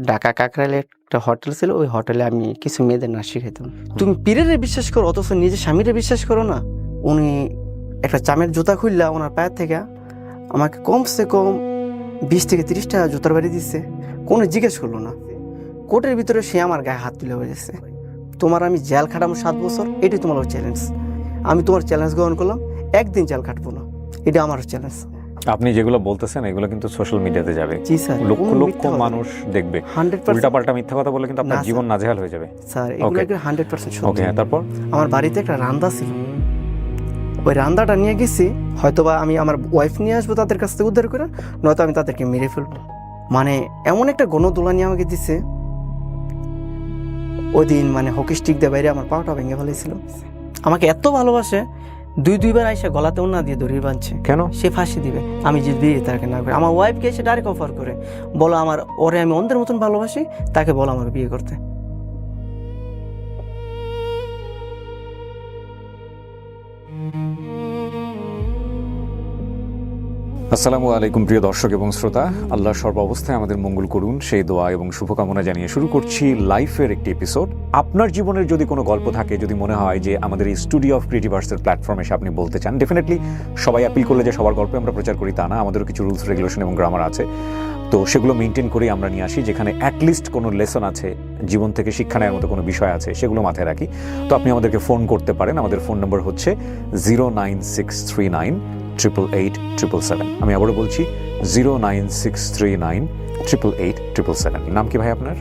ঢাকা কাকরাইলে একটা হোটেল ছিল, ওই হোটেলে আমি কিছু মেয়েদের নাচ শিখাইতাম। তুমি পীরের বিশ্বাস করো অথচ নিজের স্বামীরে বিশ্বাস করো না। উনি একটা চামের জুতা খুললা ওনার পায়ের থেকে আমাকে কমসে কম 20 থেকে 30টা জুতার বাড়ি দিচ্ছে, কোনো জিজ্ঞেস করলো না। কোর্টের ভিতরে সে আমার গায়ে হাত তুলে হয়েছে, তোমার আমি জেল খাটাবো 7 বছর, এটাই তোমার চ্যালেঞ্জ। আমি তোমার চ্যালেঞ্জ গ্রহণ করলাম, একদিন জেল খাটবো না, এটা আমার চ্যালেঞ্জ। আপনি যেগুলো বলতেছেন এগুলো কিন্তু সোশ্যাল মিডিয়াতে যাবে, জি স্যার, লক্ষ লক্ষ মানুষ দেখবে। 100% উল্টাপাল্টা মিথ্যা কথা বলে কিন্তু আপনার না, জীবন নাজেহাল হয়ে যাবে স্যার, এগুলো 100% সত্যি। ওকে, তারপর আমার বাড়িতে একটা রান্দা ছিল, ওই রান্দাটা নিয়ে গেছি, হয়তোবা আমি আমার ওয়াইফ নিয়ে আসবো তাদের কাছ থেকে উদ্ধার করে, নয়তো আমি তাদেরকে মেরে ফেলবো। মানে এমন একটা গণদোলা নিয়ে আমাকে দিচ্ছে, ওই দিন মানে হকি স্টিক দিয়ে বাইরে আমার পাটা ভেঙে ফেলেছিল। আমাকে এত ভালোবাসে, দুইবার আইসা গলাতে ওনা দিয়ে দড়ি বাঁধছে, কেন? সে ফাঁসি দিবে আমি যদি বিয়ে তাকে না করে। আমার ওয়াইফকে এসে ডাইরেক্ট অফার করে, বলো আমার ওরে আমি অন্ধের মতন ভালোবাসি, তাকে বলো আমাকে বিয়ে করতে। আসসালামু আলাইকুম প্রিয় দর্শক এবং শ্রোতা, আল্লাহ সর্বাবস্থায় আমাদের মঙ্গল করুন সেই দোয়া এবং শুভকামনা জানিয়ে শুরু করছি লাইফের একটি এপিসোড। আপনার জীবনের যদি কোনো গল্প থাকে, যদি মনে হয় যে আমাদের এই স্টুডিও অফ ক্রিয়েটিভ আর্টসের প্ল্যাটফর্মে এসে আপনি বলতে চান, ডেফিনেটলি সবাই অ্যাপিল করলে যে সবার গল্পে আমরা প্রচার করি তা না, আমাদেরও কিছু রুলস রেগুলেশন এবং গ্রামার আছে, তো সেগুলো মেনটেন করেই আমরা নিয়ে আসি। যেখানে অ্যাটলিস্ট কোনো লেসন আছে, জীবন থেকে শিক্ষা নেওয়ার মতো কোনো বিষয় আছে, সেগুলো মাথায় রাখি। তো আপনি আমাদেরকে ফোন করতে পারেন, আমাদের ফোন নম্বর হচ্ছে 09639887777। আমি আবারও বলছি 09639887777। নাম কি ভাই আপনার?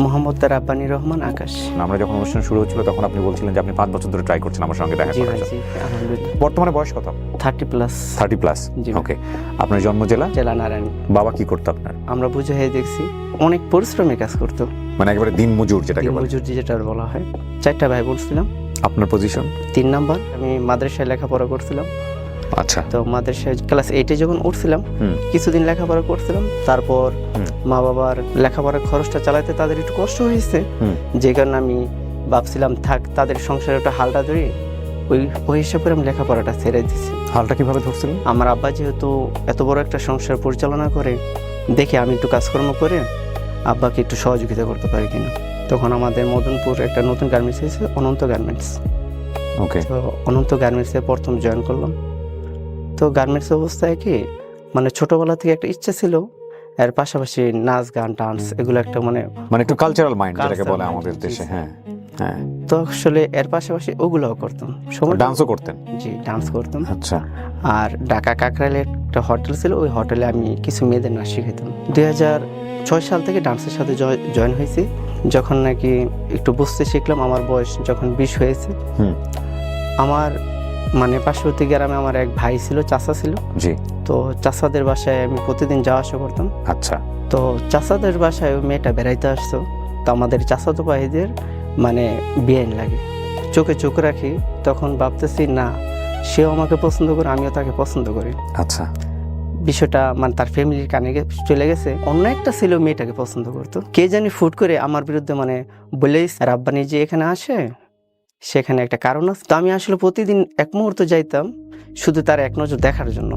মোহাম্মদ রাব্বানী রহমান আকাশ। আমরা যখন অনুষ্ঠান শুরু হচ্ছিল তখন আপনি বলছিলেন যে আপনি 5 বছর ধরে ট্রাই করছেন আমার সঙ্গে দেখা জি করার ভাই, জন্য। জি আলহামদুলিল্লাহ। বর্তমানে বয়স কত? 30+। 30+। জি ভাই। ওকে, আপনার জন্ম জেলা? জেলা নারায়ণ। বাবা কি করতো আপনার? আমরা বুঝে হয়ে দেখছি অনেক পরিশ্রমী কাজ করতো, মানে একেবারে দিন মজুর যেটাকে বলে। মজুর যেটা বলা হয়। 4টা ভাই বলছিলাম। আপনার পজিশন? 3 নাম্বার। আমি মাদ্রাসায় লেখাপড়া করছিলাম। আচ্ছা। তো মাদ্রাসায় ক্লাস 8-এ যখন উঠছিলাম, কিছুদিন লেখাপড়া করছিলাম, তারপর মা বাবার লেখাপড়ার খরচটা চালাতে তাদের একটু কষ্ট হয়েছে, যে কারণে আমি ভাবছিলাম থাক তাদের সংসারে একটা হালটা ধরি, ওই হিসাব করে আমি লেখাপড়াটা ছেড়ে দিচ্ছি। হালটা কিভাবে ধরছিলেন? আমার আব্বা যেহেতু এত বড় একটা সংসার পরিচালনা করে, দেখে আমি একটু কাজকর্ম করে আব্বাকে একটু সহযোগিতা করতে পারি কিনা। তখন আমাদের মদনপুর একটা নতুন গার্মেন্টস হয়েছে, অনন্ত গার্মেন্টস। ওকে। তো অনন্ত গার্মেন্টসে প্রথম জয়েন করলাম। তো গার্মেন্টস অবস্থায় কি মানে ছোটবেলা থেকে একটা ইচ্ছা ছিল, এর পাশাপাশি নাচ গান ডান্স এগুলো একটা মানে একটু কালচারাল মাইন্ড যেটাকে বলে Cultural আমাদের mind, দেশে। জি, হ্যাঁ হ্যাঁ। তো আসলে এর পাশাপাশি ওগুলোও করতাম, ডান্সও করতেন? জি, ডান্স করতাম। আচ্ছা। আর ঢাকা কাকরাইলে একটা হোটেল ছিল, ওই হোটেলে আমি কিছু মেয়েদের নাচ শিখাইতাম। 2006 সাল থেকে ডান্সের সাথে জয়েন হয়েছি। যখন নাকি একটু বুঝতে শিখলাম, আমার বয়স যখন 20 হয়েছে, আমার মানে পার্শ্ববর্তী গ্রামে আমার এক ভাই ছিল, চাচা ছিল। জি। তো চাচাদের বাসায় আমি প্রতিদিন যাওয়া আসা করতাম। আচ্ছা। তো চাচাদের বাসায় ওই মেয়েটা বেড়াইতে আসতো। তো আমাদের চাচাতো ভাইদের মানে বেআইন লাগে, চোখে চোখ রাখি। তখন ভাবতেছি না, সেও আমাকে পছন্দ করে, আমিও তাকে পছন্দ করি। আচ্ছা। বিষয়টা মানে তার ফ্যামিলির কানে চলে গেছে। অন্য একটা ছিল মেয়েটাকে পছন্দ করতো, কে জানি ফুট করে আমার বিরুদ্ধে মানে বলেই রাব্বানি যে এখানে আসে, সেখানে একটা কারণ আছে। তো আমি আসলে প্রতিদিন এক মুহূর্ত যাইতাম শুধু তার এক নজর দেখার জন্য।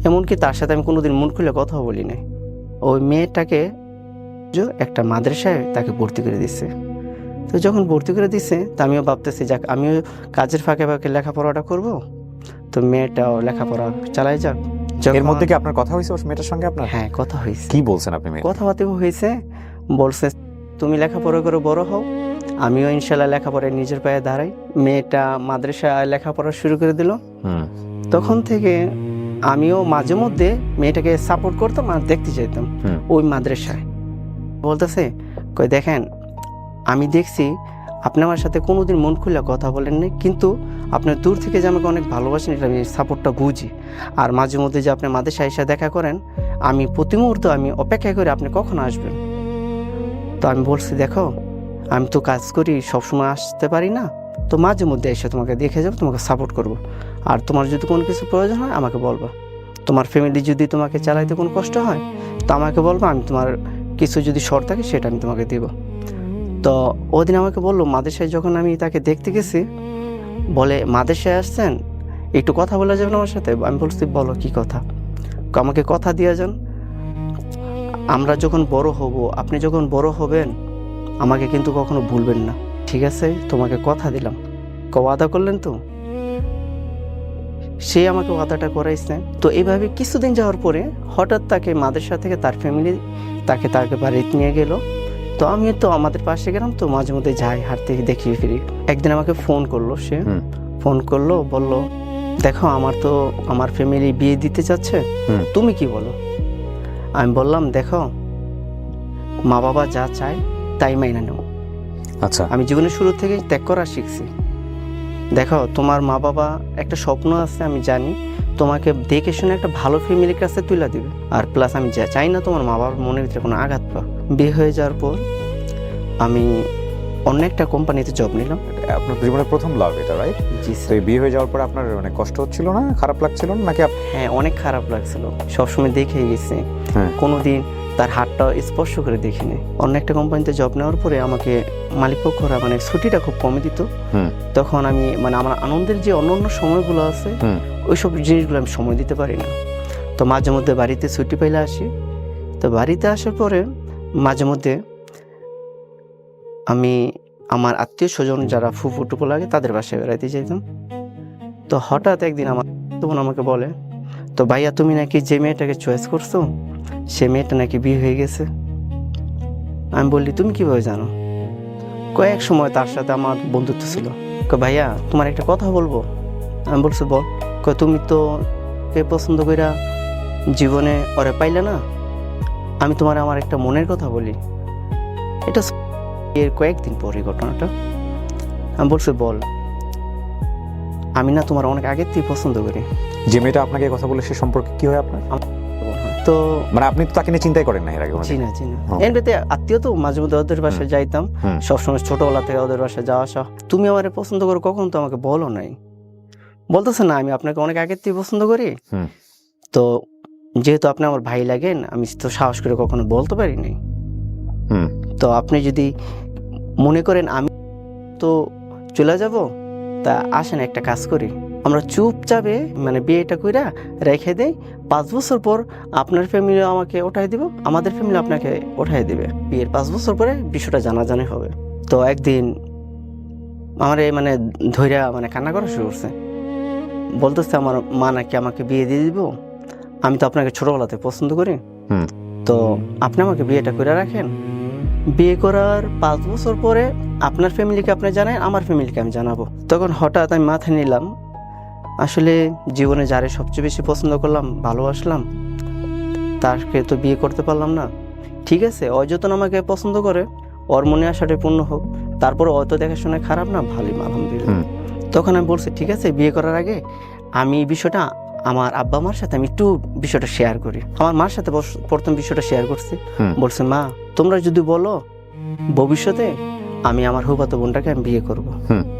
এমনকি তার সাথে আমি কোনোদিন মন খুলে কথা বলি নাই। ওই মেয়েটাকে একটা মাদ্রাসায় তাকে ভর্তি করে দিচ্ছে। তো যখন ভর্তি করে দিচ্ছে, তা আমিও ভাবতেছি যাক আমিও কাজের ফাঁকে ফাঁকে লেখাপড়াটা করব, তো মেয়েটাও লেখাপড়া চালাই যাক। এর মধ্যে কি আপনার কথা হয়েছে ওই মেয়েটার সঙ্গে আপনার? হ্যাঁ, কথা হয়েছে। কি বলছেন আপনি? কথাবার্তা হয়েছে, বলছে তুমি লেখাপড়া করে বড় হও, আমিও ইনশাল্লাহ লেখাপড়ায় নিজের পায়ে দাঁড়াই। মেয়েটা মাদ্রাসায় লেখাপড়া শুরু করে দিল। তখন থেকে আমিও মাঝে মধ্যে মেয়েটাকে সাপোর্ট করতাম আর দেখতে চাইতাম ওই মাদ্রাসায়। বলতেছে কই দেখেন, আমি দেখছি আপনি আমার সাথে কোনোদিন মন খুলে কথা বলেন নাই, কিন্তু আপনার দূর থেকে যে আমাকে অনেক ভালোবাসেন, এটা আমি সাপোর্টটা বুঝি। আর মাঝে মধ্যে যে আপনি মাদ্রাসায় এসে দেখা করেন, আমি প্রতি মুহূর্তে আমি অপেক্ষা করি আপনি কখন আসবেন। তো আমি বলছি দেখো, আমি তো কাজ করি, সবসময় আসতে পারি না, তো মাঝে মধ্যে এসে তোমাকে দেখে যাবো, তোমাকে সাপোর্ট করব। আর তোমার যদি কোনো কিছু প্রয়োজন হয় আমাকে বলবা, তোমার ফ্যামিলি যদি তোমাকে চালাইতে কোনো কষ্ট হয় তো আমাকে বলবো, আমি তোমার কিছু যদি শর্ত থাকে সেটা আমি তোমাকে দিব। তো ওদিন আমাকে বললো মাদ্রাসায়, যখন আমি তাকে দেখতে গেছি, বলে মাদ্রাসায় আসছেন, একটু কথা বলা যাবে না আমার সাথে? আমি বলছি বলো কি কথা। আমাকে কথা দিয়ে যান, আমরা যখন বড় হব, আপনি যখন বড় হবেন আমাকে কিন্তু কখনো ভুলবেন না, ঠিক আছে? তোমাকে কথা দিলাম। ওয়াদা করলেন তো? সে আমাকে ওয়াদাটা করাইছে। তো এইভাবে কিছুদিন যাওয়ার পরে হঠাৎ তাকে মাদ্রাসা থেকে তার ফ্যামিলি তাকে বাড়িতে নিয়ে গেল। তো আমি তো আমাদের পাশে গেলাম, তো মাঝে মধ্যে যাই, হাঁটতে দেখি ফিরি। একদিন আমাকে ফোন করলো, সে ফোন করলো, বলল দেখো আমার ফ্যামিলি বিয়ে দিতে চাচ্ছে, তুমি কি বলো? আমি বললাম দেখো, মা বাবা যা চায় তাই মাইনা নাও। আচ্ছা, আমি জীবনের শুরু থেকে ত্যাগ করা শিখছি। দেখো, তোমার মা বাবা একটা স্বপ্ন আছে, আমি জানি, তোমাকে দেখে শুনে একটা ভালো ফ্যামিলির কাছে তুলে দিবে। আর প্লাস আমি চাই না তোমার মা বাবার মনের ভিতরে কোনো আঘাত পা। বিয়ে হয়ে যাওয়ার পর আমি অন্য একটা কোম্পানিতে জব নিলাম। আপনার জীবনের প্রথম লাভ এটা, রাইট? জি তো স্যার। এই বিয়ে হয়ে যাওয়ার পর আপনার অনেক কষ্ট হচ্ছিল না, খারাপ লাগছিল না নাকি? হ্যাঁ, অনেক খারাপ লাগছিল, সবসময় দেখেই গেছি, কোনোদিন তার হাতটা স্পর্শ করে দেখিনি। অন্য একটা কোম্পানিতে জব নেওয়ার পরে আমাকে মালিকপক্ষরা মানে ছুটিটা খুব কমে দিত। তখন আমি মানে আমার আনন্দের যে অন্য সময়গুলো আছে ওইসব জিনিসগুলো আমি সময় দিতে পারি না। তো মাঝে মধ্যে বাড়িতে ছুটি পাইলে আসি। তো বাড়িতে আসার পরে মাঝে মধ্যে আমি আমার আত্মীয় স্বজন যারা ফুফু টুপু লাগে তাদের বাসায় বেড়াইতে যেতাম। তো হঠাৎ একদিন আমার তখন আমাকে বলে, তো ভাইয়া তুমি নাকি যে মেয়েটাকে চয়েস করছো সে মেয়েটা নাকি বিয়ে হয়ে গেছে। আমি বললি তুমি কিভাবে জানো? কয়েক সময় তার সাথে আমার বন্ধুত্ব ছিল। ভাইয়া তোমার একটা কথা বলবো। আমি বলছি বল। তুমি তো কে পছন্দ কইরা জীবনে ওরে পাইলে না, আমি তোমার আমার একটা মনের কথা বলি। এটা এর কয়েকদিন পরে ঘটনাটা। আমি বলছি বল। আমি না তোমার অনেক আগের থেকে পছন্দ করি। যে মেয়েটা আপনাকে কথা বলে সে সম্পর্কে কি হয় আপনার? তো মানে আপনি তো তাকে নিয়ে চিন্তাই করেন না এর আগে? চিনা এমনিতে আত্মীয় তো মাঝে মধ্যে ওদের বাসায় যাইতাম, সবসময় ছোটবেলা থেকে ওদের বাসায় যাওয়া আসা। তুমি আমারে পছন্দ করো কখন তো আমাকে বলো নাই। বলতেছে না আমি আপনাকে অনেক আগের থেকে পছন্দ করি। তো যেহেতু আপনি আমার ভাই লাগেন, আমি তো সাহস করে কখনো বলতে পারি নাই। তো আপনি যদি মনে করেন আমি তো চলে যাব, তা আসেন একটা কাজ করি, আমরা চুপচাপে মানে বিয়েটা কইরা রেখে দেই। 5 বছর পর আপনার ফ্যামিলি আমাকে ওঠাই দিব, আমাদের ফ্যামিলি আপনাকে ওঠাই দিবে। বিয়ের 5 বছর পরে বিষয়টা জানাজানি হবে। তো একদিন আমার মানে ধৈর্য মানে কান্না করা শুরু করছে। বলতেছে আমার মা নাকি আমাকে বিয়ে দিয়ে দিব, আমি তো আপনাকে ছোটবেলাতে পছন্দ করি, তো আপনি আমাকে বিয়েটা করে রাখেন। বিয়ে করার 5 বছর পরে আপনার ফ্যামিলিকে আপনি জানান, আমার ফ্যামিলিকে আমি জানাবো। তখন হঠাৎ আমি মাথায় নিলাম, আসলে জীবনে যারে সবচেয়ে বেশি পছন্দ করলাম, ভালোবাসলাম, তাকে তো বিয়ে করতে পারলাম না। ঠিক আছে, ও যতন আমাকে পছন্দ করে, ওর মনে আশাটা পূর্ণ হোক। তারপরে অত দেখাশোনা খারাপ না, ভালোই, আলহামদুলিল্লাহ। তখন আমি বলছি ঠিক আছে, বিয়ে করার আগে আমি এই বিষয়টা আমার আব্বা মার সাথে আমি একটু বিষয়টা শেয়ার করি। আমার মার সাথে প্রথম বিষয়টা শেয়ার করছি। বলছে মা, তোমরা যদি বলো ভবিষ্যতে আমি আমার হুবাতো বোনটাকে আমি বিয়ে করব।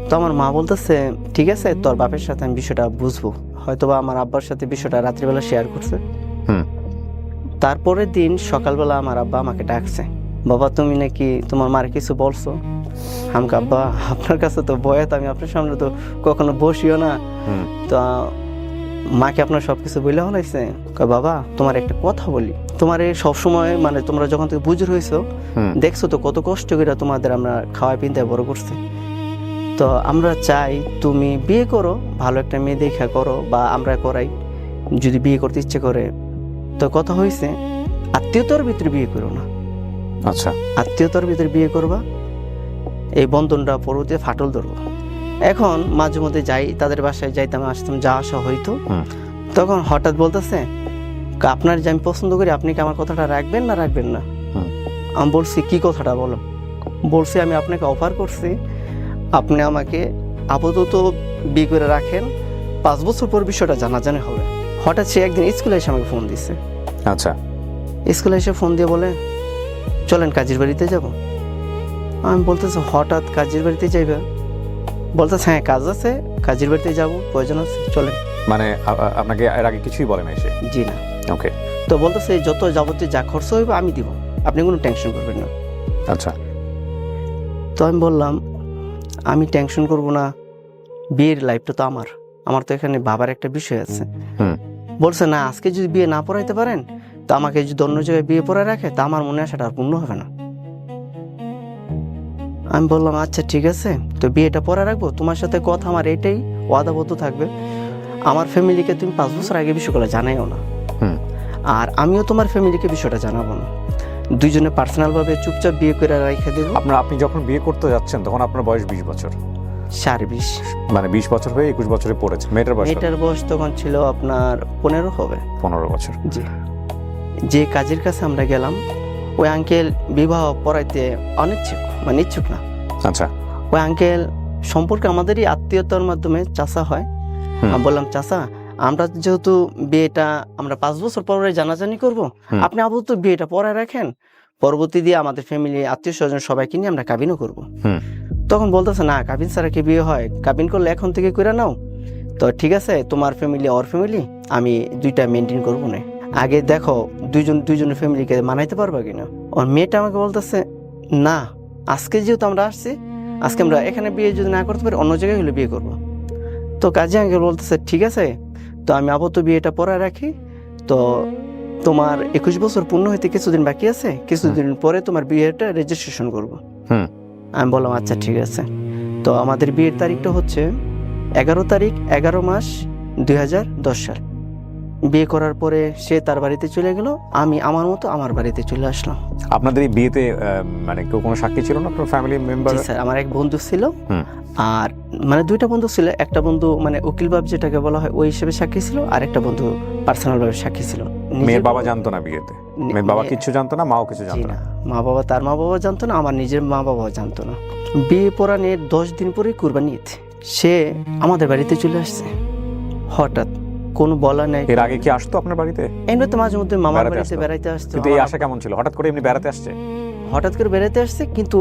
তো আমার মা বলতেছে ঠিক আছে, তোর বাপের সাথে আমি বিষয়টা বুঝবো। হয়তোবা আমার আব্বার সাথে বিষয়টা রাত্রিবেলা শেয়ার করছে। তারপরের দিন সকালবেলা আমার আব্বা আমাকে ডাকছে, বাবা তুমি নাকি তোমার মার কিছু বলছো? আমাকে আব্বা আপনার কাছে তো বয়াত, আমি আপনার সামনে তো কখনো বসিও না, তো মাকে আপনার সবকিছু বলে হলাইছে। বাবা তোমার একটা কথা বলি, তোমার সবসময় মানে তোমরা যখন থেকে বুঝে হয়েছো দেখছো তো কত কষ্ট করে তোমাদের আমরা খাওয়াই পিন্তায় বড় করছি। তো আমরা চাই তুমি বিয়ে করো, ভালো একটা মেয়ে দেখা করো, বা আমরা করাই যদি বিয়ে করতে ইচ্ছে করে। তো কথা হয়েছে আত্মীয়তার ভিতরে বিয়ে করো না। আচ্ছা, আত্মীয়তার ভিতরে বিয়ে করবা, এই বন্ধনটা পরবর্তীতে ফাটল ধরবো। এখন মাঝে মধ্যে যাই, তাদের বাসায় যাইতাম আসতাম, যা আসা হইতো। তখন হঠাৎ বলতেছে আপনার যে আমি পছন্দ করি, আপনি কি আমার কথাটা রাখবেন না রাখবেন না? আমি বলছি কি কথাটা বলো? বলছি আমি আপনাকে অফার করছি, আপনি আমাকে আপাতত বিয়ে করে রাখেন, 5 বছর পর বিষয়টা জানাজানি হবে। হঠাৎ সে একদিন স্কুলে এসে আমাকে ফোন দিচ্ছে। আচ্ছা, স্কুলে এসে ফোন দিয়ে বলে চলেন কাজীর বাড়িতে যাব। আমি বলতেছি হঠাৎ কাজীর বাড়িতে যাইবে? বলতেছে হ্যাঁ কাজ আছে, কাজীর বাড়িতে যাব, প্রয়োজন আছে, চলেন। মানে আপনাকে এর আগে কিছুই বলে না এসে? জি না। ওকে। তো বলতেছে যত যাবতীয় যা খরচ হইবে আমি দিব, আপনি কোনো টেনশন করবেন না। আচ্ছা। তো আমি বললাম আমি টেনশন করব না, বিয়ের লাইফটা তো আমার তো এখানে বাবার একটা বিষয় আছে। বলছে না আজকে যদি বিয়ে না পড়াইতে পারেন তো আমাকে যদি অন্য জায়গায় বিয়ে পড়ে রাখে তা আমার মনে আশাটা আর পূর্ণ হবে না। আমি বললাম আচ্ছা ঠিক আছে, তো বিয়েটা পরে রাখবো, তোমার সাথে কথা আমার এটাই ওয়াদাবদ্ধ থাকবে, আমার ফ্যামিলিকে তুমি 5 বছর আগে বিষয়গুলো জানাইও না, আর আমিও তোমার ফ্যামিলিকে বিষয়টা জানাবো না, দুইজনে পার্সোনালভাবে চুপচাপ বিয়ে করে রেখে দেবো। আপনি যখন বিয়ে করতে যাচ্ছেন তখন আপনার বয়স 20 বছর, 20 মানে 20 বছর হয়ে 21 বছরে পড়েছে। মেয়েটার বয়স তখন ছিল আপনার 15 হবে। 15 বছর। জি। যে কাজের কাছে আমরা গেলাম ওই আঙ্কেল বিবাহ পড়াইতে অনিচ্ছুক, মানে ইচ্ছুক না। আচ্ছা। ওই আঙ্কেল সম্পর্কে আমাদেরই আত্মীয়তার মাধ্যমে চাচা হয়। আমি বললাম চাচা, আমরা যেহেতু বিয়েটা আমরা 5 বছর পরে জানাজানি করব, আপনি আপাতত বিয়েটা পরে রাখেন, পরবর্তী দিয়ে আমাদের ফ্যামিলি আত্মীয় স্বজন সবাইকে নিয়ে আমরা কাবিনও করব। তখন বলতেছে না, কাবিন ছাড়া কি বিয়ে হয়? কাবিন করলে এখন থেকে করে নাও। তো ঠিক আছে, তোমার ফ্যামিলি ওর ফ্যামিলি, আমি দুইটা মেনটেন করবো না, আগে দেখো দুইজনের ফ্যামিলিকে মানাইতে পারবা কিনা। ওর মেয়েটা আমাকে বলতেছে না, আজকে যেহেতু আমরা আসছি, আজকে আমরা এখানে বিয়ে যদি না করতে পারি অন্য জায়গায় হলে বিয়ে করবো। তো কাজী আঙ্কেল বলতেছে ঠিক আছে, তো আমি আপাতত বিয়েটা পরে রাখি, তো তোমার 21 বছর পূর্ণ হইতে কিছুদিন বাকি আছে, কিছুদিন পরে তোমার বিয়েটা রেজিস্ট্রেশন করবো। আমি বললাম আচ্ছা ঠিক আছে। তো আমাদের বিয়ের তারিখটা হচ্ছে 11 তারিখ 11 মাস 2010 সাল। বিয়ে করার পরে সে তার বাড়িতে চলে গেল, আমি আমার মতো আমার বাড়িতে চলে আসলাম। আপনাদের এই বিয়েতে মানে কেউ কোনো সাক্ষী ছিল না, আপনার ফ্যামিলি মেম্বার? স্যার, আমার এক বন্ধু ছিল, আর মানে দুইটা বন্ধু ছিল, একটা বন্ধু মানে উকিল বাব যেটাকে বলা হয় ওই হিসেবে সাক্ষী ছিল, আর একটা বন্ধু পার্সোনাল ভাবে সাক্ষী ছিল। মেয়ের বাবা জানতো না বিয়েতে? মেয়ের বাবা কিছু জানতো না, মাও কিছু জানতো না? মা বাবা, তার মা বাবা জানতো না, আমার নিজের মা বাবাও জানতো না। বিয়ে পড়ানোর 10 দিন পরে কুরবানি ঈদ, সে আমাদের বাড়িতে চলে আসছে হঠাৎ, কোনো বলা নাই। এর আগে কি আসতো আপনার বাড়িতে? এমনি তো মাঝে মধ্যে মামার বাড়িতে বেড়াইতে আসতো। কিন্তু এই আশা কেমন ছিল? হঠাৎ করে এমনি বেড়াতে আসছে? হঠাৎ করে বেড়াইতে আসছে, কিন্তু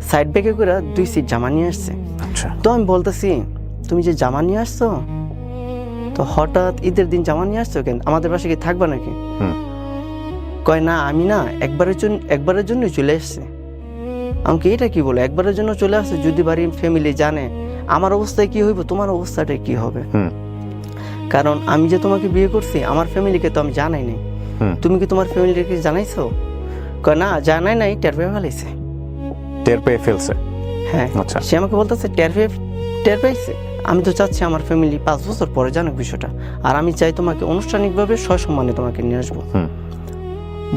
সাইড ব্যাগে করে 2 সিট জামা নিয়ে আসছে। আচ্ছা। তো আমি বলতেছি তুমি যে জামা নিয়ে আসছো, তো হঠাৎ ঈদের দিন জামা নিয়ে আসছো কেন, আমাদের বাসায় কি থাকবা নাকি? কয় না, আমি না একবারের জন্য চলে এসছে। আমাকে এটা কি বলে, একবারের জন্য চলে আসছে? যদি বাড়ির ফ্যামিলি জানে আমার অবস্থায় কি হইব, তোমার অবস্থাটা কি হবে? কারণ আমি যে তোমাকে বিয়ে করছি আমার ফ্যামিলিকে তো আমি জানাই নাই, তুমি কি তোমার ফ্যামিলিকে জানাইছো? কয় না, জানাই নাই, টের পেয়ে ফেলছে। হ্যাঁ। আচ্ছা। সে আমাকে বলতেছে টের পেয়েছে। আমি তো চাচ্ছি আমার ফ্যামিলি 5 বছর পরে জানুক বিষয়টা, আর আমি চাই তোমাকে আনুষ্ঠানিকভাবে সসম্মানে তোমাকে নিয়ে আসবো।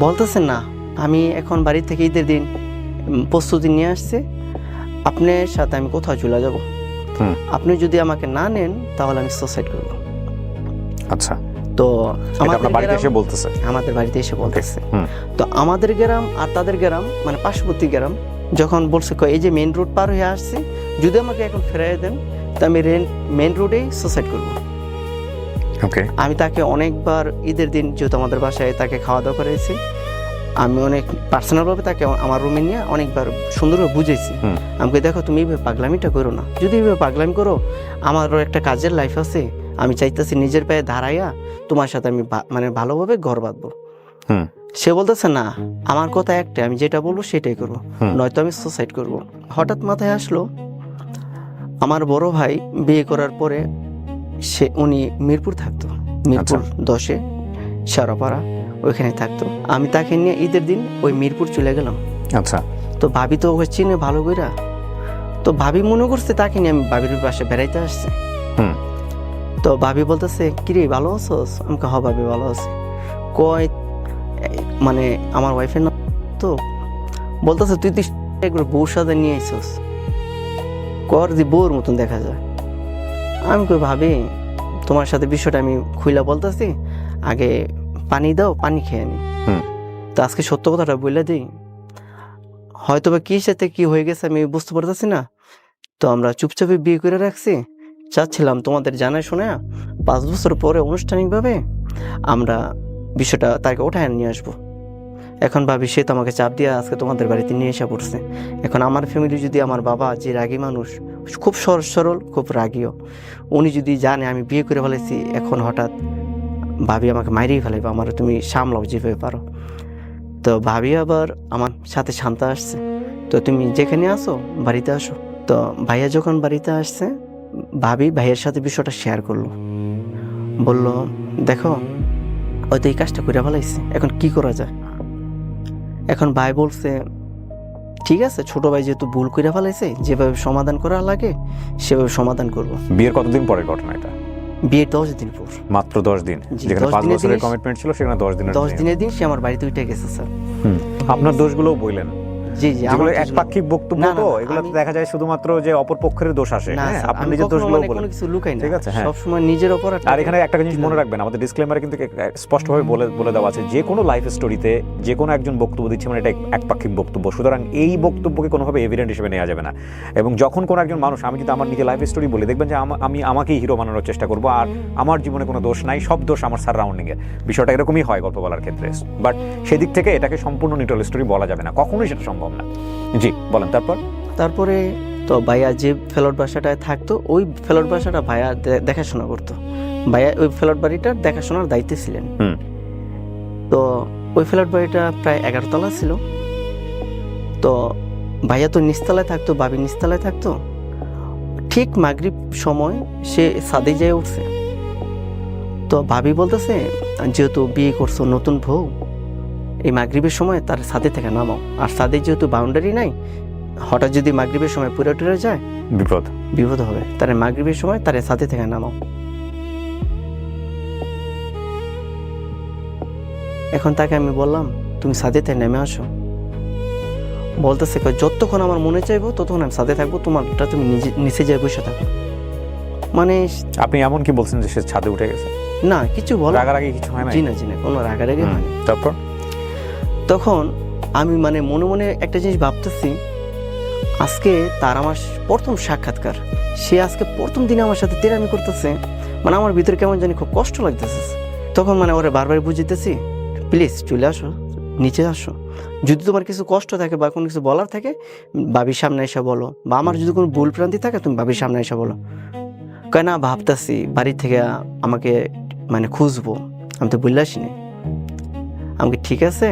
বলতেছে না, আমি এখন বাড়ি থেকে ঈদের দিন প্রস্তুতি নিয়ে আসছি, আপনার সাথে আমি কোথাও চলে যাব, আপনি যদি আমাকে না নেন তাহলে আমি সুসাইড করব। আচ্ছা। তো আমাদের বাড়িতে এসে বলতেছে, তো আমাদের গ্রাম আর তাদের গ্রাম মানে পার্শ্ববর্তী গ্রাম, যখন বলছে এই যে মেইন রোড পার হয়ে আসছে, যদি আমাকে এখন ফেরাই দেন তো আমি মেইন রোডেই সুসাইড করব। আমি তাকে অনেকবার ঈদের দিন, যেহেতু আমাদের বাসায় তাকে খাওয়া দাওয়া করেছি, আমি অনেক পার্সোনালভাবে তাকে আমার রুমে নিয়ে অনেকবার সুন্দরভাবে বুঝেছি। আমাকে দেখো তুমি এইভাবে পাগলামিটা করো না, যদি এইভাবে পাগলামি করো আমারও একটা কাজের লাইফ আছে, আমি চাইতেছি নিজের পায়ে দাঁড়াইয়া তোমার সাথে আমি মানে ভালোভাবে ঘর বাঁধবো। সে বলতেছে না, আমার কথা একটাই, আমি যেটা বলবো সেটাই করবো, নয়তো আমি সুসাইড করব। হঠাৎ মাথায় আসলো আমার বড় ভাই বিয়ে করার পরে উনি মিরপুর থাকতো, মিরপুর 10-এ শেরাপাড়া, ওইখানে থাকতো। আমি তাকে নিয়ে ঈদের দিন ওই মিরপুর চলে গেলাম। আচ্ছা। তো ভাবি তো ওকে চিনে ভালো কইরা, তো ভাবি মনে করছে তাকে নিয়ে আমি ভাবির পাশে বেড়াইতে আসছে। তো ভাবি বলতেছে কিরে ভালো আছোস? আমাকে হ ভাবি ভালো আছি। কয় মানে আমার ওয়াইফের নাম, তো বলতেছে তুই তো একবার বউর সাথে নিয়ে আইসস, কর দি বউর মতন দেখা যায়। আমি কই ভাবি তোমার সাথে বিষয়টা আমি খুইলা বলতেছি, আগে পানি দাও, পানি খেয়ে নি। তো আজকে সত্য কথাটা বলে দিই, হয়তো বা কি সাথে কি হয়ে গেছে আমি বুঝতে পারতেছি না। তো আমরা চুপচাপে বিয়ে করে রাখছি, চাচ্ছিলাম তোমাদের জানাই শোনা 5 বছর পরে আনুষ্ঠানিকভাবে আমরা বিষয়টা তাকে উঠায় নিয়ে আসবো। এখন ভাবি সে তো আমাকে চাপ দিয়ে আজকে তোমাদের বাড়িতে নিয়ে এসে পড়ছে। এখন আমার ফ্যামিলি যদি, আমার বাবা যে রাগী মানুষ, খুব সহজ সরল, খুব রাগীও, উনি যদি জানে আমি বিয়ে করে ফেলেছি, এখন হঠাৎ ভাবি আমাকে মাইরেই ফেলাইবে, আমার তুমি সামলাও যেভাবে পারো। তো ভাবি আবার আমার সাথে শান্ত আসছে, তো তুমি যেখানে আসো বাড়িতে আসো। তো ভাইয়া যখন বাড়িতে আসছে, ভাবি ভাইয়ের সাথে বিষয়টা শেয়ার করলো, বলল দেখো হয়তো এই কাজটা করে ফেলাইছে, এখন কি করা যায়? এখন ভাই বলছে ঠিক আছে, ছোট ভাই যেহেতু ভুল করে ফেলাইছে, যেভাবে সমাধান করা লাগে সেভাবে সমাধান করব। বিয়ের কতদিন পরের ঘটনা এটা? বিয়ে 10 দিন পর। মাত্র 10 দিন? জি, যেখানে 10 5 দিনের বছরের দিন- কমিটমেন্ট ছিল সেখানে 10 দিনের দিন সে আমার বাড়িতে উঠে গেছে স্যার। আপনার দোষগুলো বললেন, জি জি, যেগুলো আমার একপাক্ষিক বক্তব্য, না, না, তো না, এগুলো আমি- দেখা যায় শুধুমাত্র যে অপর পক্ষের দোষ আসে। না হ্যাঁ, স্যার, আপনি আমি নিজের কখনো দোষগুলো মানে বলেন। কোনো কিছু লুকাই না, ঠিক আছে, হ্যাঁ। সব সময় নিজের উপর আর এখানে একটা জিনিস মনে রাখবেন, আমাদের ডিসক্লেমারে কিন্তু স্পষ্টভাবে বলে দেওয়া আছে, যে কোনো লাইফ স্টোরিতে যে কোনো একজন বক্তব্য দিচ্ছে মানে এটা একপাক্ষিক বক্তব্য, সুতরাং এই বক্তব্যকে কোনোভাবে এভিডেন্ট হিসেবে নেওয়া যাবে না। এবং যখন কোনো একজন মানুষ, আমি যদি আমার নিজের লাইফ স্টোরি বলি, দেখবেন যে আমি আমাকেই হিরো বানানোর চেষ্টা করবো, আর আমার জীবনে কোনো দোষ নাই, সব দোষ আমার সারাউন্ডিংয়ে। বিষয়টা এরকমই হয় গল্প বলার ক্ষেত্রে, বাট সেদিক থেকে এটাকে সম্পূর্ণ নিউট্রাল স্টোরি বলা যাবে না, কখনোই সেটা সম্ভব না। জি বলেন। তারপরে তো ভাইয়া যে ফ্ল্যাট বাসাটায় থাকতো, ওই ফ্ল্যাট বাসাটা ভাইয়া দেখাশোনা করতো। ভাইয়া ওই ফ্ল্যাট বাড়িটার দেখাশোনার দায়িত্বে ছিলেন। তো ওই ফ্ল্যাট বাড়িটা প্রায় 11 তলা ছিল। তো ভাইয়া তো নিচতলায় থাকতো, ভাবি নিচতলায় থাকতো। ঠিক মাগরিব সময় সে ছাদে যেয়ে উঠছে। তো ভাবি বলতেছে, যেহেতু বিয়ে করছো নতুন বউ, এই মাগরিবের সময় তার ছাদে থেকে নামাও, আর ছাদে যেহেতু বাউন্ডারি নাই, হঠাৎ যদি মাগরিবের সময় পুরো টুরে যায় বিপদ হবে, তার মাগরিবের সময় তার ছাদে থেকে নামাও। এখন তাকে আমি বললাম, তুমি ছাদে থেকে নেমে আসো। বলতেছে যতক্ষণ আমার মনে চাইবো ততক্ষণ আমি ছাদে থাকবো, তোমারটা তুমি নিচে যেয়ে বসে থাকো। মানে আপনি এমন কি বলছেন যে সে ছাদে উঠে গেছে? না, কিছু বল, রাগারাগি কিছু হয় না? জি না, কোনো রাগারাগি হয়নি। তারপর তখন আমি মানে মনে মনে একটা জিনিস ভাবতেছি, আজকে তার আমার প্রথম সাক্ষাৎকার, সে আজকে প্রথম দিনে আমার সাথে তেরামি করতেছে, মানে আমার ভিতরে কেমন জানি খুব কষ্ট লাগতেছে। তখন মানে ওরা বারবার বুঝিতেছি, প্লিজ চলে আসো, নিচে আসো, যদি তোমার কিছু কষ্ট থাকে বা কোনো কিছু বলার থাকে বাবির সামনে এসে বলো, বা আমার যদি কোনো ভুল ভ্রান্তি থাকে তুমি বাবির সামনে এসে বলো। কয় না, ভাবতেছি বাড়ি থেকে আমাকে মানে খুঁজবো, আমি তো বললে আসিনি। আমাকে ঠিক আছে,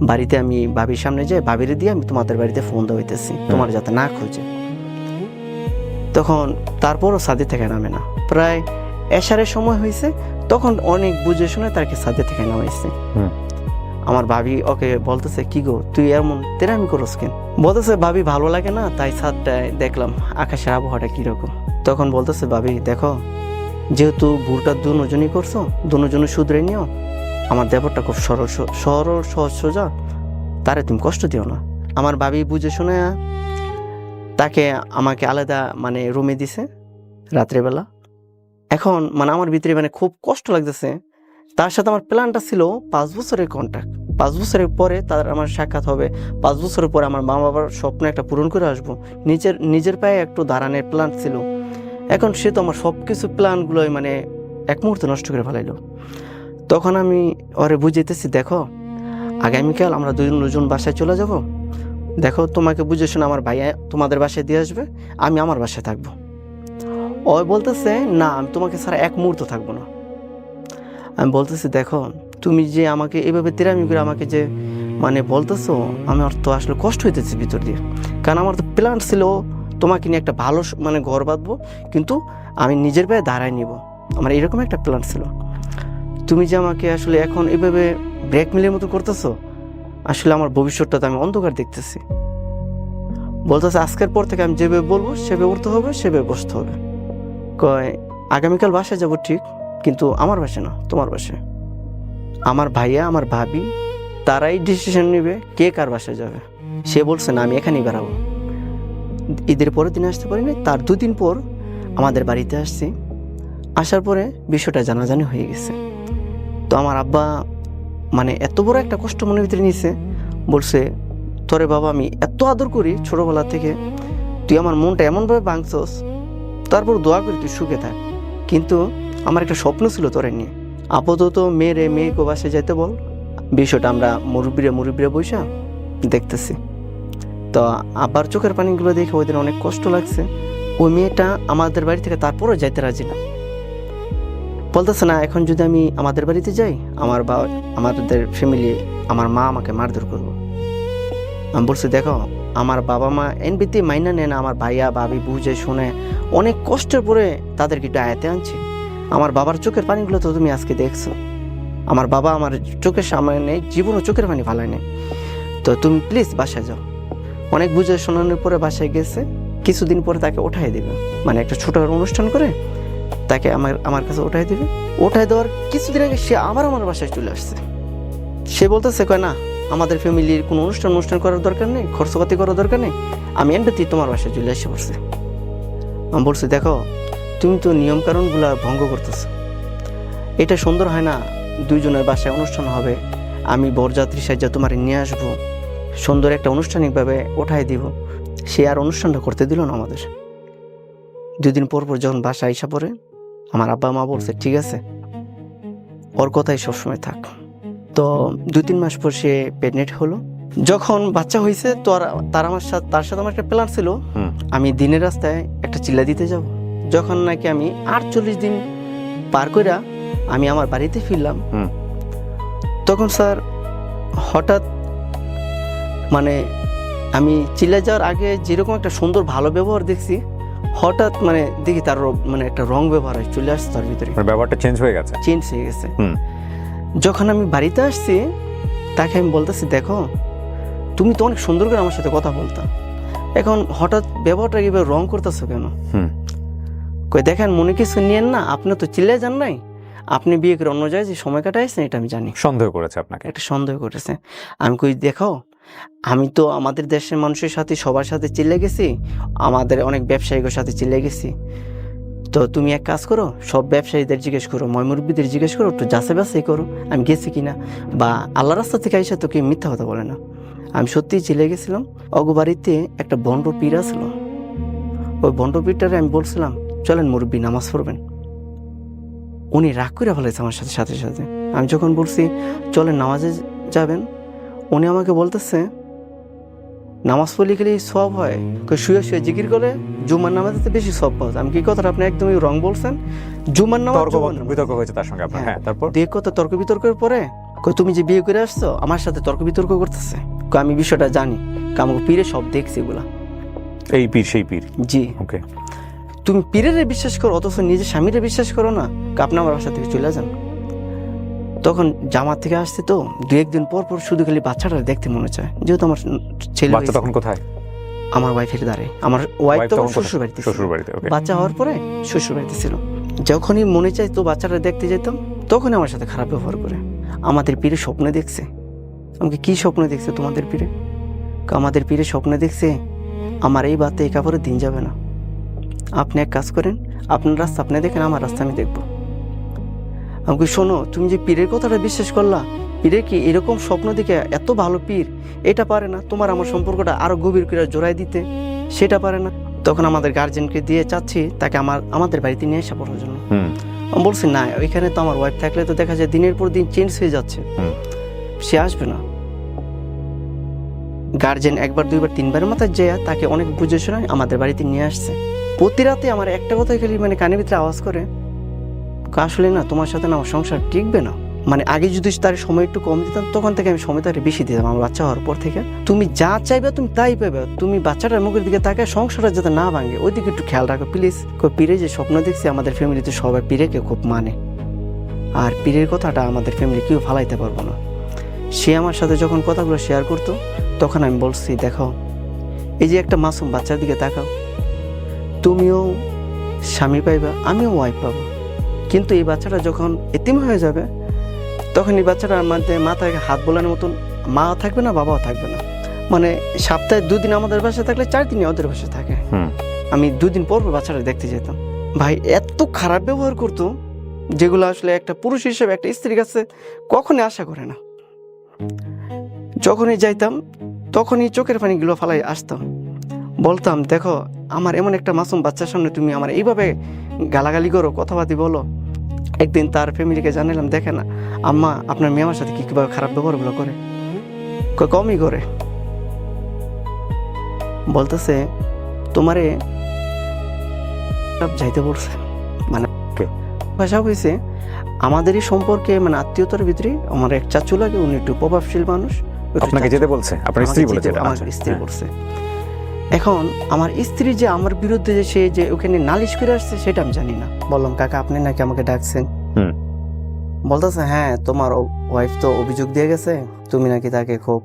বাড়িতে আমি বাবির সামনে যাই, বাবিরে দিয়ে আমি তোমাদের বাড়িতে ফোন দেওয়া হইতেছি, তোমার যাতে না খুঁজে। তখন তারপরও ছাদে থেকে নামে না, প্রায় এশারের সময় হয়েছে, তখন অনেক বুঝে শুনে তাকে ছাদে থেকে নামাইছে। আমার ভাবি ওকে বলতেছে, কি গো তুই এমন তেরামি করস কেন? বলতেছে, ভাবি ভালো লাগে না, তাই ছাদটায় দেখলাম আকাশের আবহাওয়াটা কিরকম। তখন বলতেছে, ভাবি দেখো, যেহেতু ভুলটা দুজনই করছো, দুজনে শুধরে নিও, আমার দেবরটা খুব সরল সহজ সোজা, তারে তুমি কষ্ট দিও না। আমার ভাবি বুঝে শুনে তাকে আমাকে আলাদা মানে রুমে দিছে রাত্রেবেলা। এখন মানে আমার ভিতরে মানে খুব কষ্ট লাগতেছে। তার সাথে আমার প্ল্যানটা ছিল 5 বছরের কন্ট্রাক্ট, 5 বছরের পরে তার আমার সাক্ষাৎ হবে, 5 বছরের পরে আমার মা বাবার স্বপ্ন একটা পূরণ করে আসবো, নিজের পায়ে একটু দাঁড়ানোর প্ল্যান ছিল। এখন সে তো আমার সব কিছু প্ল্যানগুলোই মানে এক মুহূর্তে নষ্ট করে ফেলাইলো। তখন আমি ওরে বুঝাইতেছি, দেখো আগামীকাল আমরা দুজন বাসায় চলে যাব, দেখো তোমাকে বুঝে শুনে আমার ভাইয়া তোমাদের বাসায় দিয়ে আসবে, আমি আমার বাসায় থাকবো। ও বলতেছে, না আমি তোমাকে ছাড়া এক মুহূর্ত থাকবো না। আমি বলতেছি, দেখো তুমি যে আমাকে এভাবে তেরামি করে আমাকে যে মানে বলতেছো, আমার তো আসলে কষ্ট হইতেছে ভিতর দিয়ে, কারণ আমার তো প্ল্যান ছিল তোমাকে নিয়ে একটা ভালো মানে ঘর বাঁধবো, কিন্তু আমি নিজের পায়ে দাঁড়ায় নিব, আমার এরকম একটা প্ল্যান ছিল। তুমি যে আমাকে আসলে এখন এভাবে ব্রেকমেলের মতো করতেছো, আসলে আমার ভবিষ্যৎটা তো আমি অন্ধকার দেখতেছি। বলতেছে, আজকের পর থেকে আমি যেভাবে বলবো সেভাবে উঠতে হবে, সেভাবে বসতে হবে। কয় আগামীকাল বাসায় যাব ঠিক, কিন্তু আমার বাসায় না, তোমার বাসায়। আমার ভাইয়া আমার ভাবি তারাই ডিসিশন নেবে কে কার বাসায় যাবে। সে বলছে, না আমি এখানেই বেড়াবো। ঈদের পরের দিন আসতে পারিনি, তার 2 দিন পর আমাদের বাড়িতে আসছি। আসার পরে বিষয়টা জানাজানি হয়ে গেছে। তো আমার আব্বা মানে এত বড় একটা কষ্ট মনের ভিতরে নিয়েছে, বলছে, তোরে বাবা আমি এত আদর করি ছোটবেলা থেকে, তুই আমার মনটা এমনভাবে ভাঙছস, তারপর দোয়া করি তুই সুখে থাক, কিন্তু আমার একটা স্বপ্ন ছিল তোরে নিয়ে, আপাতত মেয়েকে বাসায় যাইতে বল, বিষয়টা আমরা মুরব্বীরা বৈশা দেখতেছি। তো আব্বার চোখের পানিগুলো দেখে ওই দিন অনেক কষ্ট লাগছে। ওই মেয়েটা আমাদের বাড়ি থেকে তারপরও যাইতে রাজি না, বলতেছে, না এখন যদি আমি আমাদের বাড়িতে যাই আমাদের ফ্যামিলি, আমার মা আমাকে মারধর করবো। আমি বলছি, দেখো আমার বাবা মা এনবিতে মাইনা নেয় না, আমার ভাইয়া ভাবি বুঝে শুনে অনেক কষ্টের পরে তাদেরকে একটু আয়াতে আনছে। আমার বাবার চোখের পানিগুলো তো তুমি আজকে দেখছো, আমার বাবা আমার চোখের সামনে জীবনও চোখের পানি ফালায় নেই, তো তুমি প্লিজ বাসায় যাও। অনেক বুঝে শোনানোর পরে বাসায় গেছে। কিছুদিন পরে তাকে উঠাই দেবে, মানে একটা ছোট অনুষ্ঠান করে তাকে আমার কাছে উঠাই দেবে। উঠাই দেওয়ার কিছুদিন আগে সে আবার আমার বাসায় চলে আসছে। সে বলতেছে কয় না, আমাদের ফ্যামিলির কোনো অনুষ্ঠান করার দরকার নেই, খরচপাতি করার দরকার নেই, আমি এমনিতেই তোমার বাসায় চলে এসে পড়ছে। আমি বলছি দেখো, তুমি তো নিয়মকানুনগুলো ভঙ্গ করতেছো, এটা সুন্দর হয় না। দুইজনের বাসায় অনুষ্ঠান হবে, আমি বরযাত্রী সাহায্যে তোমার নিয়ে আসবো, সুন্দর একটা আনুষ্ঠানিকভাবে ওঠাই দিব। সে আর অনুষ্ঠানটা করতে দিল না আমাদের। 2 দিন পর যখন বাসায় আইসা পড়ে, আমার আব্বা মা বলছে ঠিক আছে, ওর কথাই সবসময় থাক। তো 2-3 মাস পর সে প্রেগনেন্ট হলো। যখন বাচ্চা হয়েছে তো তার সাথে আমার একটা প্ল্যান ছিল, আমি দিনের রাস্তায় একটা চিল্লা দিতে যাব। যখন নাকি আমি 48 দিন পার করে আমি আমার বাড়িতে ফিরলাম, তখন স্যার হঠাৎ মানে আমি চিল্লা যাওয়ার আগে যেরকম একটা সুন্দর ভালো ব্যবহার দেখছি, হঠাৎ মানে দেখি তার মানে একটা রং ব্যবহার চলে আসছে তার ভিতরে, ব্যাপারটা চেঞ্জ হয়ে গেছে। যখন আমি বাড়িতে আসছি তাকে আমি বলতেছি দেখো, তুমি তো অনেক সুন্দর করে আমার সাথে কথা বলতা, এখন হঠাৎ ব্যবহারটা কিভাবে রং করতেছো কেন? কই দেখেন, মনে কিছু নিয়েন না, আপনি তো চিল্লাই যান নাই, আপনি বিয়ে করে অন্য জায়গায় যে সময় কাটাইছেন এটা আমি জানি। সন্দেহ করেছে আপনাকে? একটা সন্দেহ করেছে। আমি কই দেখো, আমি তো আমাদের দেশের মানুষের সাথে সবার সাথে চিল্লে গেছি, আমাদের অনেক ব্যবসায়ীদের সাথে চিল্লে গেছি, তো তুমি এক কাজ করো, সব ব্যবসায়ীদের জিজ্ঞেস করো, ময়মুরব্বীদের জিজ্ঞেস করো, একটু যাচাই বাছাই করো আমি গেছি কিনা, বা আল্লাহ রাস্তা থেকে আইসা তো কেউ মিথ্যা কথা বলে না। আমি সত্যিই চিল্লে গেছিলাম। অগো বাড়িতে একটা বন্ড পীর ছিল, ওই বন্ড পীরটারে আমি বলছিলাম চলেন মুরব্বী নামাজ পড়বেন। উনি রাগ করে ফেলেছে আমার সাথে সাথে। আমি যখন বলছি চলেন নামাজে যাবেন, উনি আমাকে বলতেছে নামাজ পড়লে গেলে সব হয়, শুয়ে শুয়ে জিকির করে জুমার নামাজে বেশি সব পাওয়া যায়। আমি কি কথাটা আপনি একদমই রং বলছেন। জুমার নামাজ বিতর্ক হয়েছে তার সঙ্গে আপনার। হ্যাঁ, তারপর দুই কথা তর্ক বিতর্কের পরে তুমি যে বিয়ে করে আসছো আমার সাথে তর্ক বিতর্ক করতেছে। আমি বিষয়টা জানি, আমাকে পীরে সব দেখছি এগুলা। এই পীর সেই পীর? জি। ওকে, তুমি পীরের বিশ্বাস করো অথচ নিজের স্বামীরে বিশ্বাস করো না, আপনি আমার বাসা থেকে চলে যান। তখন জামাত থেকে আসছে তো 2-1 দিন পর শুধু খালি বাচ্চাটা দেখতে মনে চায়, যেহেতু আমার ছেলে। বাচ্চা তখন কোথায়? আমার ওয়াইফের দ্বারে। আমার ওয়াইফ তখন শ্বশুর বাড়িতে। বাচ্চা হওয়ার পরে শ্বশুর বাড়িতে ছিল। যখনই মনে চাই তো বাচ্চাটা দেখতে যেতাম, তখনই আমার সাথে খারাপ ব্যবহার করে। আমাদের পীরে স্বপ্নে দেখছে। আমাকে কি স্বপ্নে দেখছে তোমাদের পীরে? আমাদের পীরে স্বপ্নে দেখছে আমার এই বাতে এই কাপড়ে দিন যাবে না, আপনি এক কাজ করেন, আপনার রাস্তা আপনি দেখেন, আমার রাস্তা আমি দেখবো। আমাকে শোনো, তুমি যে পীরের কথাটা বিশ্বাস করলা, পীরে কি এরকম স্বপ্ন দেখে এত ভালো পীর এটা পারে না তোমার আমার সম্পর্কটা আরো গভীর করে জোড়াই দিতে, সেটা পারে না। তখন আমাদের গার্জেনকে দিয়ে চাচ্ছি তাকে আমাদের বাড়িতে নিয়ে আসা পড়ার জন্য। আমি বলছি না, ওইখানে তো আমার ওয়াইফ থাকলে তো দেখা যায় দিনের পর দিন চেঞ্জ হয়ে যাচ্ছে, সে আসবে না। গার্জেন 1বার 2বার 3বারের মাথায় যেয়া তাকে অনেক বুঝে শোনায় আমাদের বাড়িতে নিয়ে আসছে। প্রতি রাতে আমার একটা কথাই খালি মানে কানের ভিতরে আওয়াজ করে, আসলে না তোমার সাথে না আমার সংসার টিকবে না। মানে আগে যদি তার সময় একটু কম দিতাম, তখন থেকে আমি সময় তার বেশি দিতাম। আমার বাচ্চা হওয়ার পর থেকে তুমি যা চাইবে তুমি তাই পাবে, তুমি বাচ্চাটার মুখের দিকে তাকায় সংসারটা যাতে না ভাঙে ওই দিকে একটু খেয়াল রাখো প্লিজ। পীরে যে স্বপ্ন দেখছি, আমাদের ফ্যামিলিতে সবাই পীরেকে খুব মানে, আর পীরের কথাটা আমাদের ফ্যামিলি কেউ ফালাইতে পারবো না। সে আমার সাথে যখন কথাগুলো শেয়ার করতো, তখন আমি বলছি দেখো, এই যে একটা মাসুম বাচ্চার দিকে তাকাও, তুমিও স্বামী পাইবা, আমিও ওয়াইফ পাবো, কিন্তু এই বাচ্চাটা যখন এতিম হয়ে যাবে, তখন এই বাচ্চাটার মধ্যে মাথায় হাত বোলানোর মতন মা থাকবে না, বাবাও থাকবে না। মানে সপ্তাহে 2 দিন আমাদের বাসায় থাকলে 4 দিনই ওদের বাসায় থাকে। আমি 2 দিন পর বাচ্চাটা দেখতে যেতাম। ভাই এত খারাপ ব্যবহার করতো, যেগুলো আসলে একটা পুরুষ হিসেবে একটা স্ত্রীর কাছে কখনই আশা করে না। যখনই যাইতাম তখনই চোখের পানিগুলো ফালাই আসতাম, বলতাম দেখো, আমার এমন একটা মাসুম বাচ্চার সামনে তুমি আমার এইভাবে গালাগালি করো, কথাবার্তা বলো। একদিন তার ফ্যামিলিকে জানালাম, দেখে না আম্মা আপনার মেয়ে আমার সাথে কিভাবে খারাপ ব্যবহারগুলো করে। কমই করে বলতেছে তোমারে যাইতে বলছে। মানে ভাষা হয়েছে আমাদেরই সম্পর্কে, মানে আত্মীয়তার ভিতরে আমার এক চাচু লাগে, উনি একটু প্রভাবশীল মানুষ। আপনাকে যেতে বলছে? আপনার স্ত্রী বলেছে? আমার স্ত্রী বলছে। এখন আমার স্ত্রী যে আমার বিরুদ্ধে যে সে যে ওখানে নালিশ করে আসছে সেটা আমি জানি না। বললাম কাকা আপনি নাকি আমাকে ডাকছেন? বলতেছে হ্যাঁ তোমার ওয়াইফ তো অভিযোগ দিয়ে গেছে তুমি নাকি তাকে খুব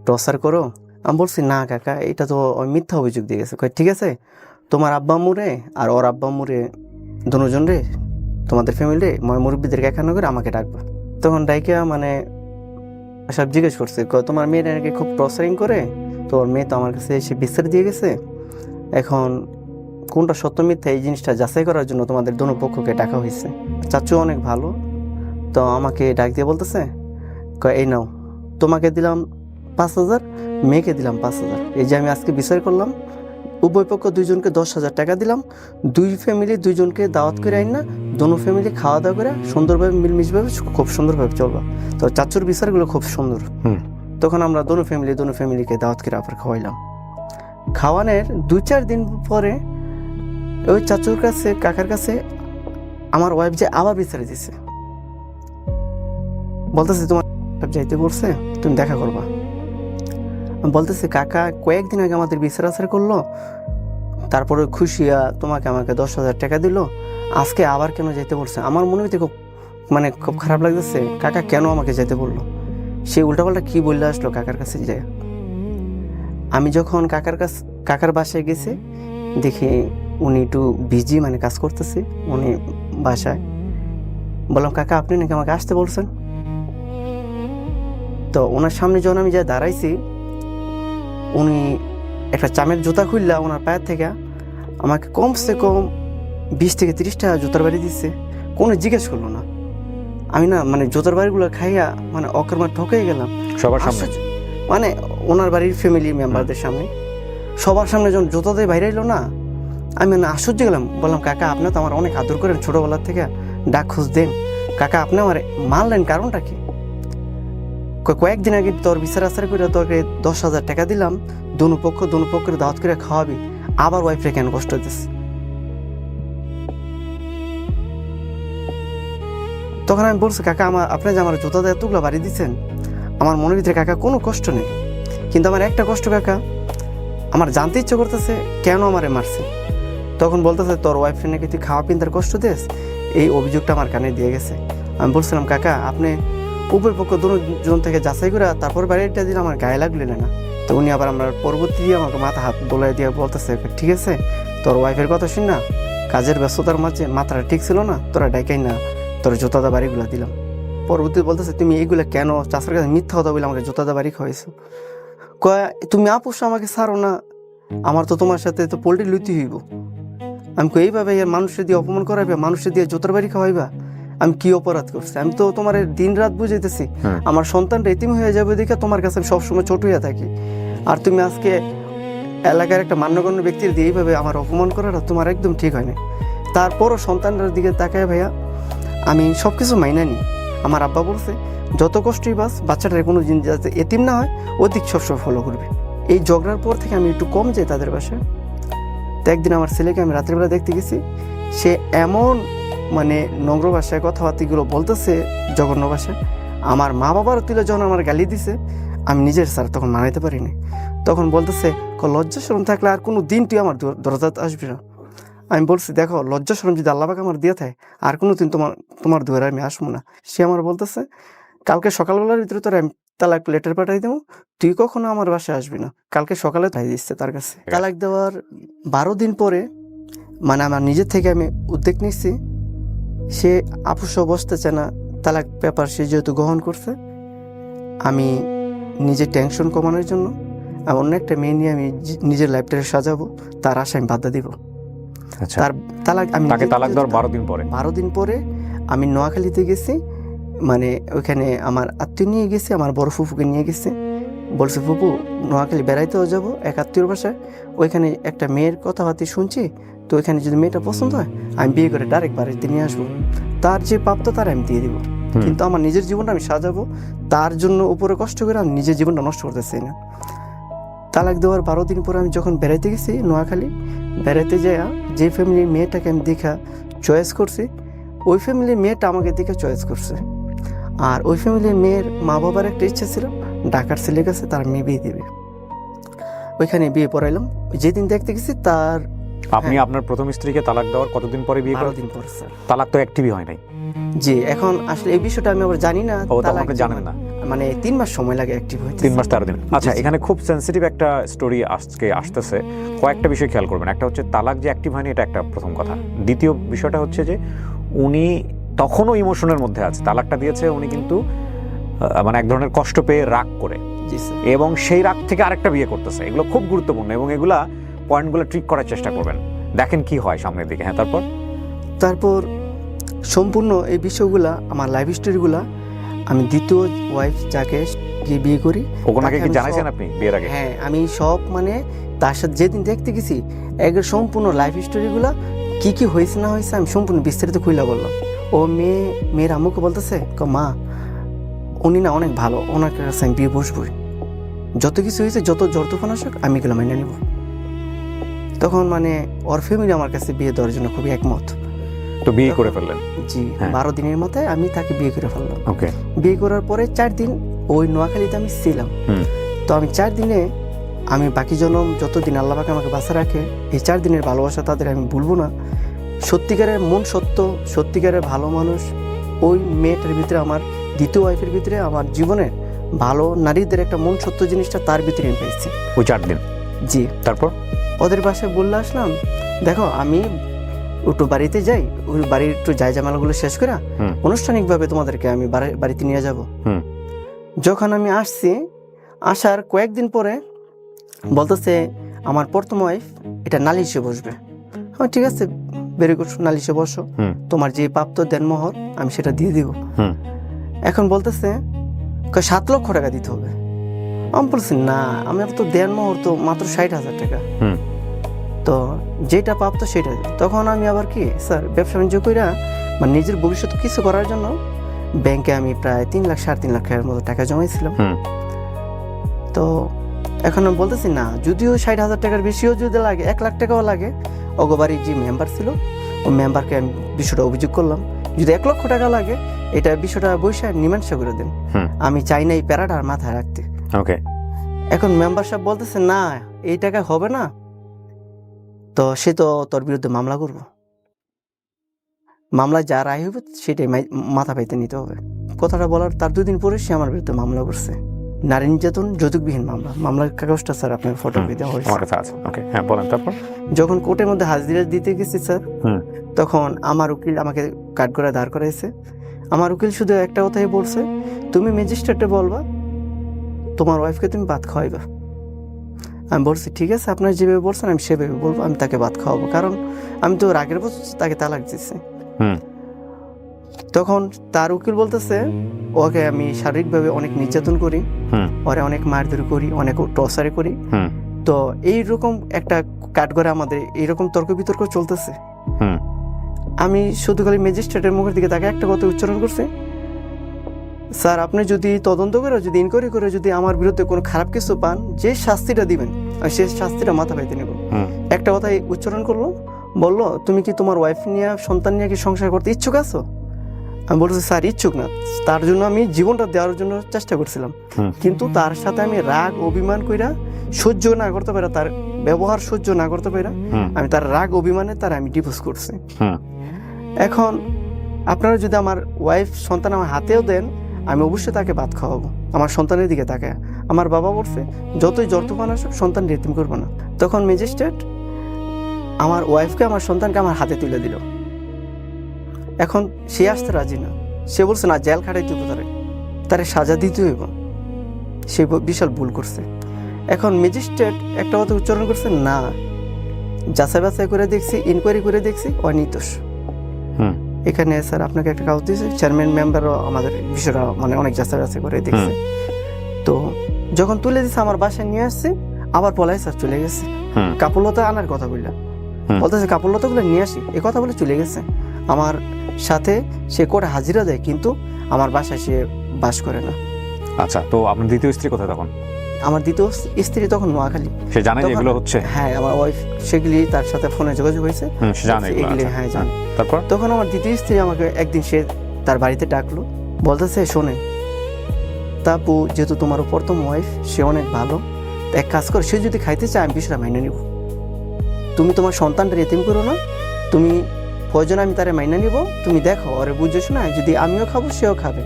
টর্চার করো। আমি বলছি না কাকা, এটা তো ওই মিথ্যা অভিযোগ দিয়ে গেছে। কই ঠিক আছে, তোমার আব্বা আম্মুরে আর ওর আব্বা আম্মুরে দুজন রে, তোমাদের ফ্যামিলি মুরব্বীদেরকে একান্ন করে আমাকে ডাকবা। তখন ডাইকা মানে সব জিজ্ঞেস করছে, তোমার মেয়েটা নাকি খুব টর্চারিং করে, তো ওর মেয়ে তো আমার কাছে এসে বিচার দিয়ে গেছে, এখন কোনটা সত্য মিথ্যা এই জিনিসটা যাচাই করার জন্য তোমাদের দোনো পক্ষকে ডাকা হয়েছে। চাচু অনেক ভালো, তো আমাকে ডাক দিয়ে বলতেছে এই নাও, তোমাকে দিলাম 5,000, মেয়েকে দিলাম 5,000, এই যে আমি আজকে বিচার করলাম উভয় পক্ষ দুইজনকে 10,000 টাকা দিলাম, দুই ফ্যামিলি দুইজনকে দাওয়াত করে আইন না, দোনো ফ্যামিলি খাওয়া দাওয়া করে সুন্দরভাবে মিলমিশভাবে খুব সুন্দরভাবে চলবা। তো চাচুর বিচারগুলো খুব সুন্দর। তখন আমরা দোনো ফ্যামিলিকে দাওয়াত করে আবার খাওয়াইলাম। খাওয়ানোর 2-4 দিন পরে ওই চাচুর কাছে কাকার কাছে আমার ওয়াইফ যে আবার বিচারে দিছে, বলতেছে তোমার যাইতে বলছে তুমি দেখা করবা। বলতেছে কাকা কয়েকদিন আগে আমাদের বিচার আচার করলো, তারপরে খুশিয়া তোমাকে আমাকে 10,000 টাকা দিল, আজকে আবার কেন যেতে বলছে। আমার মনে হইতে খুব খারাপ লাগতেছে, কাকা কেন আমাকে যেতে বললো। সে উল্টাপাল্টা কি বললে আসলো কাকার কাছে যায়। আমি যখন কাকার বাসায় গেছি দেখি উনি একটু বিজি, মানে কাজ করতেছে উনি বাসায়। বললাম কাকা আপনি নাকি আমাকে আসতে বলছেন। তো ওনার সামনে যখন আমি যা দাঁড়াইছি, উনি একটা চামের জুতা খুললা ওনার পায়ের থেকে আমাকে কমসে কম 20 থেকে 30 টাকা জুতার বাড়ি দিচ্ছে, কোনো জিজ্ঞেস করলো না। আমি না মানে জুতার বাড়িগুলো খাইয়া মানে অকর্মা ঠকে গেলাম সবার সামনে, মানে ওনার বাড়ির ফ্যামিলি মেম্বারদের সামনে সবার সামনে যখন জুতা দিয়ে বাইরে এলো না, আমি মানে আশ্চর্য গেলাম। বললাম কাকা আপনি তো আমার অনেক আদর করেন, ছোটোবেলার থেকে ডাক খোঁজ দেন, কাকা আপনি আমার মারলেন কারণটা কি। কয়েকদিন আগে তোর বিচার আচার করে তোকে 10,000 টাকা দিলাম, দোনো পক্ষের দাওয়াত করে খাওয়াবি, আবার ওয়াইফরে কেন কষ্ট দিস। তখন আমি বলছি কাকা আপনি যে আমার জুতা দিয়ে এতগুলো বাড়ি দিচ্ছেন, আমার মনের ভিতরে কাকা কোনো কষ্ট নেই, কিন্তু আমার একটা কষ্ট কাকা, আমার জানতে ইচ্ছে করতেছে কেন আমারে মারছে। তখন বলতেছে তোর ওয়াইফরে নাকি তুই খাওয়া পিন্তার কষ্ট দিস, এই অভিযোগটা আমার কানে দিয়ে গেছে। আমি বলছিলাম কাকা আপনি উভয় পক্ষ দুজন থেকে যাচাই করে তারপর বাড়িটা দিলে আমার গায়ে লাগলো না। তো উনি আবার আমরা পরবর্তী দিয়ে আমাকে মাথা হাত দোলাই দিয়ে বলতেছে ঠিক আছে তোর ওয়াইফের কথা শুন না, কাজের ব্যস্ততার মাঝে মাথাটা ঠিক ছিল না, তোরা ডাইকাই না তোর জোতাদা বাড়িগুলো দিলাম। পরবর্তী বলতেছে তুমি এইগুলো কেন চাষের কাছে মিথ্যা কথা বলে আমাকে জোতাদা বাড়ি খাওয়াইছো। তুমি আপুস আমাকে ছাড়ো না, আমার তো তোমার সাথে তো পোল্ট্রি লুইতে হইব। আমি এইভাবে মানুষের দিয়ে অপমান করাইবা, মানুষের দিয়ে জোতার বাড়ি খাওয়াইবা, আমি কি অপরাধ করছি। আমি তো তোমার দিন রাত বুঝাইতেছি আমার সন্তানটা এতিম হয়ে যাবে দেখে তোমার কাছে আমি সবসময় ছোট হয়ে থাকি, আর তুমি আজকে এলাকার একটা মান্যগণ্য ব্যক্তির দিয়ে এইভাবে আমার অপমান করাটা তোমার একদম ঠিক হয় না। তারপরও সন্তানটার দিকে তাকায় ভাইয়া আমি সব কিছু মাইনা নিই। আমার আব্বা বলছে যত কষ্টই বাচ্চাটার কোনো জিনিস যাতে এতিম না হয় ওদিক সবসময় ফলো করবে। এই ঝগড়ার পর থেকে আমি একটু কম যাই তাদের বাসায়। তো একদিন আমার ছেলেকে আমি রাত্রিবেলা দেখতে গেছি, সে এমন মানে নম্র ভাষায় কথাবার্তাগুলো বলতেছে, জঘন্য ভাষায়। আমার মা বাবার তুলে যখন আমার গালি দিছে আমি নিজের স্যার তখন মানাইতে পারিনি। তখন বলতেছে লজ্জা শরম থাকলে আর কোনো দিন তুই আমার দরজাতে আসবি না। আমি বলছি দেখো লজ্জা শরম যদি আল্লাহকে আমার দিয়ে থাকে আর কোনো দিন তোমার দুয়ারে আমি আসবো না। সে আমার বলতেছে কালকে সকালবেলার ভিতরে তোর আমি তালাক লেটার পাঠাই দেবো, তুই কখনো আমার বাসায় আসবি না। কালকে সকালে তাই দিচ্ছে তার কাছে। তালাক দেওয়ার 12 দিন পরে মানে আমার নিজের থেকে আমি উদ্যোগ নিচ্ছি, সে আপুসও বসতে চায় না, তালাক পেপার সে যেহেতু গ্রহণ করছে, আমি নিজের টেনশন কমানোর জন্য অন্য একটা মেয়ে নিয়ে আমি নিজের লাইফটাকে সাজাবো, তার আশা আমি বাধা দিব। তার তালাক আমি তালাক দেওয়ার 12 দিন পরে আমি নোয়াখালীতে গেছি, মানে ওইখানে আমার আত্মীয় নিয়ে গেছি, আমার বড় ফুফুকে নিয়ে গেছি। বলছে ফুপু নোয়াখালী বেড়াইতেও যাবো এক আত্মীয়র বাসায়, ওইখানে একটা মেয়ের কথাবার্তা শুনছি, তো ওইখানে যদি মেয়েটা পছন্দ হয় আমি বিয়ে করে ডাইরেক্ট বাড়িতে নিয়ে আসবো, তার যে প্রাপ্ত তার আমি দিয়ে দিব, কিন্তু আমার নিজের জীবনটা আমি সাজাবো, তার জন্য উপরে কষ্ট করে আমি নিজের জীবনটা নষ্ট করতে চাই না। তালাক দেওয়ার 12 দিন পরে আমি যখন বেড়াইতে গেছি নোয়াখালী, বেড়াইতে যাই যে ফ্যামিলির মেয়েটাকে আমি দেখা চয়েস করছি ওই ফ্যামিলির মেয়েটা আমাকে দেখে চয়েস করছে। আর ওই ফ্যামিলির মেয়ের মা বাবার একটা ইচ্ছা ছিল ঢাকার ছেলের কাছে তার মেয়ে বিয়ে দেবে, ওইখানে বিয়ে পড়াইলাম। যেদিন দেখতে গেছি তার আপনি হ্যাঁ। আপনার প্রথম স্ত্রীকে তালাক দেওয়ার কতদিন পরে বিয়ে 12 করেন? দিন পর স্যার। তালাক তো অ্যাক্টিভই হয় নাই। জি, এখন আসলে এই বিষয়টা আমি আবার জানি না। ও, তখন তালাক আপনি জানেন না। মানে 3 মাস সময় লাগে অ্যাক্টিভ হইতে। 3 মাস 13 দিন। আচ্ছা, জি। এখানে খুব সেনসিটিভ একটা স্টোরি আজকে আসতেছে। কয়েকটা বিষয় খেয়াল করবেন। একটা হচ্ছে তালাক যে অ্যাক্টিভ হয়নি, এটা একটা প্রথম কথা। দ্বিতীয় বিষয়টা হচ্ছে যে উনি তখনও ইমোশনের মধ্যে আছে। তালাকটা দিয়েছে উনি কিন্তু মানে এক ধরনের কষ্ট পেয়ে রাগ করে, জি স্যার। এবং সেই রাগ থেকে আরেকটা বিয়ে করতেছে। এগুলো খুব গুরুত্বপূর্ণ এবং এগুলা পয়েন্টগুলো ট্রিক করার চেষ্টা করবেন। দেখেন কি হয় সামনের দিকে। হ্যাঁ, তারপর সম্পূর্ণ এই বিষয়গুলা, আমার লাইফ স্টোরিগুলা আমি দ্বিতীয় ওয়াইফ যাকে গিয়ে বিয়ে করি, ওনাকে তাকে কি আমি জানাইছেন সব- আপনি বিয়ের আগে? হ্যাঁ, আমি সব মানে তার সাথে যেদিন দেখতে গেছি একের সম্পূর্ণ লাইফ স্টোরিগুলা কি কি হয়েছে না হয়েছে আমি সম্পূর্ণ বিস্তারিত খুলে বললাম। ও মেয়ের আম্মুকে বলতেছে, মা উনি না অনেক ভালো, ওনার কাছে আমি বিয়ে বসবই, যত কিছু হয়েছে যত যতক্ষণ আসুক আমি এগুলো মেনে নেব। তখন মানে ওর ফ্যামিলি আমার কাছে বিয়ে দেওয়ার জন্য খুবই একমত। তো বিয়ে করে ফেললেন? জি, হ্যাঁ। 12 দিনের মাথায় আমি তাকে বিয়ে করে ফেললাম। ওকে। বিয়ে করার পরে 4 দিন ওই নোয়াখালীতে আমি ছিলাম। তো আমি 4 দিনে আমি বাকি জনম যতদিন আল্লাহ পাক আমাকে বাঁচা রাখে, এই 4 দিনের ভালোবাসা তাদের আমি ভুলবো না। সত্যিকারের মন সত্য, সত্যিকারের ভালো মানুষ ওই মেয়েটার ভিতরে, আমার দ্বিতীয় ওয়াইফের ভিতরে, আমার জীবনে ভালো নারীদের একটা মন সত্য জিনিসটা তার ভিতরে আমি পেয়েছি। ওই 4 দিন? জি। তারপর ওদের বাসায় বললে আসলাম, দেখো আমি একটু বাড়িতে যাই, ওই বাড়ির একটু জায়জামালগুলো শেষ করে আনুষ্ঠানিকভাবে তোমাদেরকে আমি বাড়িতে নিয়ে যাব। যখন আমি আসছি, আসার কয়েকদিন পরে বলতেছে আমার প্রথম ওয়াইফ এটা নালিশে বসবে। হ্যাঁ ঠিক আছে, ভেরি গুড, নালিশে বসো, তোমার যে প্রাপ্ত দেনমোহর আমি সেটা দিয়ে দিব। এখন বলতেছে 7 লক্ষ টাকা দিতে হবে। আমি বলছি না, আমার তো দেনমোহর তো মাত্র 60,000 টাকা, তো যেটা প্রাপ্ত সেটা। তখন আমি আবার কি স্যার ব্যবসা বাণিজ্য কইরা মানে নিজের ভবিষ্যৎ কিছু করার জন্য ব্যাংকে আমি প্রায় 3 লাখ 3.5 লাখের মতো টাকা জমাইছিলাম। তো এখন আমি বলতেছি না, যদিও 60,000 টাকার বেশিও যদি লাগে, 1 লাখ টাকাও লাগে, অগবাড়ির যে মেম্বার ছিল ও মেম্বারকে আমি বিষয়টা অভিযোগ করলাম, যদি 1 লক্ষ টাকা লাগে এটা বিষয়টা বৈশা মীমাংসা করে দেন, আমি চাই না এই প্যারাটা আর মাথায় রাখতে। ওকে। এখন মেম্বার সাহেব বলতেছে না এই টাকা হবে না, তো সে তো তোর বিরুদ্ধে মামলা করবো, মামলায় যা রায় হবে সেটাই মাথা পাইতে নিতে হবে। কথাটা বলার তার 2 দিন পরে সে আমার বিরুদ্ধে মামলা করছে, নারী নির্যাতন যৌতুকবিহীন মামলা। মামলার কাগজটা স্যার আপনার ফটো দেওয়া হয়েছে। আমার কাছে আছে। ওকে, হ্যাঁ বলেন। তারপর যখন কোর্টের মধ্যে হাজিরা দিতে গেছি স্যার, তখন আমার উকিল আমাকে কাঠগড়ায় দাঁড় করাইছে। আমার উকিল শুধু একটা কথাই বলছে, তুমি ম্যাজিস্ট্রেটে বলবা তোমার ওয়াইফকে তুমি ভাত খাওয়াইবা। আমি বলছি ঠিক আছে, আপনার যেভাবে বলছেন আমি সেভাবে বলবো, আমি তাকে ভাত খাওয়াবো, কারণ আমি তো রাগের বছর তাকে তালাক দিচ্ছি। তখন তার উকিল বলতেছে ওকে আমি শারীরিকভাবে অনেক নির্যাতন করি, ওরে অনেক মারধর করি, অনেক টর্চার করি। তো এইরকম একটা কাঠগড়ে আমাদের এইরকম তর্ক বিতর্ক চলতেছে। আমি শুধু খালি ম্যাজিস্ট্রেটের মুখের দিকে তাকে একটা কথা উচ্চারণ করছি, স্যার আপনি যদি তদন্ত করে, যদি ইনকোয়ারি করে, যদি আমার বিরুদ্ধে কোনো খারাপ কিছু পান, যে শাস্তিটা দিবেন আমি সেই শাস্তিটা মাথা পাইতে নেব। একটা কথাই উচ্চারণ করলো, বললো তুমি কি তোমার ওয়াইফ নিয়ে, সন্তান নিয়ে কি সংসার করতে ইচ্ছুক আছো? আমি বলছি স্যার ইচ্ছুক না, তার জন্য আমি জীবনটা দেওয়ার জন্য চেষ্টা করছিলাম, কিন্তু তার সাথে আমি রাগ অভিমান কইরা সহ্য না করতে পারা, তার ব্যবহার সহ্য না করতে পারা, আমি তার রাগ অভিমানে তার আমি ডিভোর্স করছি। এখন আপনারা যদি আমার ওয়াইফ সন্তান আমার হাতেও দেন, আমি অবশ্যই তাকে ভাত খাওয়াবো, আমার সন্তানের দিকে তাকায়। আমার বাবা বলছে যতই যৌতুকমান আসুক সন্তান রেতিম করবো না। তখন ম্যাজিস্ট্রেট আমার ওয়াইফকে, আমার সন্তানকে আমার হাতে তুলে দিল। এখন সে আসতে রাজি না, সে বলছে না জেল খাটাইতে হইব, তারে সাজা দিতে হইব, সে বিশাল ভুল করছে। এখন ম্যাজিস্ট্রেট একটা কথা উচ্চারণ করছে, না যাচাই বাছাই করে দেখছি, ইনকোয়ারি করে দেখছি অনির্দোষ। এখানে স্যার আপনাকে একটা কাগজ দিয়েছে, চেয়ারম্যান মেম্বারও আমাদের বিষয়টা মানে অনেক যাচাই বাছাই করে দেখছে। তো যখন তুলে দিচ্ছে আমার বাসায় নিয়ে আসছে, আবার পলাই স্যার চলে গেছে। কাপড়লতা আনার কথা বললাম, বলতেছে কাপড়লতা গুলো নিয়ে আসি, এ কথা বলে চলে গেছে। আমার সাথে সে কোর্টে হাজিরা দেয়, কিন্তু আমার বাসায় সে বাস করে না। আচ্ছা, তো আপনার দ্বিতীয় স্ত্রী কোথায় তখন? আমার দ্বিতীয় স্ত্রী তখন নোয়াখালী। সে জানে এগুলো হচ্ছে? হ্যাঁ, আমার ওয়াইফ সেগুলি তার সাথে ফোনে যোগাযোগ হয়েছে, সে জানে এগুলি। হ্যাঁ জানে। তারপর তখন আমার দ্বিতীয় স্ত্রী আমাকে একদিন সে তার বাড়িতে ডাকলো, বলতেছে শোনে তাপু, যেহেতু তোমার প্রথম ওয়াইফ, সে অনেক ভালো, এক কাজ করে, সে যদি খাইতে চায় আমি বিষয়টা মেনে নিব। তুমি তোমার সন্তানটা এতিম করো না, তুমি প্রয়োজন আমি তারে মাইনা নিব, তুমি দেখো ওরে বুঝেছো না, যদি আমিও খাবো সেও খাবে,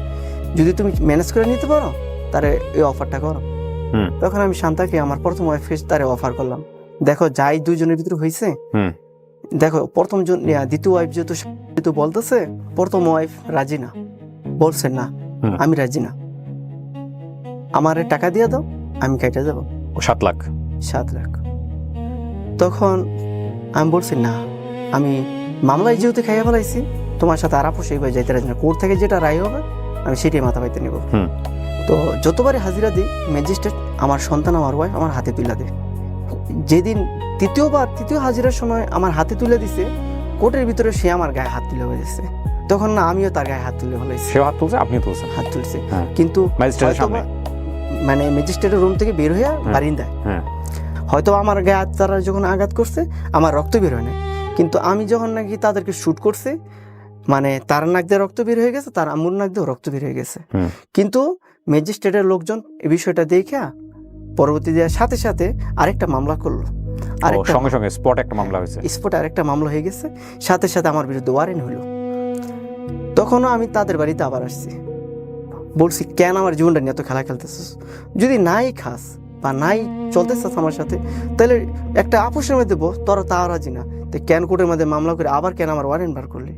যদি তুমি ম্যানেজ করে নিতে পারো তারে এই অফারটা করো। তখন আমি শান্তাকে আমার প্রথম ওয়াইফকে তারে অফার করলাম, দেখো যাই দুইজনের ভিতরে হয়েছে, দেখো প্রথম জন দ্বিতীয় ওয়াইফ যেহেতু বলতেছে, প্রথম ওয়াইফ রাজি না, বলছে না আমি রাজি না, আমার টাকা দিয়ে দাও আমি কেটে যাবো 7 লাখ। 7 লাখ। তখন আমি বলছি না, আমি মামলায় যেহেতু খাইয়া ফেলাইছি, তোমার সাথে আর আপোষ এইভাবে যাইতে রাজি না, কোর্ট থেকে যেটা রায় হবে আমি সেটাই মাথা পাইতে নিব। তো যতবারই হাজিরা দিই ম্যাজিস্ট্রেট আমার সন্তান আমার ওয়াইফ আমার হাতে তুলে দেয়। যেদিন তৃতীয় হাজিরার সময় আমার হাতে তুলে দিছে, কোর্টের ভিতরে সে আমার গায়ে হাত তুলে হয়েছে, তখন না আমিও তার গায়ে হাত তুলে ফেলাইছি। সে হাত তুলছে, আপনি তুলছেন? হাত তুলছে, কিন্তু মানে ম্যাজিস্ট্রেটের রুম থেকে বের হয়ে বারিন্দায় হয়তো আমার গায়ে তারা যখন আঘাত করছে আমার রক্ত বের হয় না, কিন্তু আমি যখন নাকি তাদেরকে শুট করছে, মানে তার নাক দিয়ে রক্ত বের হয়ে গেছে, তার আম্মুর নাক দিয়ে রক্ত বের হয়ে গেছে। কিন্তু ম্যাজিস্ট্রেটের লোকজন এই বিষয়টা দেখে পরবর্তী সাথে সাথে আরেকটা মামলা করলো, সঙ্গে সঙ্গে স্পট একটা মামলা হয়েছে, স্পটে আরেকটা মামলা হয়ে গেছে, সাথে সাথে আমার বিরুদ্ধে ওয়ারেন্ট হলো। তখনও আমি তাদের বাড়িতে আবার আসছি, বলছি কেন আমার জীবনটা নিয়ে এত খেলা খেলতেছিস, যদি নাই খাস বা নাই চলতেছিস আমার সাথে, তাহলে একটা আপোষের মধ্যে তোরা তা রাজি না, তো কেন কোর্টের মধ্যে মামলা করে আবার কেন আমার ওয়ারেন্ট বার করলি?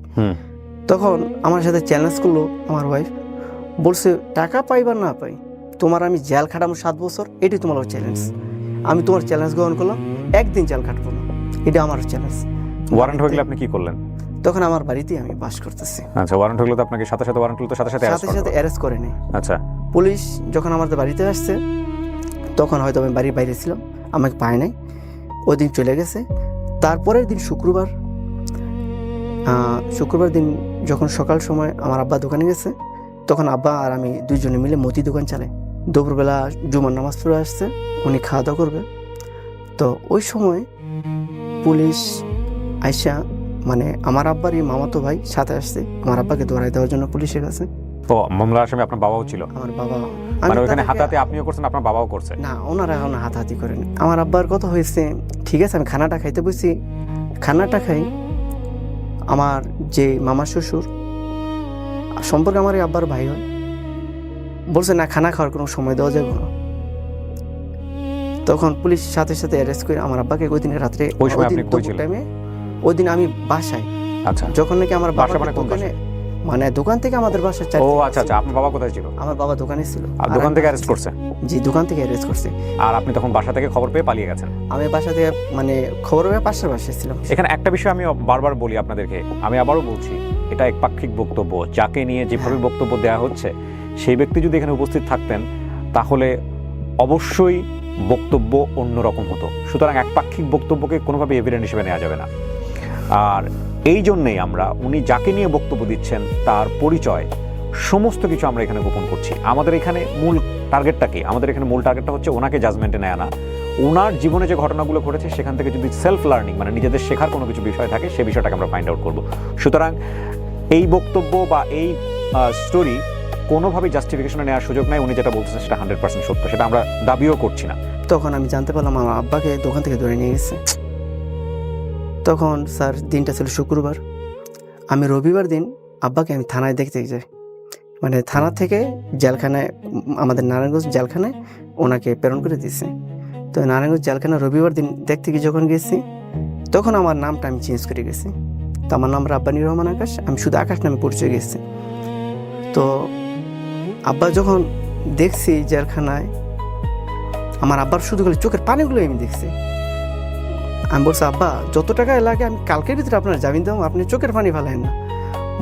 তখন আমার সাথে চ্যালেঞ্জ করলো আমার ওয়াইফ, বলছে টাকা পাই বা না পাই, তোমার আমি জেল খাটাবো 7 বছর, এটাই তোমার চ্যালেঞ্জ। আমি তোমার চ্যালেঞ্জ গ্রহণ করলাম, একদিন জেল খাটবো না, এটা আমার চ্যালেঞ্জ। ওয়ারেন্ট হয়ে গেলে আপনি কি করলেন? তখন আমার বাড়িতেই আমি বাস করতেছি। আচ্ছা, ওয়ারেন্ট হলো তো আপনাকে সাথে সাথে ওয়ারেন্ট হলো তো সাথে সাথে অ্যারেস্ট করে নেই। আচ্ছা, পুলিশ যখন আমাদের বাড়িতে আসছে, তখন হয়তো আমি বাড়ির বাইরে ছিলাম, আমাকে পায় নাই, ওই দিন চলে গেছে। তারপরের দিন শুক্রবার দিন যখন সকাল সময় আমার আব্বা দোকানে গেছে, তখন আব্বা আর আমি দুইজনে মিলে মুদি দোকান চালাই। দুপুরবেলা জুমার নামাজ পড়ে আসছে, উনি খাওয়া দাওয়া করবে, তো ওই সময় পুলিশ আইসা, মানে আমার আব্বারই মামাতো ভাই সাথে আসছে, আমার আব্বাকে ধরাই দেওয়ার জন্য পুলিশের কাছে। তো মামলার আসামি আপনার বাবাও ছিল? আমার বাবা। মানে ওখানে হাতাহাতি আপনিও করছেন, আপনার বাবাও করছে? না, ওনারা এখন হাতাহাতি করেনি। আমার আব্বার কথা হয়েছে, ঠিক আছে আমি খানাটা খাইতে বসছি, খানাটা খাই, আমার যে মামা শ্বশুর সম্পর্কে আমার এই আব্বার ভাই হয়, বলছে না খানা খাওয়ার কোনো সময় দেওয়া যাবে না। তখন পুলিশ সাথে সাথে অ্যারেস্ট করে আমার আব্বাকে ওই দিনের রাত্রে, ওই সময় আপনি কই ছিলেন? ওই দিন আমি বাসায়। আচ্ছা, যখন নাকি আমার বাসা মানে দোকানে, মানে দোকান থেকে আমাদের বাসা। ও আচ্ছা আচ্ছা, আপনার বাবা কোথায় ছিল? আমার বাবা দোকানে ছিল। আর দোকান থেকে অ্যারেস্ট করছে? জি, দোকান থেকে অ্যারেস্ট করছে। আর আপনি তখন বাসা থেকে খবর পেয়ে পালিয়ে গেছেন? আমি বাসা থেকে মানে খবর পেয়ে পাশের বাসায় ছিলাম। এখানে একটা বিষয় আমি বারবার বলি আপনাদেরকে, আমি আবারও বলছি, এটা একপাক্ষিক বক্তব্য। যাকে নিয়ে যেভাবে বক্তব্য দেওয়া হচ্ছে, সেই ব্যক্তি যদি এখানে উপস্থিত থাকতেন তাহলে অবশ্যই বক্তব্য অন্যরকম হতো। সুতরাং একপাক্ষিক বক্তব্যকে কোনোভাবে এভিডেন্স হিসেবে নেওয়া যাবে না। আর এই জন্যেই আমরা উনি যাকে নিয়ে বক্তব্য দিচ্ছেন তার পরিচয় সমস্ত কিছু আমরা এখানে গোপন করছি। আমাদের এখানে মূল টার্গেটটা কি? আমাদের এখানে মূল টার্গেটটা হচ্ছে ওনাকে জাজমেন্টে নেয় না, ওনার জীবনে যে ঘটনাগুলো ঘটেছে সেখান থেকে যদি সেলফ লার্নিং, মানে নিজেদের শেখার কোনো কিছু বিষয় থাকে, সেই বিষয়টাকে আমরা ফাইন্ড আউট করব। সুতরাং এই বক্তব্য বা এই স্টোরি কোনোভাবেই জাস্টিফিকেশনে নেওয়ার সুযোগ নাই। উনি যেটা বলতেছেন সেটা 100% সত্য, সেটা আমরা দাবিও করছি না। তখন আমি জানতে পারলাম আমার আব্বাকে দোকান থেকে ধরে নিয়ে গেছে। তখন স্যার দিনটা ছিল শুক্রবার, আমি রবিবার দিন আব্বাকে আমি থানায় দেখতে যাই, মানে থানা থেকে জেলখানায়, আমাদের নারায়ণগঞ্জ জেলখানায় ওনাকে প্রেরণ করে দিয়েছে। তো নারায়ণগঞ্জ জেলখানা রবিবার দিন দেখতে গিয়ে যখন গেছি, তখন আমার নামটা আমি চেঞ্জ করে গেছি। তো আমার নাম রাব্বানী রহমান আকাশ, আমি শুধু আকাশ নামে পরিচয় গেছি। তো আব্বা যখন দেখছি জেলখানায়, আমার আব্বার শুধু খালি চোখের পানিগুলো আমি দেখছি। আমি বলছি আব্বা যত টাকা লাগে আমি কালকের ভিতরে আপনার জামিন দেবো, আপনি চোখের পানি ফেলেন না।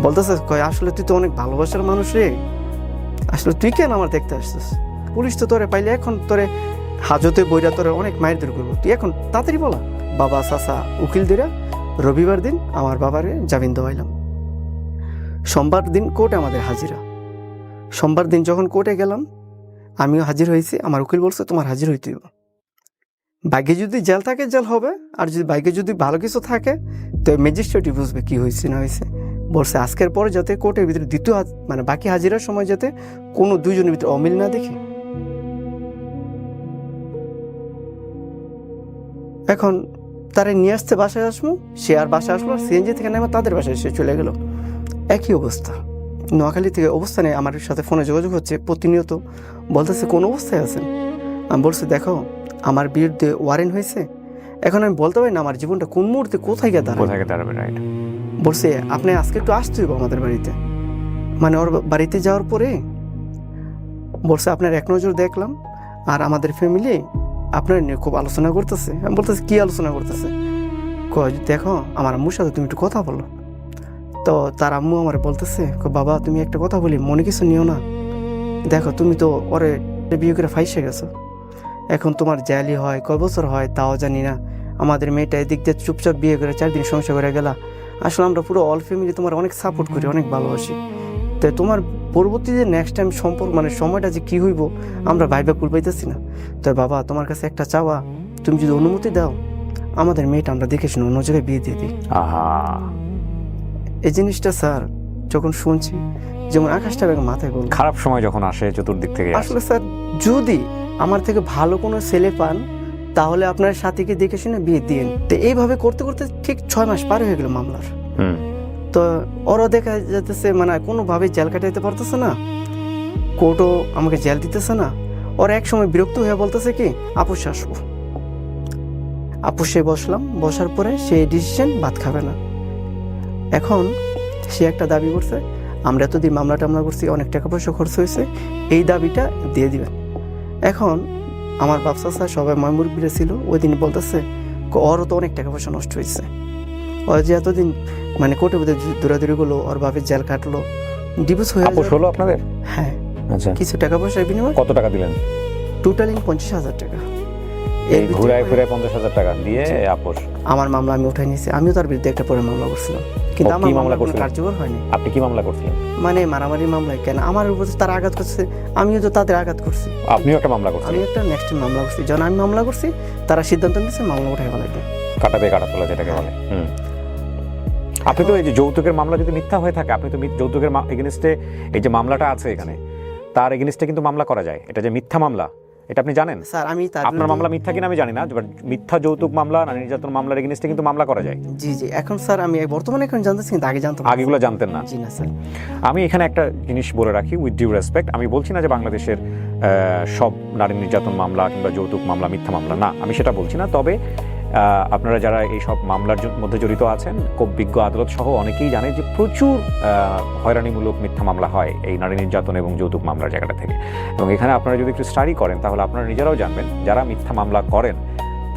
বলতেছে কয় আসলে তুই তো অনেক ভালোবাসার মানুষ রে, আসলে তুই কেন আমার দেখতে আসছিস? পুলিশ তো তোরে পাইলে এখন তোরে হাজতে বইরা তোরে অনেক মায়ের দূর করবো, তুই এখন তাড়াতাড়ি বলা। বাবা চাচা উকিল দিরা রবিবার দিন আমার বাবারে জামিন দেওয়াইলাম। সোমবার দিন কোর্টে আমাদের হাজিরা। সোমবার দিন যখন কোর্টে গেলাম, আমিও হাজির হয়েছি। আমার উকিল বলছে তোমার হাজির হইতে হবে, ভাগ্যে যদি জেল থাকে জেল হবে, আর যদি ভাগ্যে যদি ভালো কিছু থাকে তো ম্যাজিস্ট্রেটই বুঝবে কি হয়েছে না হয়েছে। বলছে আজকের পরে যাতে কোর্টের ভিতরে দ্বিতীয় মানে বাকি হাজিরার সময় যাতে কোনো দুইজনের ভিতরে অমিল না দেখে। এখন তারে নিয়ে আসতে বাসায় আসবো, সে আর বাসায় আসলো, সিএনজি থেকে নেমে তাদের বাসায় সে চলে গেল। একই অবস্থা। নোয়াখালী থেকে অবস্থা নেই, আমার সাথে ফোনে যোগাযোগ হচ্ছে প্রতিনিয়ত, বলতেছে কোন অবস্থায় আছেন। আমি বলছি দেখো আমার বিরুদ্ধে ওয়ারেন্ট হয়েছে, এখন আমি বলতে পারি না আমার জীবনটা কোন মুহূর্তে কোথায় গিয়ে দাঁড়াবে। রাইট। বলছে আপনি আজকে একটু আসতে হইব আমাদের বাড়িতে। মানে ওর বাড়িতে যাওয়ার পরে বলছে আপনার এক নজর দেখলাম আর আমাদের ফ্যামিলি আপনার নিয়ে খুব আলোচনা করতেছে। আমি বলতেছি কি আলোচনা করতেছে? কয় দেখো আমার আম্মুর সাথে তুমি একটু কথা বলো। তো তার আম্মু আমার বলতেছে বাবা তুমি একটা কথা বলি, মনে কিছু নিও না, দেখো তুমি তো ওরে বিয়ে করে ফাইসে গেছো, এখন তোমার জালি হয় কয় বছর হয় তাও জানি না, আমাদের মেয়েটা এদিক দিয়ে চুপচাপ বিয়ে করে 4 দিন সংসার করে গেলা। আসলে আমরা পুরো অল ফ্যামিলি তোমার অনেক সাপোর্ট করি, অনেক ভালোবাসি, তো তোমার পরবর্তীতে নেক্সট টাইম সম্পর্ক মানে সময়টা যে কী হইব আমরা ভাইবা কুল পাইতেছি না। তো বাবা তোমার কাছে একটা চাওয়া, তুমি যদি অনুমতি দাও আমাদের মেয়েটা আমরা দেখে শুনে অন্য জায়গায় বিয়ে দিয়ে দিই। এই জিনিসটা স্যার যখন শুনছি যেমন আকাশটা বেগম মাথায় বল, খারাপ সময় যখন আসে চতুর্দিক থেকে আসলে স্যার যদি আমার থেকে ভালো কোনো ছেলে পান তাহলে আপনার সাথীকে দেখে শুনে বিয়ে দিন। তো এইভাবে করতে করতে ঠিক 6 মাস পার হয়ে গেল মামলার। তো ওরা দেখা যেতেছে মানে কোনোভাবে জেল কাটাইতে পারতেছে না, কোর্টও আমাকে জেল দিতেছে না। ওরা এক সময় বিরক্ত হয়ে বলতেছে কি আপুসে আসবো, আপুসে বসলাম, বসার পরে সে ডিসিশন ভাত খাবে না। এখন সে একটা দাবি করছে আমরা এতদিন মামলা টামলা করছি, অনেক টাকা পয়সা খরচ হয়েছে, এই দাবিটা দিয়ে দিবেন। এখন আমার বাপসা স্যার সবাই ময়মুরবিরা ছিল, ওই দিন বলতেছে ওরও তো অনেক টাকা পয়সা নষ্ট হয়েছে, ও যে এতদিন মানে কোর্টে বোধ দৌড়াদৌড়ি করলো, ওর বাপের জেল কাটলো, ডিভোর্স হয়ে হলো আপনাদের। হ্যাঁ আচ্ছা, কিছু টাকা পয়সার বিনিময়ে কত টাকা দিলেন? টোটালি 50,000 টাকা। এই ঘুরায় ফিরায় 50,000 টাকা দিয়ে আপোষ। আমার মামলা আমি উঠাই নিয়েছি, আমিও তার বিরুদ্ধে একটা পরে মামলা করছিলাম, কিন্তু আমার মামলা কোনো কার্যকর হয়নি। আপনি কি মামলা করছিলেন? মানে মারামারি মামলায় কেন আমার উপর তারা আঘাত করছে, আমিও তো তাদের আঘাত করছি। আপনিও একটা মামলা করছেন? আমি একটা নেক্সট মামলা করছি, যখন আমি মামলা করছি তারা সিদ্ধান্ত নিয়েছে মামলা উঠাই ফেলাইতে, কাটাতে কাটা তোলা যেটাকে বলে। আপনি তো এই যে যৌতুকের মামলা যদি মিথ্যা হয়ে থাকে, আপনি তো যৌতুকের এগেনস্টে এই যে মামলাটা আছে এখানে, তার এগেনস্টে কিন্তু মামলা করা যায়, এটা যে মিথ্যা মামলা এটা আপনি জানেন? স্যার আমি আপনার মামলা মিথ্যা কিনা আমি জানি না, মিথ্যা যৌতুক মামলা নারী নির্যাতন মামলার এগেনস্টে কিন্তু মামলা করা যায়। জি জি, এখন স্যার আমি বর্তমানে এখন জানতেছি, কিন্তু আগে জানতাম, আগেগুলো জানতেন না? জি না স্যার। আমি এখানে একটা জিনিস বলে রাখি উইথ ডিউ রেসপেক্ট, আমি বলছি না যে বাংলাদেশের সব নারী নির্যাতন মামলা কিংবা যৌতুক মামলা মিথ্যা মামলা, না আমি সেটা বলছি না। তবে আপনারা যারা এই সব মামলার মধ্যে জড়িত আছেন, খুব বিজ্ঞ আদালত সহ অনেকেই জানে যে প্রচুর হয়রানিমূলক মিথ্যা মামলা হয় এই নারী নির্যাতন এবং যৌতুক মামলার জায়গাটা থেকে। এবং এখানে আপনারা যদি একটু স্টাডি করেন তাহলে আপনারা নিজেরাও জানবেন যারা মিথ্যা মামলা করেন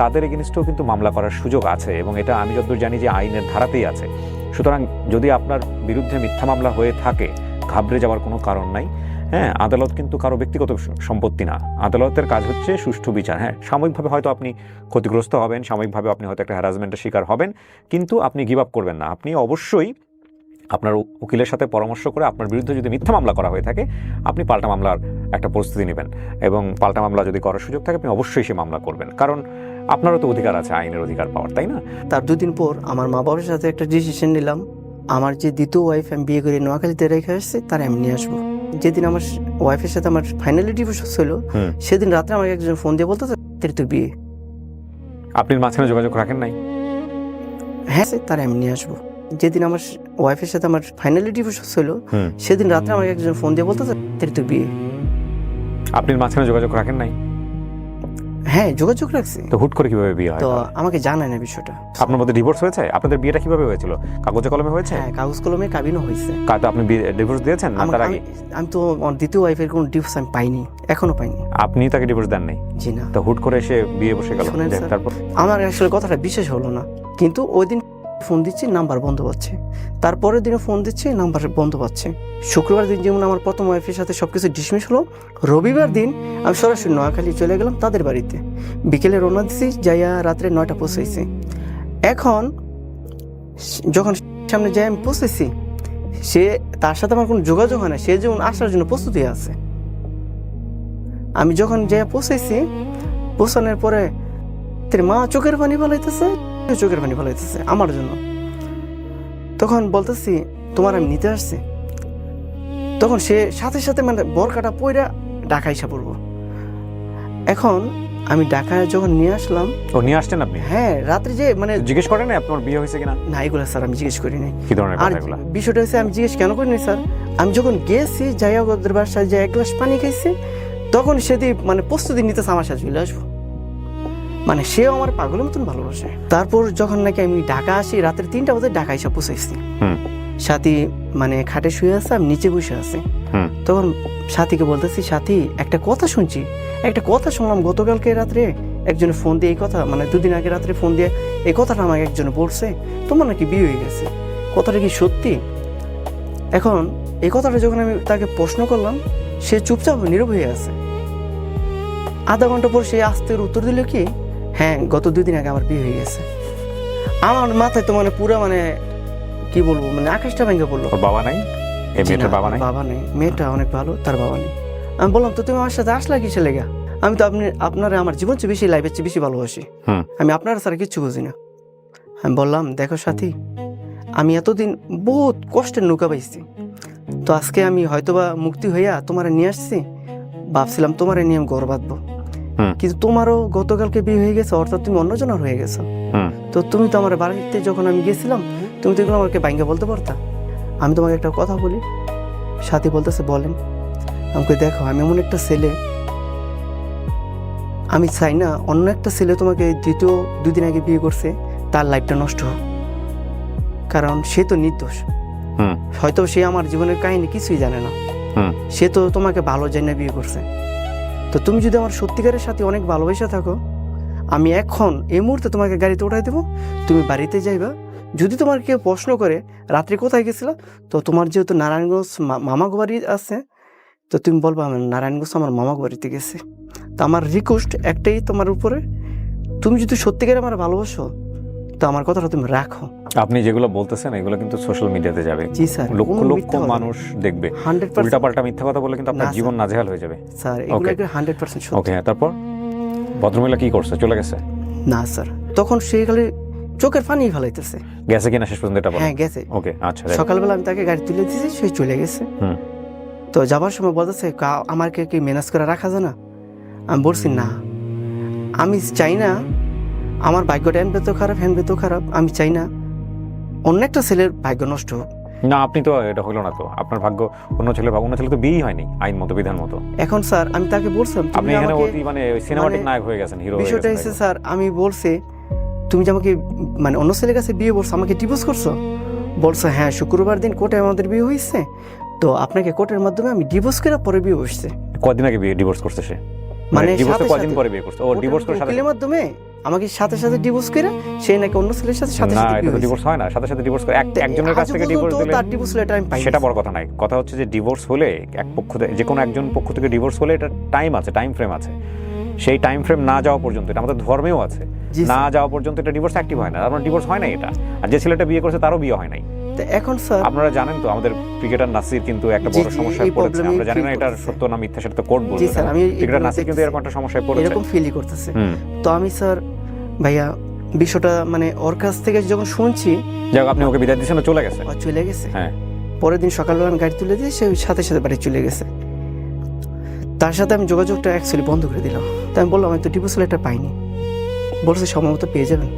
তাদের এগেনস্টেও কিন্তু মামলা করার সুযোগ আছে, এবং এটা আমি যতদূর জানি যে আইনের ধারাতেই আছে। সুতরাং যদি আপনার বিরুদ্ধে মিথ্যা মামলা হয়ে থাকে ঘাবড়ে যাওয়ার কোনো কারণ নাই। হ্যাঁ, আদালত কিন্তু কারো ব্যক্তিগত সম্পত্তি না, আদালতের কাজ হচ্ছে সুষ্ঠু বিচার। হ্যাঁ, সাময়িকভাবে হয়তো আপনি ক্ষতিগ্রস্ত হবেন, সাময়িকভাবে আপনি হয়তো একটা হ্যারাসমেন্টের শিকার হবেন, কিন্তু আপনি গিভ আপ করবেন না। আপনি অবশ্যই আপনার উকিলের সাথে পরামর্শ করে আপনার বিরুদ্ধে যদি মিথ্যা মামলা করা হয়ে থাকে আপনি পাল্টা মামলার একটা প্রস্তুতি নেবেন, এবং পাল্টা মামলা যদি করার সুযোগ থাকে আপনি অবশ্যই সে মামলা করবেন, কারণ আপনারও তো অধিকার আছে, আইনের অধিকার পাওয়ার, তাই না? তার 2 দিন পর আমার মা বাবার সাথে একটা ডিসিশন নিলাম, আমার যে দ্বিতীয় ওয়াইফ আমি বিয়ে করে নোয়াখালীতে রেখে আসছি তার আমি নিয়ে আসবো। যেদিন আমার ওয়াইফের সাথে আমার ফাইনালি ডিভোর্স ছিল সেদিন রাত্রে আমাকে একজন ফোন দিয়ে বলতো তো বিয়ে। আপনি মাঝখানে যোগাযোগ রাখেন নাই? হ্যাঁ তার আমি নিয়ে আসবো। যেদিন আমার ওয়াইফের সাথে আমার ফাইনালি ডিভোর্স ছিল সেদিন রাত্রে আমাকে একজন ফোন দিয়ে বলতো তো বিয়ে। আপনি মাঝখানে যোগাযোগ রাখেন নাই? হ্যাঁ যোগাযোগ রাখছি। তো হুট করে কিভাবে বিয়ে হয়? তো আমাকে জানায় না বিষয়টা। আপনার মধ্যে ডিভোর্স হয়েছে? আপনাদের বিয়েটা কিভাবে হয়েছিল? কাগজে কলমে হয়েছে? হ্যাঁ কাগজ কলমে কাবিনও হয়েছে। তো আপনি ডিভোর্স দিয়েছেন না তার আগে? আমি তো দ্বিতীয় ওয়াইফের কোনো ডিভোর্স আমি পাইনি, এখনো পাইনি। আপনি তাকে ডিভোর্স দেন নাই? জি না। তো হুট করে এসে বিয়ে বসে গেল, তারপর? আমার আসলে কথাটা বিশেষ হলো না, কিন্তু ওই দিন ফোন দিচ্ছি নাম্বার বন্ধ পাচ্ছে, তারপরের দিনে ফোন দিচ্ছি নাম্বার বন্ধ পাচ্ছে। শুক্রবার দিন যেমন আমার প্রথম ওয়াইফের সাথে সবকিছু ডিসমিস হলো, রবিবার দিন আমি সরাসরি নোয়াখালী চলে গেলাম তাদের বাড়িতে, বিকেলে রওনা দিচ্ছি, যাইয়া রাত্রে 9টা পৌঁছেছি। এখন যখন সামনে যাই আমি পৌঁছেছি, সে তার সাথে আমার কোনো যোগাযোগ হয় না, সে যেমন আসার জন্য প্রস্তুতি আছে। আমি যখন যাই পৌঁছেছি, পৌঁছানোর পরে মা চোখের পানি ফেলাইতেছে আমার জন্য। তখন বলতেছি তোমার আমি নিতে আসছি, তখন সে সাথে সাথে মানে বরকাটা পইরা ঢাকা এসে পড়বো। এখন আমি ঢাকায় যখন নিয়ে আসলাম, ও নিয়ে আসছেন আপনি? হ্যাঁ, রাত্রে যে মানে জিজ্ঞেস করেন না আপনার বিয়ে হয়েছে কিনা? না, এগুলো স্যার আমি জিজ্ঞেস করি নাই। কি ধরনের আর কথা এগুলো? বিষয়টা হচ্ছে আমি জিজ্ঞেস কেন করিনি স্যার, আমি যখন গেছি যাইয়া ওদের বাসায় যে এক গ্লাস পানি খাইছি, তখন সেদি মানে প্রস্তুতি নিতেছে আমার সাথে চলে আসবো, মানে সেও আমার পাগলের মতন ভালোবাসে। তারপর যখন নাকি আমি ঢাকা আসি রাত্রে 3টা বাজে ঢাকা এসে পৌঁছাইছি, সাথী মানে খাটে শুয়ে আছে, আমি নিচে বসে আছি। তখন সাথীকে বলতেছি, সাথী একটা কথা শুনছি, একটা কথা শুনলাম গতকালকে রাত্রে একজনে ফোন দিয়ে এই কথা, মানে 2 দিন আগে রাত্রে ফোন দিয়ে এই কথাটা আমাকে একজনে বলছে, তোমার নাকি বিয়ে হয়ে গেছে, কথাটা কি সত্যি? এখন এই কথাটা যখন আমি তাকে প্রশ্ন করলাম, সে চুপচাপ নীরব হয়ে আছে। আধা ঘন্টা পর সে আস্তে উত্তর দিল কি, হ্যাঁ, গত 2 দিন আগে আমার বিয়ে হয়ে গেছে। আমার মাথায় তো মানে পুরো মানে কি বলবো, মানে আকাশটা ভেঙে পড়লো। বাবা নাই? এই মেয়েটার বাবা নাই? বাবা নেই, মেয়েটা অনেক ভালো, তার বাবা নেই। আমি বললাম, তো তুমি আমার সাথে আসলা কিসে লেগা? আমি তো আপনারা আমার জীবন চেয়ে বেশি, লাইফের চেয়ে বেশি ভালোবাসি, আমি আপনারা ছাড়া কিচ্ছু বুঝি না। আমি বললাম, দেখো সাথী, আমি এতদিন বহুত কষ্টের নৌকা পাইছি, তো আজকে আমি হয়তোবা মুক্তি হইয়া তোমার নিয়ে আসছি, ভাবছিলাম তোমার নিয়ে আমি ঘর বাঁধবো, কিন্তু তোমারও গতকালকে বিয়ে হয়ে গেছে, অর্থাৎ তুমি অন্যজনের হয়ে গেছো। তো তুমি তো আমার বাড়িতে যখন আমি গেছিলাম, তুমি তো এগুলো আমাকে বাইঙ্গা বলতে পারতা। আমি তোমাকে একটা কথা বলি। সাথী বলতেছে, বলেন। আমাকে দেখো, আমি এমন একটা ছেলে, আমি চাই না অন্য একটা ছেলে তোমাকে দ্বিতীয় 2 দিন আগে বিয়ে করছে তার লাইফটা নষ্ট হোক, কারণ সে তো নির্দোষ। হয়তো সে আমার জীবনের কাহিনী কিছুই জানে না, সে তো তোমাকে ভালো জানে বিয়ে করছে। তো তুমি যদি আমার সত্যিকারের সাথে অনেক ভালোবাসা থাকো, আমি এখন এই মুহূর্তে তোমাকে গাড়িতে উঠাই দেবো, তুমি বাড়িতে যাইবা। যদি তোমার কেউ প্রশ্ন করে রাত্রে কোথায় গেছিলা, তো তোমার যেহেতু নারায়ণগঞ্জ মামা বাড়ি আছে, তো তুমি বলবা আমি নারায়ণগঞ্জ আমার মামা বাড়িতে গেছি। তো আমার রিকোয়েস্ট একটাই তোমার উপরে, তুমি যদি সত্যিকারে আমার ভালোবাসো, তো আমার কথাটা তুমি রাখো। আপনি যেগুলো বলতেছেন এগুলো কিন্তু সোশ্যাল মিডিয়াতে যাবে, জি স্যার, লক্ষ লক্ষ মানুষ দেখবে। 100% উল্টাপাল্টা মিথ্যা কথা বলে কিন্তু আপনার না, জীবন নাজেহাল হয়ে যাবে স্যার, এগুলো 100% সত্যি। ওকে, তারপর ভদ্রমহিলা কি করছে? চলে গেছে? না স্যার, তখন সে খালি চোখের পানি ফেলাইতেছে। গেছে কিনা শেষ পর্যন্ত এটা বলেন? হ্যাঁ, গেছে। ওকে, আচ্ছা। সকালবেলা আমি তাকে গাড়ি তুলে দিয়েছি, সে চলে গেছে। তো যাবার সময় বলতেছে, আমাকে কি ম্যানেজ করে রাখা যায় না? আমি বলছি, না, আমি চাই না আমার ভাগ্যটা হ্যান পেতেও খারাপ, হ্যান পেতেও খারাপ, আমি চাই না অন্য একটা ছেলের ভাগ্য নষ্ট হোক। না, আপনি তো এটা হলো না, তো আপনার ভাগ্য অন্য ছেলে তো বিয়েই হয়নি আইন মতো, বিধান মতো। এখন স্যার আমি তাকে বলছিলাম, আপনি এখানে মানে সিনেমাটিক নায়ক হয়ে গেছেন, হিরো হয়ে গেছেন। বিষয়টা হচ্ছে স্যার, আমি বলছি, তুমি যে আমাকে মানে অন্য ছেলের কাছে বিয়ে করছো, আমাকে ডিভোর্স করছো? বলছো, হ্যাঁ, শুক্রবার দিন কোর্টে আমাদের বিয়ে হয়েছে, তো আপনাকে কোর্টের মাধ্যমে আমি ডিভোর্স করে পরে বিয়ে বসছে। কদিন আগে বিয়ে ডিভোর্স করছে সে? মানে ডিভোর্সের কদিন পরে বিয়ে করছে? ও ডিভোর্স করে সাথে মাধ্যমে আমাকে সাথে সাথে ডিভোর্স করে সে নাকি অন্য ছেলের সাথে সাথে না, সাথে এটা ডিভোর্স হয় না। সাথে সাথে ডিভোর্স করে একজনের কাছ থেকে ডিভোর্স দিলে তার ডিভোর্স লেটার আমি পাই, সেটা বড় কথা নাই। কথা হচ্ছে যে ডিভোর্স হলে এক পক্ষ থেকে, যে কোনো একজন পক্ষ থেকে ডিভোর্স হলে এটা টাইম আছে, টাইম ফ্রেম আছে। সেই টাইম ফ্রেম না যাওয়া পর্যন্ত, এটা আমাদের ধর্মেও আছে, না যাওয়া পর্যন্ত এটা ডিভোর্স অ্যাক্টিভ হয় না। আপনার ডিভোর্স হয় না এটা। আর যে ছেলেটা বিয়ে করছে তারও বিয়ে হয় নাই। এখন স্যার আপনারা জানেন তো, আমাদের ক্রিকেটার নাসির কিন্তু একটা বড় সমস্যায় পড়েছে। আমরা জানি না এটার সত্য না মিথ্যা, সেটা তো কোর্ট বলবে। ক্রিকেটার নাসির কিন্তু এরকম একটা সমস্যায় পড়েছে, এরকম ফিলই করতেছে। তো আমি স্যার ভাইয়া বিষয়টা মানে ওর কাছ থেকে যখন শুনছি, যাক, আপনি ওকে বিদায় দিয়েছেন, চলে গেছে? চলে গেছে। হ্যাঁ, পরের দিন সকালবেলা আমি গাড়ি তুলে দিয়ে সে সাথে সাথে বাড়ি চলে গেছে। তার সাথে আমি যোগাযোগটা অ্যাকচুয়ালি বন্ধ করে দিলাম। তাই আমি বললাম, আমি তো ডিভোর্স লেটার পাইনি। বলছে সম্ভবত পেয়ে যাবেন।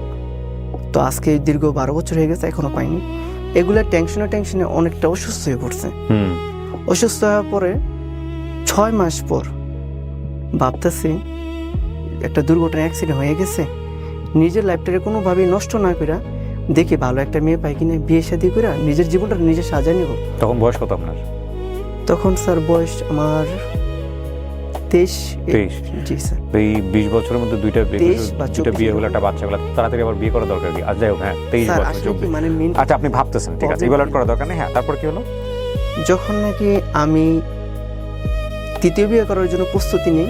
তো আজকে দীর্ঘ 12 বছর হয়ে গেছে, এখনো পাইনি। এগুলো টেনশনে অনেকটা অসুস্থ হয়ে পড়ছে। অসুস্থ হওয়ার পরে 6 মাস পর ভাবতেছি একটা দুর্ঘটনা, অ্যাক্সিডেন্ট হয়ে গেছে, নিজের লাইফটাকে কোনোভাবেই নষ্ট না করে দেখি ভালো একটা মেয়ে পাই কিনা, বিয়ে শাদী করে নিজের জীবনটা নিজে সাজায় নিব। তখন বয়স কত আপনার? তখন স্যার বয়স আমার 23। জি স্যার। এই 20 বছরের মধ্যে দুইটা বিয়ে হলো, একটা বাচ্চা হলো, তাড়াতাড়ি আবার বিয়ে করা দরকার কি? আজ যাই হোক, হ্যাঁ, 23 বছর। মানে আচ্ছা, আপনি ভাবতেছেন, ঠিক আছে, ইভালুয়েট করা দরকার নেই। হ্যাঁ, তারপর কি হলো? যখন নাকি আমি তৃতীয় বিয়ে করার জন্য প্রস্তুতি নিই,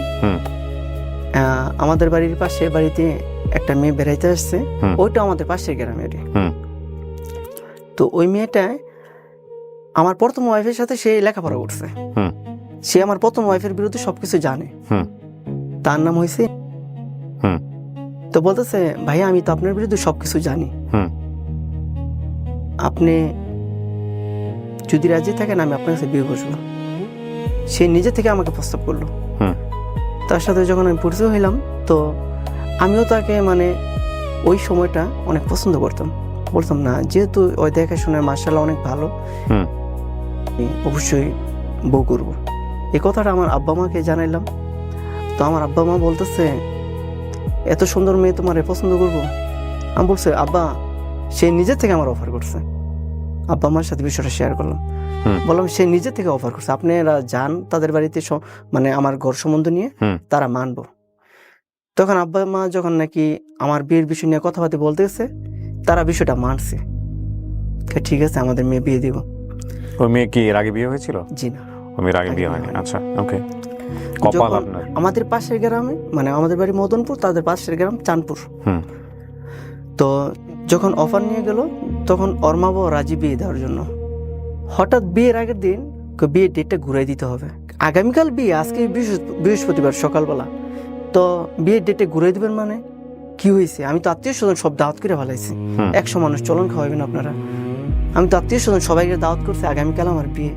আমাদের বাড়ির পাশে বাড়িতে একটা মেয়ে বেড়াইতে আসছে, ওইটা আমাদের পাশের গ্রামের। তো ওই মেয়েটা আমার প্রথম ওয়াইফের সাথে সে লেখাপড়া করছে। সে আমার প্রথম ওয়াইফের বিরুদ্ধে সবকিছু জানে। তার নাম হয়েছে। তো বলতেছে, ভাইয়া আমি তো আপনার বিরুদ্ধে সবকিছু জানি, আপনি যদি রাজি থাকেন আমি আপনার কাছে বিয়ে বসবো। সে নিজে থেকে আমাকে প্রস্তাব করলো। তার সাথে যখন আমি পরিচয় হইলাম, তো আমিও তাকে মানে ওই সময়টা অনেক পছন্দ করতাম। বলতাম না, যেহেতু ওই দেখাশোনার মাশাআল্লাহ অনেক ভালো, আমি অবশ্যই বউ করবো। এই কথাটা আমার আব্বা মাকে জানাইলাম। তো আমার আব্বা মা বলতেছে, এত সুন্দর মেয়ে তোমার পছন্দ করবো? আমি বলছি, আব্বা সে নিজে থেকে আমার অফার করছে। আব্বা মার সাথে বিষয়টা শেয়ার করলাম, বললাম সে নিজে থেকে অফার করছে, আপনারা যান তাদের বাড়িতে, মানে আমার ঘর সম্বন্ধ নিয়ে তারা মানবো। তখন আব্বা মা যখন নাকি আমার বিয়ের বিষয় নিয়ে কথাবার্তা বলতে গেছে, তারা বিষয়টা মানছে, ঠিক আছে আমাদের মেয়ে বিয়ে দিব। ওই মেয়ে কি এর আগে বিয়ে হয়েছিল? জি না, ওই মেয়ের আগে বিয়ে হয়নি। আচ্ছা, ওকে। কপাল আপনার। আমাদের পাশের গ্রামে, মানে আমাদের বাড়ি মদনপুর, তাদের পাশের গ্রাম চাঁদপুর। তো যখন অফার নিয়ে গেল, তখন ওর মা বাবা রাজি বিয়ে দেওয়ার জন্য। হঠাৎ বিয়ের আগের দিন বিয়ের ডেটটা ঘুরাই দিতে হবে, আগামীকাল বিয়ে, আজকে বৃহস্পতিবার সকালবেলা, তো বিয়ের ডেটে ঘুরাই দিবেন। মানে কি হয়েছে? আমি তো আত্মীয় স্বজন সব দাওয়াত করে ফেলাইছি, 100 মানুষ চলন খাওয়াবেন আপনারা। আমি তো আত্মীয় স্বজন সবাইকে দাওয়াত করছি, আগামীকাল আমার বিয়ে।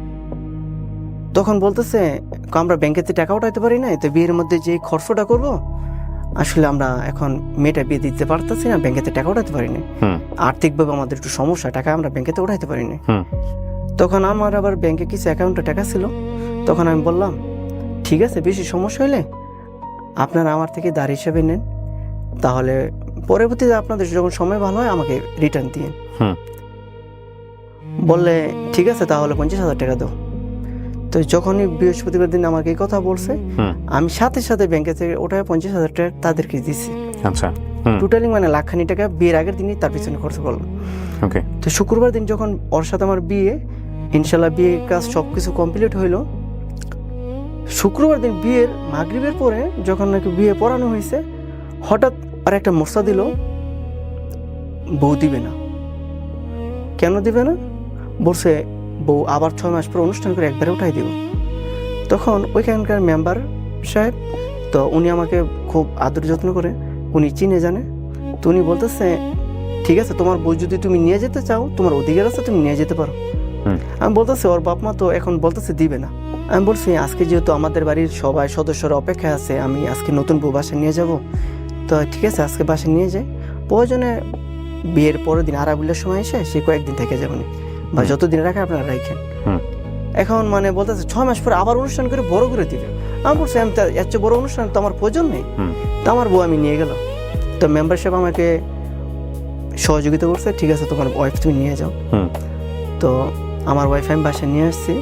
তখন বলতেছে, আমরা ব্যাংকেতে টাকা উঠাইতে পারি না, তো বিয়ের মধ্যে যে খরচটা করবো, আসলে আমরা এখন মেয়েটা বিয়ে দিতে পারতেছি না, ব্যাংকেতে টাকা উঠাইতে পারি না, আর্থিকভাবে আমাদের একটু সমস্যা, টাকা আমরা ব্যাংকেতে উঠাইতে পারি না। তখন আমার আবার ব্যাংকে কিছু অ্যাকাউন্টে টাকা ছিল। তখন আমি বললাম, ঠিক আছে, বেশি সমস্যা হলে আপনারা আমার থেকে ধার হিসেবে নেন, তাহলে পরবর্তীতে আপনাদের যখন সময় ভালো হয় আমাকে রিটার্ন দিয়ে। বললে ঠিক আছে, তাহলে 50,000 টাকা দাও। তো যখনই বৃহস্পতিবার দিন আমাকে এই কথা বলছে, আমি সাথে সাথে ব্যাংকে থেকে ওঠায় 50,000 টাকা তাদেরকে দিচ্ছি। আচ্ছা, টোটালি মানে লাখখানি টাকা বিয়ের আগের দিনই তার পিছনে খরচ করলাম। ওকে। তো শুক্রবার দিন যখন ওর সাথে আমার বিয়ে, ইনশাল্লাহ বিয়ের কাজ সবকিছু কমপ্লিট হইলো। শুক্রবার দিন বিয়ের মাগরিবের পরে যখন নাকি বিয়ে পড়ানো হয়েছে, হঠাৎ আর একটা মশলা দিল, বউ দিবে না। কেন দিবে না? বলছে বউ আবার 6 মাস পর অনুষ্ঠান করে একবারে উঠাই দিব। তখন ওইখানকার মেম্বার সাহেব, তো উনি আমাকে খুব আদর যত্ন করে, উনি চিনে জানে। তো উনি বলতেছে, ঠিক আছে, তোমার বউ যদি তুমি নিয়ে যেতে চাও, তোমার অধিকার আছে, তুমি নিয়ে যেতে পারো। আমি বলতেছি, ওর বাপ মা তো এখন বলতেছে দিবে না। আমি বলছি, আজকে যেহেতু আমাদের বাড়ির সবাই সদস্যরা অপেক্ষা আছে, আমি আজকে নতুন বউ বাসায় নিয়ে যাব, তো ঠিক আছে আজকে বাসায় নিয়ে যাই, প্রয়োজনে বিয়ের পরের দিন আরাবিলের সময় এসে সে কয়েকদিন থেকে যাবেন, বা যতদিন রাখে আপনারা রাখেন। এখন মানে বলতেছে 6 মাস পরে আবার অনুষ্ঠান করে বড় করে দিবে। আমি বলছি, আমি তো এত বড় অনুষ্ঠান তো আমার প্রয়োজন নেই। তো আমার বউ আমি নিয়ে গেলাম। তো মেম্বারশিপ আমাকে সহযোগিতা করছে, ঠিক আছে তোমার ওয়াইফ তুমি নিয়ে যাও। তো আমার ওয়াইফ আমি বাসায় নিয়ে আসছি।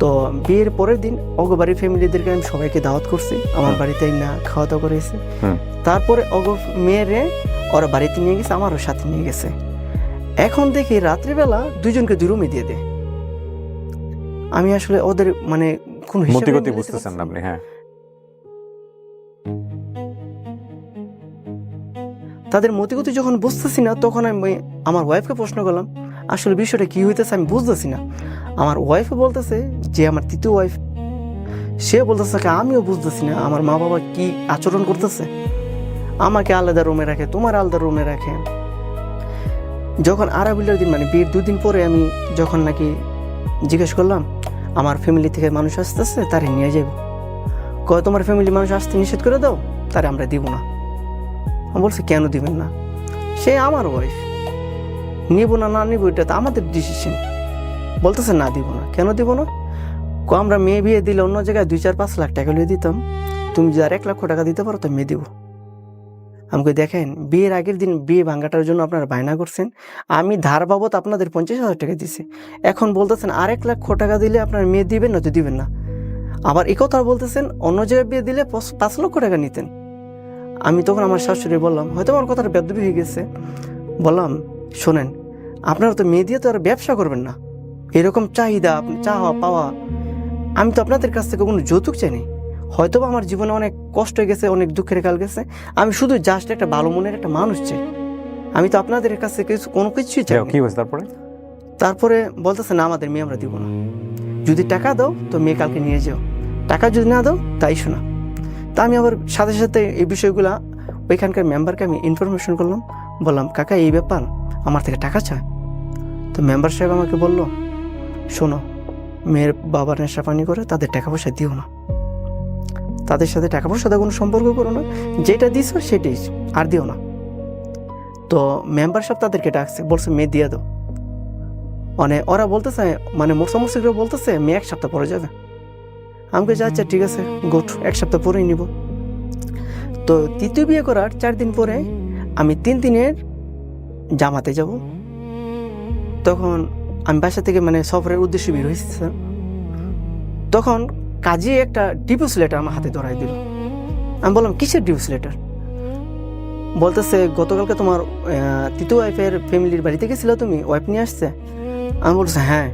তো বিয়ের পরের দিন অগো বাড়ির ফ্যামিলিদেরকে আমি সবাইকে দাওয়াত করছি, আমার বাড়িতে না খাওয়া দাওয়া করেছি। তারপরে অগো মেয়েরে ওরা বাড়িতে নিয়ে গেছে, আমারও সাথে নিয়ে গেছে। এখন দেখি রাত্রিবেলা দুজনকে 2 রুমে দিয়ে দেয়। আমি আসলে ওদের মানে কোন মতিগতি বুঝতেছেন না আপনি? হ্যাঁ, তাদের মতিগতি যখন বুঝতেছি না, তখন আমি আমার ওয়াইফকে প্রশ্ন করলাম, আসলে বিষয়টা কি হইতেছে আমি বুঝতেছি না। আমার ওয়াইফে বলতেছে, যে আমার তৃতীয় ওয়াইফ, সে বলতেছে আমিও বুঝতেছি না আমার মা বাবা কি আচরণ করতেছে, আমাকে আলাদা রুমে রাখে, তোমার আলাদা রুমে রাখে। যখন আরাবিলের দিন মানে বিয়ের 2 দিন পরে আমি যখন নাকি জিজ্ঞেস করলাম, আমার ফ্যামিলি থেকে মানুষ আসতেছে, তারে নিয়ে যাব। কয় তোমার ফ্যামিলি মানুষ আসতে নিষেধ করে দাও, তারে আমরা দিব না। আমি বলছি, কেন দিবেন না? সে আমার ওয়াইফ, নিব না না নিব এটা তো আমাদের ডিসিশন। বলতেছে না দিব না। কেন দিব না? আমরা মেয়ে বিয়ে দিলে অন্য জায়গায় 2-4-5 লাখ টাকা লিয়ে দিতাম, তুমি যদি আর 1 লক্ষ টাকা দিতে পারো তো মেয়ে দিব। আমাকে দেখেন, বিয়ের আগের দিন বিয়ে ভাঙাটার জন্য আপনারা বায়না করছেন, আমি ধার বাবদ আপনাদের 50,000 টাকা দিছি, এখন বলতেছেন আর 1 লক্ষ টাকা দিলে আপনার মেয়ে দিবেন না তো দিবেন না। আবার এই কথা বলতেছেন অন্য জায়গায় বিয়ে দিলে 5 লক্ষ টাকা নিতেন। আমি তখন আমার শাশুড়ি বললাম, হয়তো আমার কথাটা বেদবি হয়ে গেছে, বললাম শোনেন, আপনারা তো মেয়ে দিয়ে তো আর ব্যবসা করবেন না, এরকম চাহিদা চাওয়া পাওয়া, আমি তো আপনাদের কাছ থেকে কোনো যৌতুক চাইনি। হয়তো আমার জীবনে অনেক কষ্ট হয়ে গেছে, অনেক দুঃখের কাল গেছে, আমি শুধু জাস্ট একটা ভালো মনের একটা মানুষ চাই, আমি তো আপনাদের কাছে কোনো কিছুই চাই। কি হয়েছে তারপরে বলতেছে না আমাদের মেয়ে আমরা দিব না, যদি টাকা দাও তো মেয়ে কালকে নিয়ে যাও, টাকা যদি না দাও তাই শোনা। তা আমি আবার সাথে সাথে এই বিষয়গুলা ওইখানকার মেম্বারকে আমি ইনফরমেশন করলাম, বললাম কাকা এই ব্যাপার, আমার থেকে টাকা চায়। তো মেম্বার সাহেব আমাকে বলল, শোনো, মেয়ের বাবা নেশা পানি করে, তাদের টাকা পয়সা দিও না। তাদের সাথে টাকা পয়সার সাথে কোনো সম্পর্ক করো না, যেটা দিছো সেটাই, আর দিও না। তো মেম্বার সাহেব তাদেরকে ডাকছে, বলছে মেয়ে দিয়ে দাও। মানে ওরা বলতেছে, মানে মোসামুসি করে বলতেছে মেয়ে 1 সপ্তাহ পরে যাবে। আমি বলছি আচ্ছা ঠিক আছে, গুড, 1 সপ্তাহ পরেই নিব। তো তৃতীয় বিয়ে করার 4 দিন পরে আমি 3 দিনের জামাতে যাব। তখন আমি বাসা থেকে মানে সফরের উদ্দেশ্যে বের হয়েছি। তখন কাজী একটা ডিভোর্স লেটার আমার হাতে ধরাই দিল। আমি বললাম কিসের ডিভোর্স লেটার? বলতেছে গতকালকে তোমার তৃতীয় ওয়াইফের ফ্যামিলির বাড়িতে গেছিল, তুমি ওয়াইফ নিয়ে আসছে? আমি বলছি হ্যাঁ।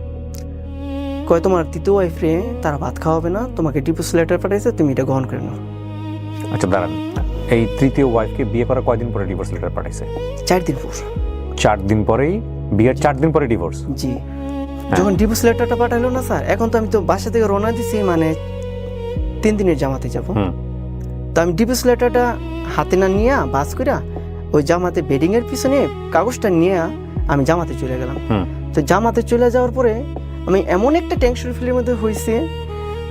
কয় তোমার তৃতীয় ওয়াইফে তারা ভাত খাওয়াবে না, তোমাকে ডিভোর্স লেটার পাঠাইছে, তুমি এটা গ্রহণ করে নাও। আচ্ছা দাঁড়ান, এই তৃতীয় ওয়াইফকে বিয়ে করার কয়দিন পরে ডিভোর্স লেটার পাঠাইছে? 4 দিন পর। 4 দিন পরেই বিয়ের 4 দিন পরে ডিভোর্স? জি। যখন ডিভোর্স লেটারটা পাঠালো না স্যার, এখন তো আমি তো বাসা থেকে রওনা দিছি, মানে 3 দিনের জামাতে যাব। তো আমি ডিভোর্স লেটারটা হাতে না নিয়ে বাস করে ওই জামাতে বেডিং এর পিছনে কাগজটা নিয়ে আমি জামাতে চলে গেলাম। তো জামাতে চলে যাওয়ার পরে আমি এমন একটা টেনশন ফিলের মধ্যে হয়েছে,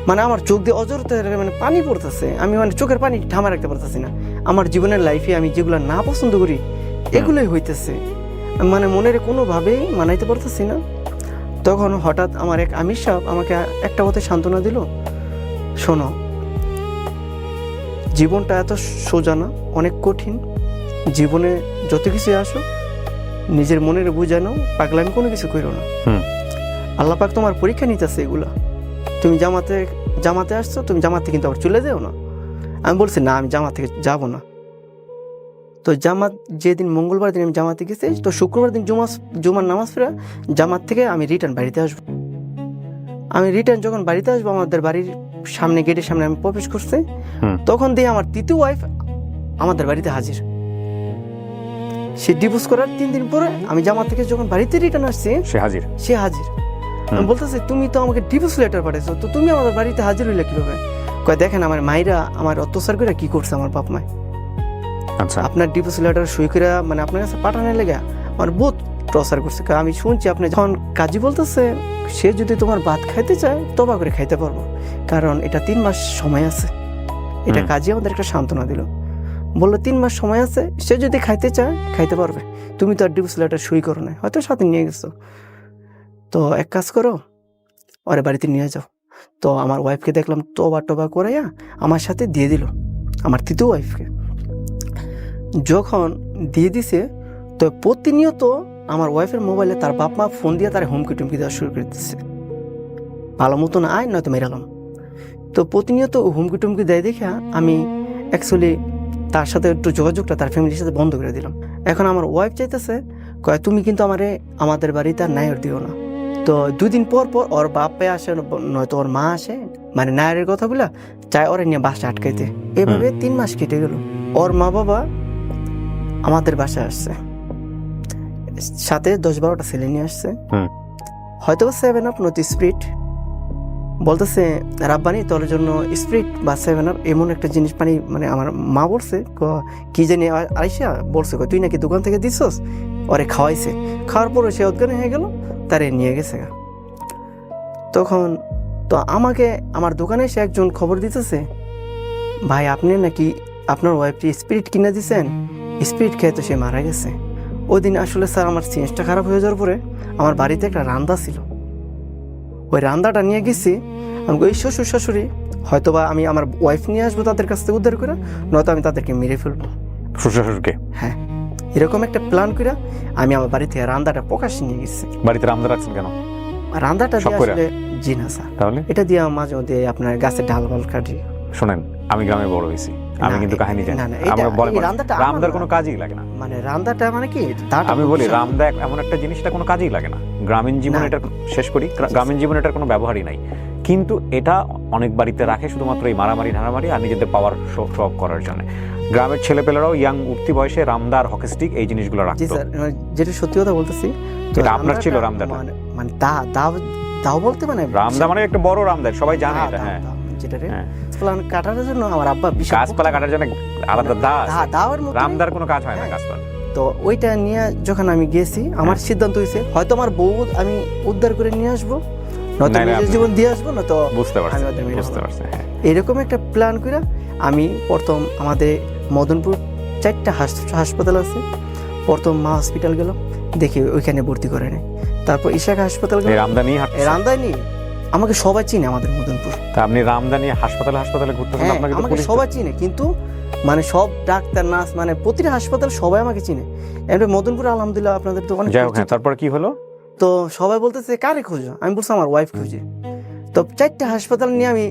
মানে আমার চোখ দিয়ে অজরতে মানে পানি পড়তেছে, আমি মানে চোখের পানি ঠামা রাখতে পারতেছি না। আমার জীবনের লাইফে আমি যেগুলো না পছন্দ করি এগুলোই হইতেছে, মানে মনের কোনোভাবেই মানাইতে পারতেছি না। তখন হঠাৎ আমার এক আমির সাহেব আমাকে একটা কথা সান্ত্বনা দিল, শোনো জীবনটা এত সোজা না, অনেক কঠিন। জীবনে যত কিছু আসো নিজের মনের বুঝানো, পাগলামি কোনো কিছু করো না। আল্লাহ পাক তোমার পরীক্ষা নিতেছে এগুলা। তুমি জামাতে আসছো, তুমি জামাতে কিন্তু আবার চলে যাও না। আমি বলছি না, আমি জামাত থেকে যাব না। তো জামাত যেদিন মঙ্গলবার দিন আমি জামাতে গেছি, তো শুক্রবার দিন জুমার নামাজ পড়ে জামাত থেকে আমি রিটার্ন বাড়িতে আসবো। আমি রিটার্ন যখন বাড়িতে আসবো, আমাদের বাড়ির সামনে গেটের সামনে আমি প্রবেশ করছি, তখন দিয়ে আমার তৃতীয় ওয়াইফ আমাদের বাড়িতে হাজির। সে ডিভোর্স করার 3 দিন পরে আমি জামাত থেকে যখন বাড়িতে রিটার্ন আসছি, সে হাজির। আমি বলতেছি তুমি তো আমাকে ডিভোর্স লেটার পাঠাইছো, তো তুমি আমাদের বাড়িতে হাজির হইলে কিভাবে? কয় দেখেন আমার মায়েরা আমার অত্যাচার করে কি করছে, আমার বাপ মায়। আচ্ছা, আপনার ডিভোর্স লেটার সই করে মানে আপনার কাছে পাঠানোর লেগে আমার বহুত টর্চার করছে। আমি শুনছি আপনি যখন কাজী বলতেছে সে যদি তোমার ভাত খাইতে চায় তবা করে খাইতে পারবো, কারণ এটা 3 মাস সময় আছে। এটা কাজী আমাদের একটা সান্ত্বনা দিল, বললো 3 মাস সময় আছে, সে যদি খাইতে চায় খাইতে পারবে। তুমি তো আর ডিভোর্স লেটার সই করো না, হয়তো সাথে নিয়ে গেছো। তো এক কাজ করো, ওরে বাড়িতে নিয়ে যাও। তো আমার ওয়াইফকে দেখলাম টোবা করাইয়া আমার সাথে দিয়ে দিল, আমার তৃতীয় ওয়াইফকে। যখন দিয়ে দিছে, তো প্রতিনিয়ত আমার ওয়াইফের মোবাইলে তার বাপ মা ফোন দিয়ে তার হুমকি টুমকি দেওয়া শুরু করে দিচ্ছে, ভালো মতন আয় নয়তো মেরালাম। তো প্রতিনিয়ত হুমকি টুমকি দেয় দেখে আমি অ্যাকচুয়ালি তার সাথে একটু যোগাযোগটা তার ফ্যামিলির সাথে বন্ধ করে দিলাম। এখন আমার ওয়াইফ চাইতেছে, কয় তুমি কিন্তু আমাদের বাড়িতে আর নায়র দিও না। তো 2 দিন পর পর ওর বাপে আসে, নয়তো ওর মা আসে, মানে নায়রের কথা বলে চাই ওরে নিয়ে বাসা আটকাইতে। এভাবে 3 মাস কেটে গেল। ওর মা বাবা আমাদের বাসায় আসছে, সাথে 10-12টা ছেলে নিয়ে আসছে, হয়তো 7 আপ নয়তো স্প্রিট। বলতেছে রাব্বানি তোর জন্য স্প্রিট বা 7 আপ এমন একটা জিনিস পানি, মানে আমার মা বলছে কি জানি আইসা বলছে তুই নাকি দোকান থেকে দিছস, ওরে খাওয়াইছে। খাওয়ার পরে সে অজ্ঞান হয়ে গেল, তারে নিয়ে গেছে। তখন তো আমাকে আমার দোকানে এসে একজন খবর দিতেছে, ভাই আপনি নাকি আপনার ওয়াইফটি স্পিরিট কিনে দিয়েছেন, স্পিরিট খেয়ে তো সে মারা গেছে। ওই দিন আসলে স্যার আমার চেঞ্জটা খারাপ হয়ে যাওয়ার পরে আমার বাড়িতে একটা রান্দা ছিল, ওই রান্দাটা নিয়ে গেছি। আমি ওই শ্বশুর শাশুড়ি হয়তোবা আমি আমার ওয়াইফ নিয়ে আসবো তাদের কাছ থেকে উদ্ধার করে, নয়তো আমি তাদেরকে মেরে ফেলবো। শ্বশুর শাশুড়িকে? হ্যাঁ, এরকম একটা প্ল্যান করে আমি আমার বাড়ি থেকে রান্দাটা প্রকাশ নিয়ে গেছি। বাড়িতে রান্দা রাখছেন কেন? রান্দাটা দিয়ে আসলে জি না স্যার, তাহলে এটা দিয়ে মাঝে মধ্যে আপনার গাছের ডাল বাল কাটি। শোনেন, আমি গ্রামে বড় হয়েছি, আমি কিন্তু কাহিনী জানি। আমরা বলেন রামদার কোনো কাজই লাগে না। মানে রান্দাটা মানে কি, আমি বলি রামদা এমন একটা জিনিসটা কোনো কাজই লাগে না। গ্রামীণ জীবনে এটা শেষ করি, গ্রামীণ জীবনে এটার কোনো ব্যবহারই নাই, কিন্তু এটা অনেক বাড়িতে রাখে শুধুমাত্র এই মারামারি ঢানামারি আর নিজেদের পাওয়ার শো অফ করার জন্য। গ্রামের ছেলেপেলেরাও ইয়াং উঠতি বয়সে রামদার হকি স্টিক এই জিনিসগুলো রাখতো। জি স্যার, যেটা সত্যি কথা বলতেছি। এটা আপনার ছিল রামদাটা? মানে দাও বলতে মানে রামদা মানে একটা বড় রামদা, সবাই জানে এটা। হ্যাঁ, যেটা গাছপালা কাটার জন্য আমার আব্বা গাছপালা কাটার জন্য আলাদা দাওয়ার মতো রামদার কোনো কাজ হয় না গাছপালা। তো ওইটা নিয়ে যখন আমি গেছি, আমার সিদ্ধান্ত হয়েছে হয়তো আমার বউ আমি উদ্ধার করে নিয়ে আসবো, নয়তো নাইলে নিজের আপনি- জীবন দিয়ে আসবো না তো বুঝতে পারছি আমি ওদের মেরে বুঝতে ফেলবো। পারছি হ্যাঁ এরকম একটা প্ল্যান করে আমি প্রথম আমাদের মদনপুর 4টা হাসপাতাল আছে, প্রথম মা হসপিটাল গেল, দেখি ওইখানে ভর্তি করে নেয়। তারপর ইশাকা হাসপাতাল এই গেল, রামদানি হাঁটছেন? রামদানি আমাকে সবাই চিনে আমাদের মদনপুর। তা আপনি রামদানি হাসপাতালে ঘুরতেছেন, হ্যাঁ আপনাকে তো আমাকে পুলিশ সবাই চিনে, কিন্তু মানে সব ডাক্তার নার্স মানে প্রতিটা হাসপাতাল সবাই আমাকে চিনে। এমনি মদনপুর আলহামদুলিল্লাহ আপনাদের তো অনেক যাই হোক হ্যাঁ, পরিচিত। তারপর কি হলো? তো সবাই বলতেছে কারে খোঁজো, আমি বলছি আমার ওয়াইফ খুঁজে। তো 4টা হাসপাতাল নিয়ে আমি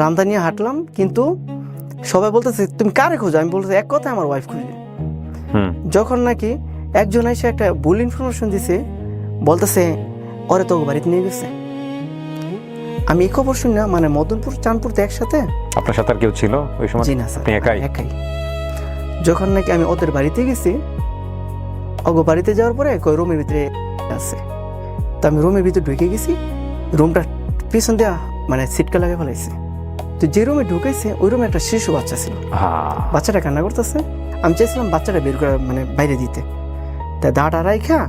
রামদানি হাঁটলাম, কিন্তু সবাই বলতেছে তুমি কারে খোঁজো, আমি বলতেছি এক কথায় আমার ওয়াইফ খুঁজে। হুম যখন নাকি একজন এসে একটা ভুল ইনফরমেশন দিছে, বলতেছে ওরে তো বাড়িতে নিয়ে গেছে। আমি এই খবর শুনি না, মানে মদনপুর চাঁদপুর তো একসাথে। আপনার সাথে আর কেউ ছিল ওই সময়? জি না স্যার, আপনি একাই? একাই। যখন নাকি আমি ওদের বাড়িতে গেছি, ওগো বাড়িতে যাওয়ার পরে কই রুমের ভিতরে আছে। তো আমি রুমের ভিতরে ঢুকে গেছি, রুমটা পিছন দেওয়া মানে সিটকা লাগিয়ে ফেলাইছে। তো যে রুমে ঢুকেছে ওই রুমে একটা শিশু বাচ্চা ছিল, বাচ্চাটা কান্না করতেছে। আমি চাইছিলাম বাচ্চাটা বের করে মানে বাইরে দিতে, তা দাঁড়া রাইখা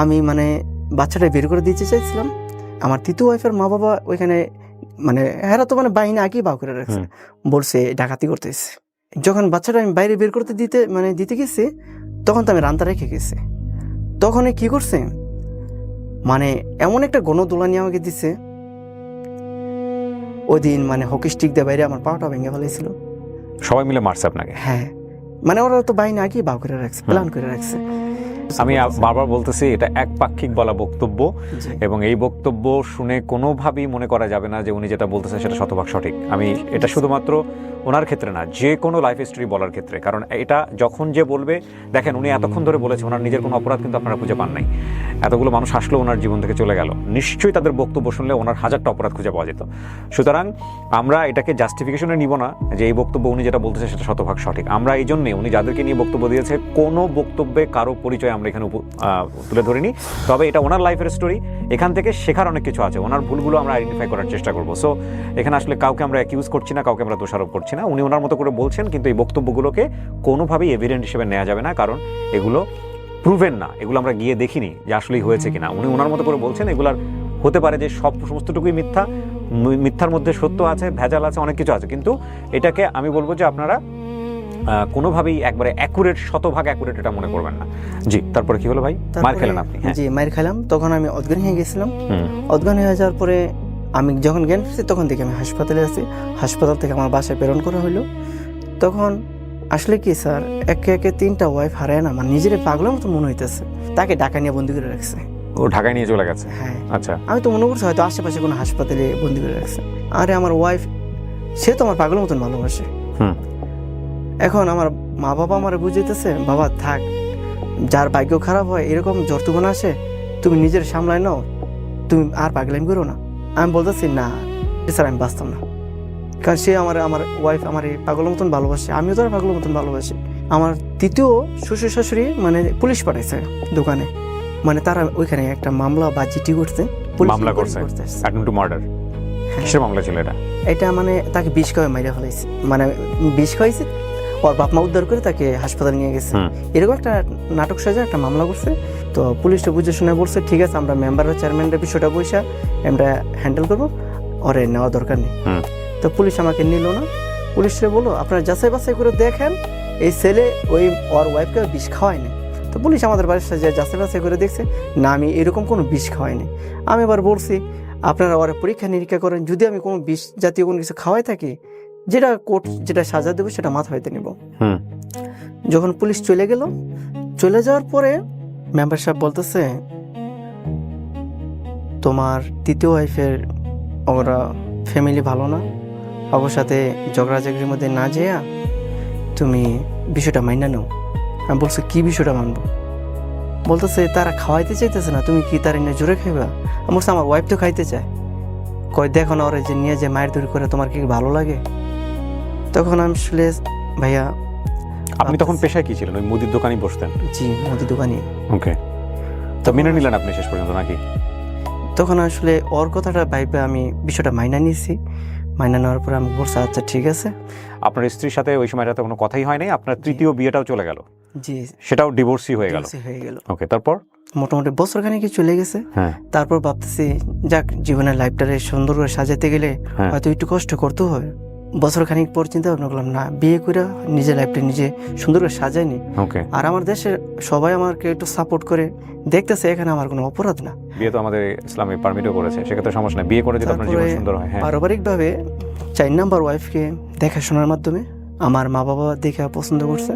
আমি মানে বাচ্চাটা বের করে দিতে চাইছিলাম। আমার তৃতীয় ওয়াইফের মা বাবা ওইখানে মানে এরা তো মানে বাহিনী আগেই বাউ করে রাখছে, বলছে ডাকাতি করতেছে। যখন বাচ্চাটা আমি বাইরে বের করতে দিতে গেছি, তখন তো আমি রান্তা রেখে গেছি। তখন কি করছে মানে এমন একটা গণদোলা নিয়ে আমাকে দিছে, ওই দিন মানে হকি স্টিক দিয়ে বাইরে আমার পাটা ভেঙে ফেলেছিল। সবাই মিলে মারছে আপনাকে? হ্যাঁ মানে ওরা তো বাহিনী আগেই বাউ করে রাখছে, প্ল্যান করে রাখছে। আমি বারবার বলতেছি এটা একপাক্ষিক বলা বক্তব্য, জি। এবং এই বক্তব্য শুনে কোনোভাবেই মনে করা যাবে না যে উনি যেটা বলতেছেন সেটা শতভাগ সঠিক। আমি এটা শুধুমাত্র ওনার ক্ষেত্রে না, যে কোনো লাইফ হিস্ট্রি বলার ক্ষেত্রে, কারণ এটা যখন যে বলবে, দেখেন উনি এতক্ষণ ধরে বলেছে ওনার নিজের কোনো অপরাধ কিন্তু আপনারা খুঁজে পান নাই, এতগুলো মানুষ আসলো ওনার জীবন থেকে চলে গেল, নিশ্চয়ই তাদের বক্তব্য শুনলে ওনার হাজারটা অপরাধ খুঁজে পাওয়া যেত। সুতরাং আমরা এটাকে জাস্টিফিকেশনে নিব না যে এই বক্তব্য উনি যেটা বলতেছে সেটা শতভাগ সঠিক। আমরা এই জন্যে উনি যাদেরকে নিয়ে বক্তব্য দিয়েছে কোনো বক্তব্যে কারো পরিচয় আমরা এখানে তুলে ধরিনি, তবে এটা ওনার লাইফের স্টোরি, এখান থেকে শেখার অনেক কিছু আছে, ওনার ভুলগুলো আমরা আইডেন্টিফাই করার চেষ্টা করবো। সো এখানে আসলে কাউকে আমরা অ্যাকিউজ করছি না, কাউকে আমরা দোষারোপ করছি না, উনি ওনার মতো করে বলছেন, কিন্তু এই বক্তব্যগুলোকে কোনোভাবেই এভিডেন্ট হিসেবে নেওয়া যাবে না, কারণ এগুলো প্রুভেন না, এগুলো আমরা গিয়ে দেখিনি যে আসলেই হয়েছে কিনা। উনি ওনার মতো করে বলছেন, এগুলার হতে পারে যে সমস্তটুকুই মিথ্যা, মিথ্যার মধ্যে সত্য আছে, ভেজাল আছে, অনেক কিছু আছে, কিন্তু এটাকে আমি বলবো যে আপনারা কোনোভাবেই একবারে অ্যাকুরেট, শতভাগ অ্যাকুরেট এটা মনে করবেন না। জি, তারপরে কি হলো ভাই? মার খেলেন আপনি? জি মার খেলাম, তখন আমি অজ্ঞান হয়ে গেছিলাম। অজ্ঞান হয়ে যাওয়ার পরে আমি যখন জ্ঞান ফিরছি তখন থেকে আমি হাসপাতালে আছি, হাসপাতাল থেকে আমার বাসায় প্রেরণ করা হলো। তখন আসলে কি স্যার, একে একে 3টা ওয়াইফ হারায় না আমার নিজের পাগলের মতো মনে হইতেছে। তাকে ঢাকা নিয়ে বন্দি করে রাখছে। ও ঢাকায় নিয়ে চলে গেছে? হ্যাঁ। আচ্ছা। আমি তো মনে করছি হয়তো আশেপাশে কোনো হাসপাতালে বন্দি করে রাখছে। আরে আমার ওয়াইফ, সে তো আমার পাগলের মতন ভালোবাসে। এখন আমার মা বাবা আমার বুঝাইতেছে, বাবা থাক, যার ভাগ্য খারাপ হয় এরকম যর্তুগুণ আসে, তুমি নিজের সামলায় নাও, তুমি আর পাগলামি করো না। আমি বলতেছি না স্যার, আমি বাঁচতাম না, কারণ সে আমার ওয়াইফ আমার এই পাগলের মতন ভালোবাসে, আমিও তো আর পাগলের মতন ভালোবাসি। আমার তৃতীয় শ্বশুর শাশুড়ি মানে পুলিশ পাঠাইছে দোকানে, মানে তারা ওইখানে একটা মামলা বা চিঠি করতে, মামলা করছে অ্যাটেম্পট টু মার্ডার। কিসের মামলা ছিল এটা? এটা মানে তাকে বিষ খাওয়াই মাইরা ফেলাইছে, মানে বিষ খাওয়াইছে, ওর বাপ মা উদ্ধার করে তাকে হাসপাতালে নিয়ে গেছে। এরকম একটা নাটক সাজা একটা মামলা করছে। তো পুলিশটা বুঝে শুনে বলছে ঠিক আছে, আমরা মেম্বার চেয়ারম্যানের বিষয়টা পয়সা আমরা হ্যান্ডেল করবো, ওরে নেওয়া দরকার নেই। তো পুলিশ আমাকে নিল না। পুলিশরা বললো আপনারা যাচাই বাছাই করে দেখেন এই ছেলে ওই ওর ওয়াইফকে বিষ খাওয়ায়নি। তো পুলিশ আমাদের বাড়ির সাথে যাচাই বাছাই করে দেখছে না, আমি এরকম কোনো বিষ খাওয়াইনি। আমি এবার বলছি আপনারা ওরা পরীক্ষা নিরীক্ষা করেন, যদি আমি কোনো বিষ জাতীয় কোনো কিছু খাওয়াই থাকি, যেটা কোর্ট যেটা সাজা দেবো সেটা মাথা হইতে নিব। যখন পুলিশ চলে গেল, চলে যাওয়ার পরে মেম্বার সাহেব বলতেছে তোমার তৃতীয় ওয়াইফের ওরা ফ্যামিলি ভালো না, ওর সাথে ঝগড়াঝাগড়ির মধ্যে না যেয়া তুমি বিষয়টা মাইনা নাও। আমি বলছি কি বিষয়টা মানবো? বলতেছে তারা খাওয়াইতে চাইতেছে না, তুমি কি তার এনে জোরে খাইবা? আমি বলছি আমার ওয়াইফ তো খাইতে চায়। কয় দেখো না ওরা যে নিয়ে যে মায়ের দূর করে, তোমার কি ভালো লাগে? তখন আমি আসলে ভাইয়া, আপনি তখন পেশায় কি ছিলেন? ওই মুদির দোকানই বসতেন? জি মুদির দোকানে। ওকে, তো মেনে নিলেন আপনি শেষ পর্যন্ত নাকি? তখন আসলে ওর কথাটা ভাইবে আমি বিষয়টা মাইনা নিয়েছি। মাইনা নেওয়ার পরে আমি বলছি আচ্ছা ঠিক আছে। আপনার স্ত্রীর সাথে ওই সময়টাতে কোনো কথাই হয় নাই, আপনার তৃতীয় বিয়েটাও চলে গেল? জি, সেটাও ডিভোর্সই হয়ে গেল? হয়ে গেল। ওকে, তারপর? মোটামুটি বছর খানিক চলে গেছে। হ্যাঁ তারপর ভাবতেছি যাক জীবনের লাইফটারে সুন্দর করে সাজাতে গেলে হ্যাঁ। হয়তো একটু কষ্ট করতে হবে। বছর খানিক পর চিন্তা ভাবনা করলাম না, বিয়ে করে নিজের লাইফটা নিজে সুন্দর করে সাজাইনি। ওকে। আর আমার দেশের সবাই আমাকে একটু সাপোর্ট করে দেখতেছে, এখানে আমার কোনো অপরাধ না। বিয়ে তো আমাদের ইসলামে পারমিটও করেছে, সেক্ষেত্রে সমস্যা নেই, বিয়ে করে যদি আপনার জীবন তারপরে সুন্দর হয়। হ্যাঁ পারিবারিকভাবে 4 নাম্বার ওয়াইফকে দেখাশোনার মাধ্যমে আমার মা বাবা দেখে পছন্দ করছে।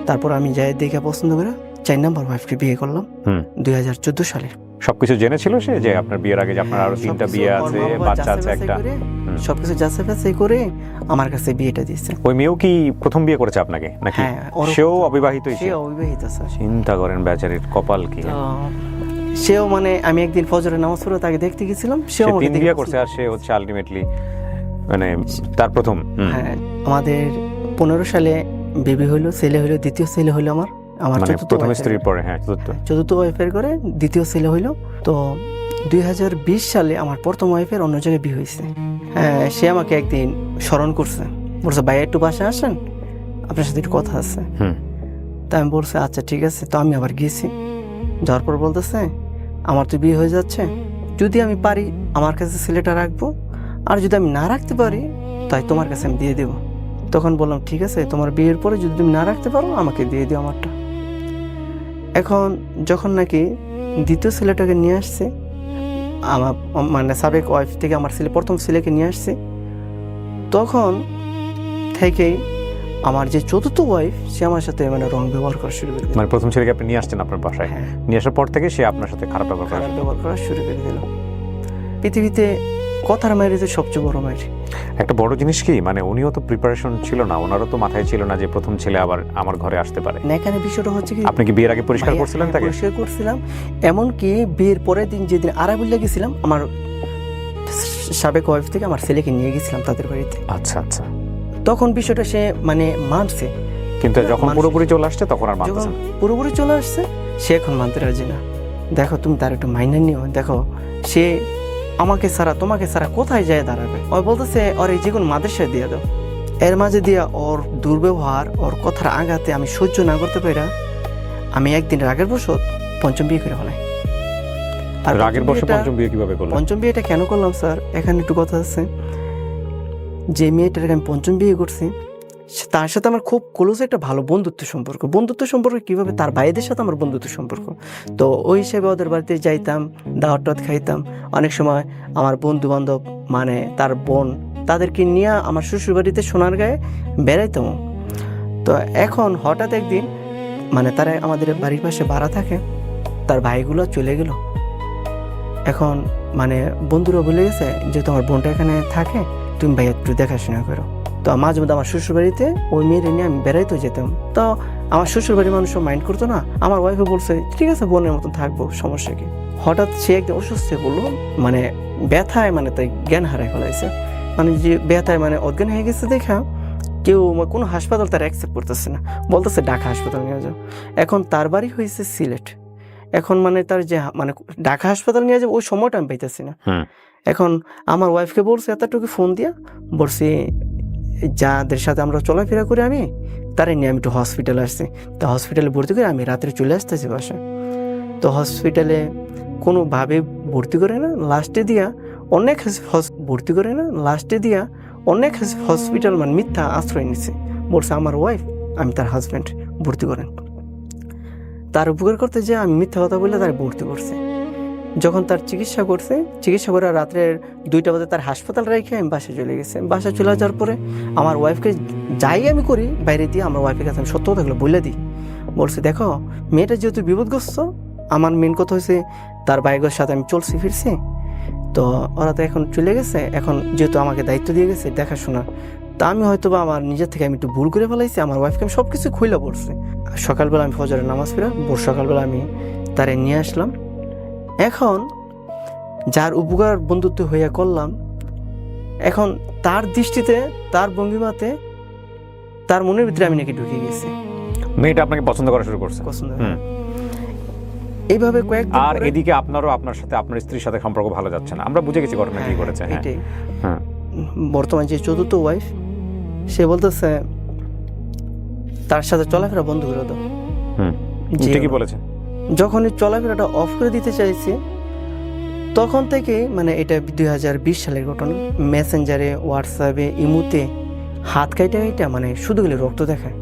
তারপর আমি যাই দেখে পছন্দ করে 4 নাম্বার ওয়াইফকে বিয়ে করলাম 2014 সালে। সবকিছু জেনেছিল সে যে আপনার বিয়ের আগে যে আপনার আরো 3টা বিয়ে আছে, বাচ্চা আছে একটা? সবকিছু যাচাই বাছাই করে আমার কাছে বিয়েটা দিয়েছে। ওই মেয়েও কি প্রথম বিয়ে করেছে আপনাকে নাকি? হ্যাঁ, সেও অবিবাহিতই সে ছিল? অবিবাহিত স্যার। চিন্তা করেন বেচারির কপাল কি। তো সেও মানে আমি একদিন ফজরের নামাজ পড়ে তাকে দেখতে গেছিলাম, সেও সে আমাকে 3 বিয়ে করছে আর সে হচ্ছে আলটিমেটলি মানে তার প্রথম। হ্যাঁ, আমাদের 15 সালে বেবি হইলো, ছেলে হইলো, দ্বিতীয় ছেলে হইলো আমার মানে চতুর্থ প্রথম wife-এর। স্ত্রীর পরে। হ্যাঁ চতুর্থ ওয়াইফের করে দ্বিতীয় ছেলে হইলো। তো 2020 সালে আমার প্রথম ওয়াইফের অন্য জায়গায় বিয়ে হয়েছে। হ্যাঁ, সে আমাকে একদিন স্মরণ করছে, বলছে ভাই একটু বাসায় আসেন, আপনার সাথে একটু কথা আছে। তা আমি বলছি আচ্ছা ঠিক আছে। তো আমি আবার গেছি, যাওয়ার পর বলতেছে আমার তো বিয়ে হয়ে যাচ্ছে, যদি আমি পারি আমার কাছে ছেলেটা রাখবো, আর যদি আমি না রাখতে পারি তাই তোমার কাছে আমি দিয়ে দেবো। তখন বললাম ঠিক আছে, তোমার বিয়ের পরে যদি তুমি না রাখতে পারো আমাকে দিয়ে দিও আমারটা। এখন যখন নাকি দ্বিতীয় ছেলেটাকে নিয়ে আসছে, আমার মানে সাবেক ওয়াইফ থেকে আমার ছেলে প্রথম ছেলেকে নিয়ে আসছে, তখন থেকেই আমার যে চতুর্থ ওয়াইফ সে আমার সাথে মানে রং ব্যবহার করা শুরু করে দিল। মানে প্রথম ছেলেকে আপনি নিয়ে আসছেন আপনার বাসায়, হ্যাঁ, নিয়ে আসার পর থেকে সে আপনার সাথে খারাপ ব্যবহার করে। খারাপ ব্যবহার করা শুরু করে দিল। পৃথিবীতে কথার মায়ের যে সবচেয়ে বড় মায়ের। একটা বড় জিনিস কি, মানে উনিও তো প্রিপারেশন ছিল না, ওনারও তো মাথায় ছিল না যে প্রথম ছেলে আবার আমার ঘরে আসতে পারে। না, এখানে বিষয়টা হচ্ছে কি, আপনি কি বিয়ের আগে পরিষ্কার করছিলেন তাকে? পরিষ্কার করছিলাম, এমনকি বিয়ের পরের দিন যেদিন আরাবুল্লাহ গেছিলাম, আমার সাবেক ওয়াইফ থেকে আমার ছেলেকে নিয়ে গেছিলাম তাদের বাড়িতে। আচ্ছা আচ্ছা। তখন বিষয়টা সে মানে মানছে, কিন্তু যখন পুরোপুরি চলে আসছে তখন আর মানতেছে যখন না। পুরোপুরি চলে আসছে সে এখন মানতে রাজি না। দেখো তুমি তার একটু মাইনে নিও, দেখো সে আমাকে ছাড়া তোমাকে ছাড়া কোথায় যায় দাঁড়াবে। ও বলতেছে ওর এই যে কোনো মাদ্রাসায় দিয়ে দাও। এর মাঝে দিয়ে ওর দুর্ব্যবহার, ওর কথার আঘাতে আমি সহ্য না করতে পারি, আমি একদিন রাগের বশত পঞ্চম বিয়ে করে ফেলাই। আর রাগের বশে পঞ্চম বিয়ে কিভাবে করলেন? পঞ্চম বিয়েটা কেন করলাম স্যার, এখানে একটু কথা আছে। যে মেয়েটাকে আমি পঞ্চম বিয়ে করছি তার সাথে আমার খুব ক্লোজ একটা ভালো বন্ধুত্ব সম্পর্ক। বন্ধুত্ব সম্পর্ক কিভাবে, তার ভাইদের সাথে আমার বন্ধুত্ব সম্পর্ক। তো ওই হিসেবে ওদের বাড়িতে যাইতাম, দাওয়াত টাওয়াত খাইতাম। অনেক সময় আমার বন্ধু বান্ধব মানে তার বোন তাদেরকে নিয়ে আমার শ্বশুর বাড়িতে সোনারগাঁয়ে বেড়াইতাম। তো এখন হঠাৎ একদিন মানে তারা আমাদের বাড়ির পাশে ভাড়া থাকে, তার ভাইগুলো চলে গেল। এখন মানে বন্ধুরা বলে গেছে যে তোমার বোনটা এখানে থাকে, তুমি ভাই একটু দেখাশোনা করো। তো মাঝে মধ্যে আমার শ্বশুর বাড়িতে ওই মেয়ের নিয়ে আমি বেড়াইতে যেতাম। তো আমার শ্বশুর বাড়ির মানুষও মাইন্ড করতো না। আমার ওয়াইফও বলছে ঠিক আছে বোনের মতন থাকবো, সমস্যা কি। হঠাৎ সে একদিন অসুস্থ বললো, মানে ব্যথায় মানে তাই জ্ঞান হারায় ফেলাইছে। মানে যে ব্যথায় মানে অজ্ঞান হয়ে গেছে দেখা কেউ কোনো হাসপাতাল তার অ্যাকসেপ্ট করতেছে না, বলতেছে ঢাকা হাসপাতাল নিয়ে যাও। এখন তার বাড়ি হয়েছে সিলেট। এখন মানে তার যে মানে ঢাকা হাসপাতাল নিয়ে যাবো ওই সময়টা আমি পাইতেছি না। এখন আমার ওয়াইফকে বলছে এতটুকু ফোন দিয়া, বলছি যাদের সাথে আমরা চলাফেরা করি আমি তারাই নিয়ে আমি একটু হসপিটালে আসছি। তো হসপিটালে ভর্তি করে আমি রাত্রে চলে আসতেছি বাসায়। তো হসপিটালে কোনোভাবে ভর্তি করে না, লাস্টে দিয়া অনেক ভর্তি করে না, লাস্টে দিয়া অনেক হসপিটাল মানে মিথ্যা আশ্রয় নিচ্ছে। বলছে আমার ওয়াইফ, আমি তার হাজব্যান্ড, ভর্তি করেন। তার উপকার করতে যে আমি মিথ্যা কথা বলে তার ভর্তি করছে। যখন তার চিকিৎসা করছে, চিকিৎসা করে রাত্রের 2টা বাজে তার হাসপাতাল রেখে আমি বাসায় চলে গেছে। বাসায় চলে যাওয়ার পরে আমার ওয়াইফকে যাই আমি করি বাইরে দিয়ে আমার ওয়াইফের কাছে আমি সত্য কথাগুলো বলে দিই। বলছে দেখো মেয়েটা যেহেতু বিপদগ্রস্ত, আমার মেন কথা হয়েছে তার বাইকের সাথে আমি চলছি ফিরছি, তো ওরা তো এখন চলে গেছে, এখন যেহেতু আমাকে দায়িত্ব দিয়ে গেছে দেখাশোনা, তা আমি হয়তো বা আমার নিজের থেকে আমি একটু ভুল করে ফেলাইছি। আমার ওয়াইফকে আমি সব কিছু খুইলা বলছি। সকালবেলা আমি ফজরের নামাজ পড়া সকালবেলা আমি তারে নিয়ে আসলাম। এখন যার উপকার বন্ধুত্ব হইয়া করলাম, এখন তার দৃষ্টিতে তার ভঙ্গিমাতে তার মনের ভিতরে আমি নাকি ঢুকে গেছি। মেয়েটা আপনাকে পছন্দ করা শুরু করছে। পছন্দ এইভাবে কয়েকদিন। আর এদিকে আপনারও আপনার সাথে আপনার স্ত্রীর সাথে সম্পর্ক ভালো যাচ্ছে না, আমরা বুঝে গেছি ঘটনা কি করেছে। এটাই বর্তমান যে চতুর্থ ওয়াইফ সে বলতেছে তার সাথে চলাফেরা বন্ধ করে দাও। কি বলেছে? যখনই চলাফেরাটা অফ করে দিতে চাইছি তখন থেকে মানে এটা 2020 সালের ঘটনা, মেসেঞ্জারে, হোয়াটসঅ্যাপে, ইমুতে হাত কাইটা মানে শুধু গেলে রক্ত দেখায়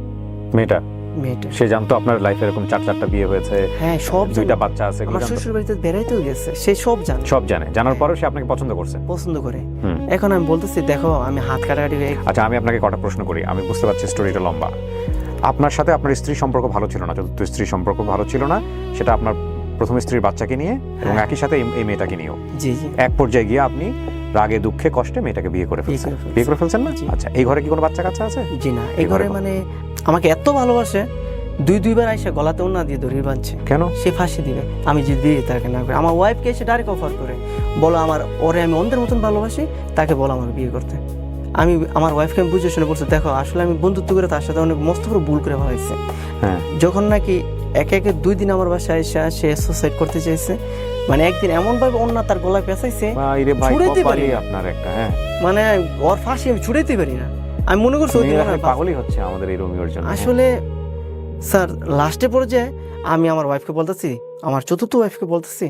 মেয়েটা। মেয়েটা সে জানতো আপনার লাইফে এরকম 4টা বিয়ে হয়েছে, হ্যাঁ সব 2টা বাচ্চা আছে, এগুলো আমার জানতো? শ্বশুর বাড়িতে বেড়াইতেও গেছে, সে সব জানে, সব জানে। জানার পরেও সে আপনাকে পছন্দ করছে? পছন্দ করে। হুম। এখন আমি বলতেছি দেখো আমি হাত কাটাকাটি আচ্ছা, আমি আপনাকে কটা প্রশ্ন করি, আমি বুঝতে পারছি স্টোরিটা লম্বা। আপনার সাথে আপনার স্ত্রীর সম্পর্ক ভালো ছিল না, চতুর্থ স্ত্রীর সম্পর্ক ভালো ছিল না, সেটা আপনার প্রথম স্ত্রীর বাচ্চাকে নিয়ে এবং হ্যাঁ। একই সাথে এই মেয়েটাকে নিয়েও। জি জি এক পর্যায়ে গিয়ে আপনি রাগে দুঃখে কষ্টে মেয়েটাকে বিয়ে করে ফেলছেন। ফেলছি। বিয়ে করে ফেলছেন না? জি। আচ্ছা, এই ঘরে কি কোনো বাচ্চা কাচ্চা আছে? জি না, এই এই ঘরে ঘরে মানে আমাকে এত ভালোবাসে, দুইবার আইসা গলাতে ওন্না দিয়ে দড়ি বাঁধছে, কেন? সে ফাঁসি দিবে আমি যদি দিয়ে তাকে না করে। আমার ওয়াইফকে এসে ডাইরেক্ট অফার করে বলো আমার ওরে আমি অন্যের মতন ভালোবাসি, তাকে বলো আমার বিয়ে করতে। আমি আমার ওয়াইফকে আমি বুঝে শুনে বলছি দেখো আসলে আমি বন্ধুত্ব করে তার সাথে অনেক মস্ত করে ভুল করে ফেলাইছি। হ্যাঁ। যখন নাকি একে 2 দিন আমার বাসায় এসে সে সুসাইড করতে চাইছে, মানে একদিন এমন ভাবে অন্য তার গলায় পেঁচাইছে ভাইরে ভাই, ছুঁড়াইতে পারি কপালই না। আপনার একটা। হ্যাঁ, মানে ওর ফাঁসি আমি ছুড়াইতে পারি না। আমি মনে করছি ওই দিন মেয়েরা মনে হয় পাগলই হচ্ছে আমাদের এই রোমিওর জন্য। আসলে স্যার লাস্টে পর্যায়ে আমি আমার ওয়াইফকে বলতেছি, আমার চতুর্থ ওয়াইফকে বলতেছি,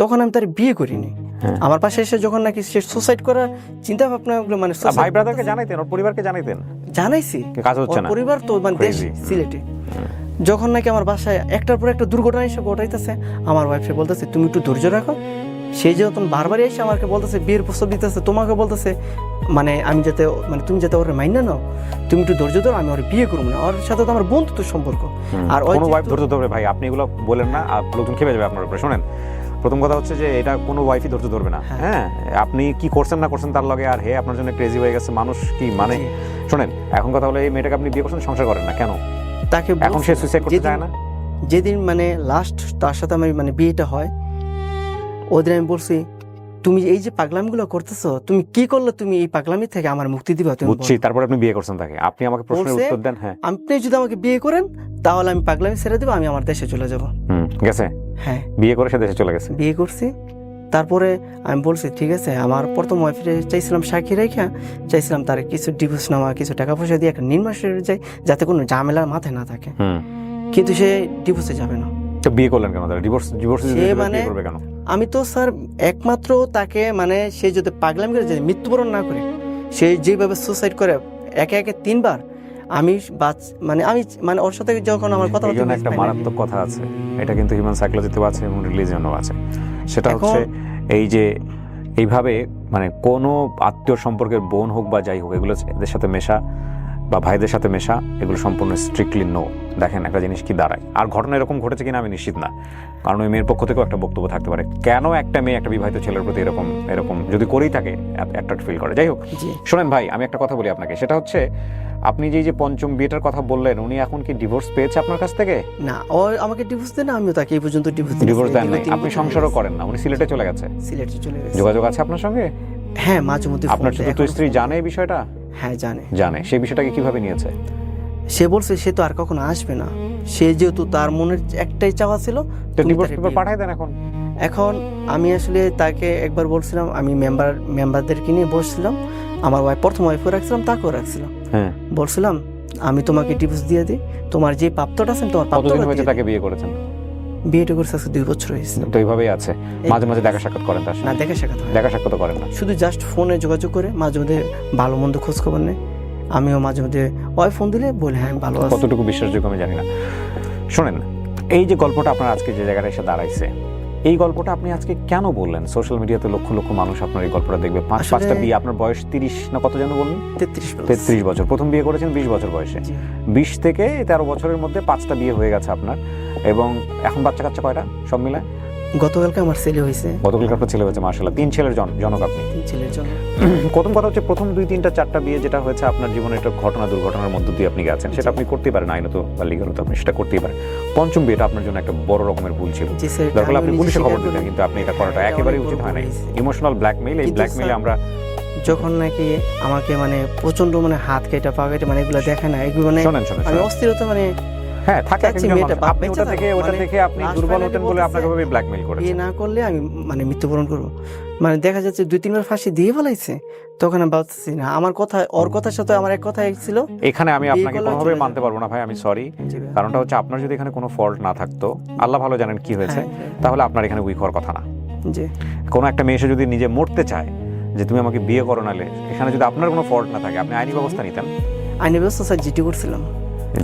তখন আমি তার বিয়ে করিনি। হ্যাঁ। আমার পাশে এসে যখন নাকি সে সুসাইড করার চিন্তা ভাবনা মানে আর ভাই ব্রাদারকে জানাইতেন, ওর পরিবারকে জানাইতেন? জানাইছি, কাজ হচ্ছে ওর না। পরিবার তো মানে দেশ Crazy. সিলেটে। যখন নাকি আমার বাসায় একটার পর একটা দুর্ঘটনা এসে ঘটাইতেছে, আমার ওয়াইফে বলতেছে তুমি একটু ধৈর্য রাখো। সেই যে তুমি বারবারই এসে আমাকে বলতেছে বিয়ের প্রস্তাব দিতেছে, তোমাকে বলতেছে মানে আমি যাতে মানে তুমি যাতে ওর মাইন্ড নাও, তুমি একটু ধৈর্য ধরো, আমি ওর বিয়ে করবো না। ওর সাথে তো আমার বন্ধুত্ব সম্পর্ক। আর ওই কোনো ওয়াইফ যেহেতু- ধৈর্য ধরবে? ভাই আপনি এগুলো বলেন না, আর লোকজন খেপে যাবে আপনার উপরে। শোনেন, প্রথম কথা হচ্ছে যে এটা কোনো ওয়াইফই ধৈর্য ধরবে না। হ্যাঁ, আপনি কি করছেন না করছেন তার লগে, আর হে আপনার জন্য ক্রেজি হয়ে গেছে মানুষ কি মানে। জি। শোনেন, এখন কথা হলো এই মেয়েটাকে আপনি বিয়ে করছেন, সংসার করেন না কেন? তাকে এখন সে সুইসাইড করতে চায় না? যেদিন মানে লাস্ট তার সাথে আমার মানে বিয়েটা হয়, ওদিন আমি বলছি তুমি এই যে পাগলামিগুলো করতেছো, তুমি কি করলে তুমি এই পাগলামি থেকে আমার মুক্তি দিবা? তুমি বুঝছি, তারপরে আপনি বিয়ে করছেন তাকে। আপনি আমাকে প্রশ্নের বলছে, উত্তর দেন। হ্যাঁ, আপনি যদি আমাকে বিয়ে করেন তাহলে আমি পাগলামি ছেড়ে দেবো, আমি আমার দেশে চলে যাব। গেছে হ্যাঁ, বিয়ে করে সে দেশে চলে গেছে। বিয়ে করছি। তারপরে আমি বলছি ঠিক আছে, আমার প্রথম ওয়াইফে চাইছিলাম সাক্ষী রেখা, চাইছিলাম তার কিছু ডিভোর্স নেওয়া, কিছু টাকা পয়সা দিয়ে একটা নির্মাসে যায় যাতে কোনো ঝামেলার মাথায় না থাকে। কিন্তু সে ডিভোর্সে যাবে না। তো বিয়ে করলেন কেন তাহলে? ডিভোর্স সে মানে বিয়ে করবে কেন? আমি তো স্যার একমাত্র তাকে মানে সে যদি পাগলামি করে যদি মৃত্যুবরণ না করে, সে যেভাবে সুসাইড করে একে একে 3বার, আমি মানে আমি মানে ওর সাথে যখন আমার কথা এই জন্য একটা মারাত্মক কথা আছে, এটা কিন্তু হিউম্যান সাইকোলজিতেও আছে এবং রিলিজিয়নও আছে। সেটা হচ্ছে এই যে এইভাবে মানে কোনো আত্মীয় সম্পর্কের বোন হোক বা যাই হোক, এগুলো এদের সাথে মেশা বা ভাইদের সাথে মেশা, এগুলো সম্পূর্ণ স্ট্রিক্টলি নো। দেখেন একটা জিনিস কি দাঁড়ায়, আর ঘটনা এরকম ঘটেছে কিনা আমি নিশ্চিত না, কারণ ওই মেয়ের পক্ষ থেকেও একটা বক্তব্য থাকতে পারে কেন একটা মেয়ে একটা বিবাহিত ছেলের প্রতি এরকম এরকম যদি করেই থাকে অ্যাট্রাক্ট ফিল করে। যাই হোক, শোনেন ভাই, আমি একটা কথা বলি আপনাকে, সেটা হচ্ছে আপনি যে পঞ্চম বিয়েটার কথা বললেন, উনি এখন কি ডিভোর্স পেয়েছে আপনার কাছ থেকে? না, ও আমাকে ডিভোর্স দেন না, আমিও তাকে এই পর্যন্ত ডিভোর্স দেন নাই। আপনি সংসারও করেন না, উনি সিলেটে চলে গেছে। সিলেটে চলে গেছে। যোগাযোগ আছে আপনার সঙ্গে? হ্যাঁ, মাঝে মধ্যে আপনার চতুর্থ স্ত্রী জানে এই বিষয়টা? হ্যাঁ জানে। জানে। সেই বিষয়টাকে কিভাবে নিয়েছে? সে বলছে সে তো আর কখনো আসবে না, সে যেহেতু তার মনের একটাই চাওয়া ছিল। তো ডিভোর্স পেপার পাঠায় দেন এখন। এখন আমি আসলে তাকে একবার বলছিলাম, আমি মেম্বারদেরকে নিয়ে বসছিলাম, আমার প্রথম ওয়াইফও রাখছিলাম, তাকেও রাখছিলাম। হ্যাঁ, বলছিলাম আমি তোমাকে ডিভোর্স দিয়ে দিই, তোমার যে প্রাপ্তটা আছে তোমার প্রাপ্তটা কতদিন হয়েছে দিয়ে তাকে বিয়ে করেছেন? দিই। বিয়েটা করছে আজকে 2 বছর হয়েছে। তো এইভাবেই আছে। মাঝে মাঝে দেখা সাক্ষাৎ করেন তার না, সাথে? দেখা সাক্ষাৎ হয় না। দেখা সাক্ষাৎ করেন না, শুধু জাস্ট ফোনে যোগাযোগ করে মাঝে মধ্যে ভালো মন্দ খোঁজ খবর নেই। আমিও মাঝে মধ্যে ওই ফোন দিলে বলে হ্যাঁ আমি ভালো আছি। কতটুকু বিশ্বাসযোগ্য আমি জানি না। শোনেন, এই যে গল্পটা আপনার আজকে যে জায়গাটা এসে দাঁড়াইছে, এই গল্পটা আপনি আজকে কেন বললেন? সোশ্যাল মিডিয়াতে লক্ষ লক্ষ মানুষ আপনার এই গল্পটা দেখবে। 5-5টা বিয়ে, আপনার বয়স 30 না কত যেন বললেন? 33 বছর। প্রথম বিয়ে করেছেন 20 বছর বয়সে। 20 থেকে 13 বছরের মধ্যে 5টা বিয়ে হয়ে গেছে আপনার, এবং এখন বাচ্চা কাচ্চা কয়টা সব মিলে? গতকালকে আমার ছেলে হয়েছে। গতকালকে আপনার ছেলে হয়েছে, মাশাআল্লাহ। 3 ছেলের জনক আপনি। 3 ছেলের জন্য। প্রথম কথা হচ্ছে, প্রথম 2, 3টা 4টা বিয়ে যেটা হয়েছে আপনার জীবনে, একটা ঘটনা দুর্ঘটনার মধ্য দিয়ে আপনি গেছেন, সেটা আপনি করতেই পারেন, আইনত বা লিগালত আপনি সেটা করতেই পারেন। পঞ্চম বিয়েটা আপনার জন্য একটা বড় রকমের ভুল ছিল। দরকার আপনি পুলিশে খবর দিতেন, কিন্তু আপনি এটা করাটা একেবারেই উচিত হয় নাই। ইমোশনাল ব্ল্যাকমেইল, এই ব্ল্যাকমেইলে আমরা যখন নাকি আমাকে মানে প্রচন্ড মানে হাত কেটে পা কেটে মানে এগুলো দেখে না, এগুলো মানে শোনেন আমি অস্থিরতা মানে হ্যাঁ থাকে চাচ্ছি একজন মেয়েটা মানুষ। বাপ আপনি বেঁচে ওটা থাকুক। থেকে আপনি last দুর্বল finally হতেন বলে বলতেছে, আপনাকে ভাবে ব্ল্যাকমেইল বিয়ে করেছে। না করলে আমি মানে মৃত্যুবরণ করবো। মানে দেখা যাচ্ছে 2-3 বার ফাঁসি দিয়ে ফেলাইছে। তখন আমি ভাবতেছি না, আমার কথা ওর কথার সাথে আমার এক কথাই ছিল। এখানে আমি বিয়ে আপনাকে করলে কোনোভাবে চলে মানতে যাবে। পারবো না ভাই, আমি সরি। জি ভাই। কারণটা হচ্ছে আপনার যদি এখানে কোনো ফল্ট না থাকতো, আল্লাহ ভালো জানেন কি হয়েছে, হ্যাঁ, তাহলে আপনার এখানে উইক হওয়ার কথা না। জি কোনো একটা মেয়ে এসে যদি নিজে মরতে চায় যে তুমি আমাকে বিয়ে করো, নালে এখানে যদি আপনার কোনো ফল্ট না থাকে আপনি আইনি ব্যবস্থা নিতেন। আইনি ব্যবস্থা স্যার জিটি করছিলাম।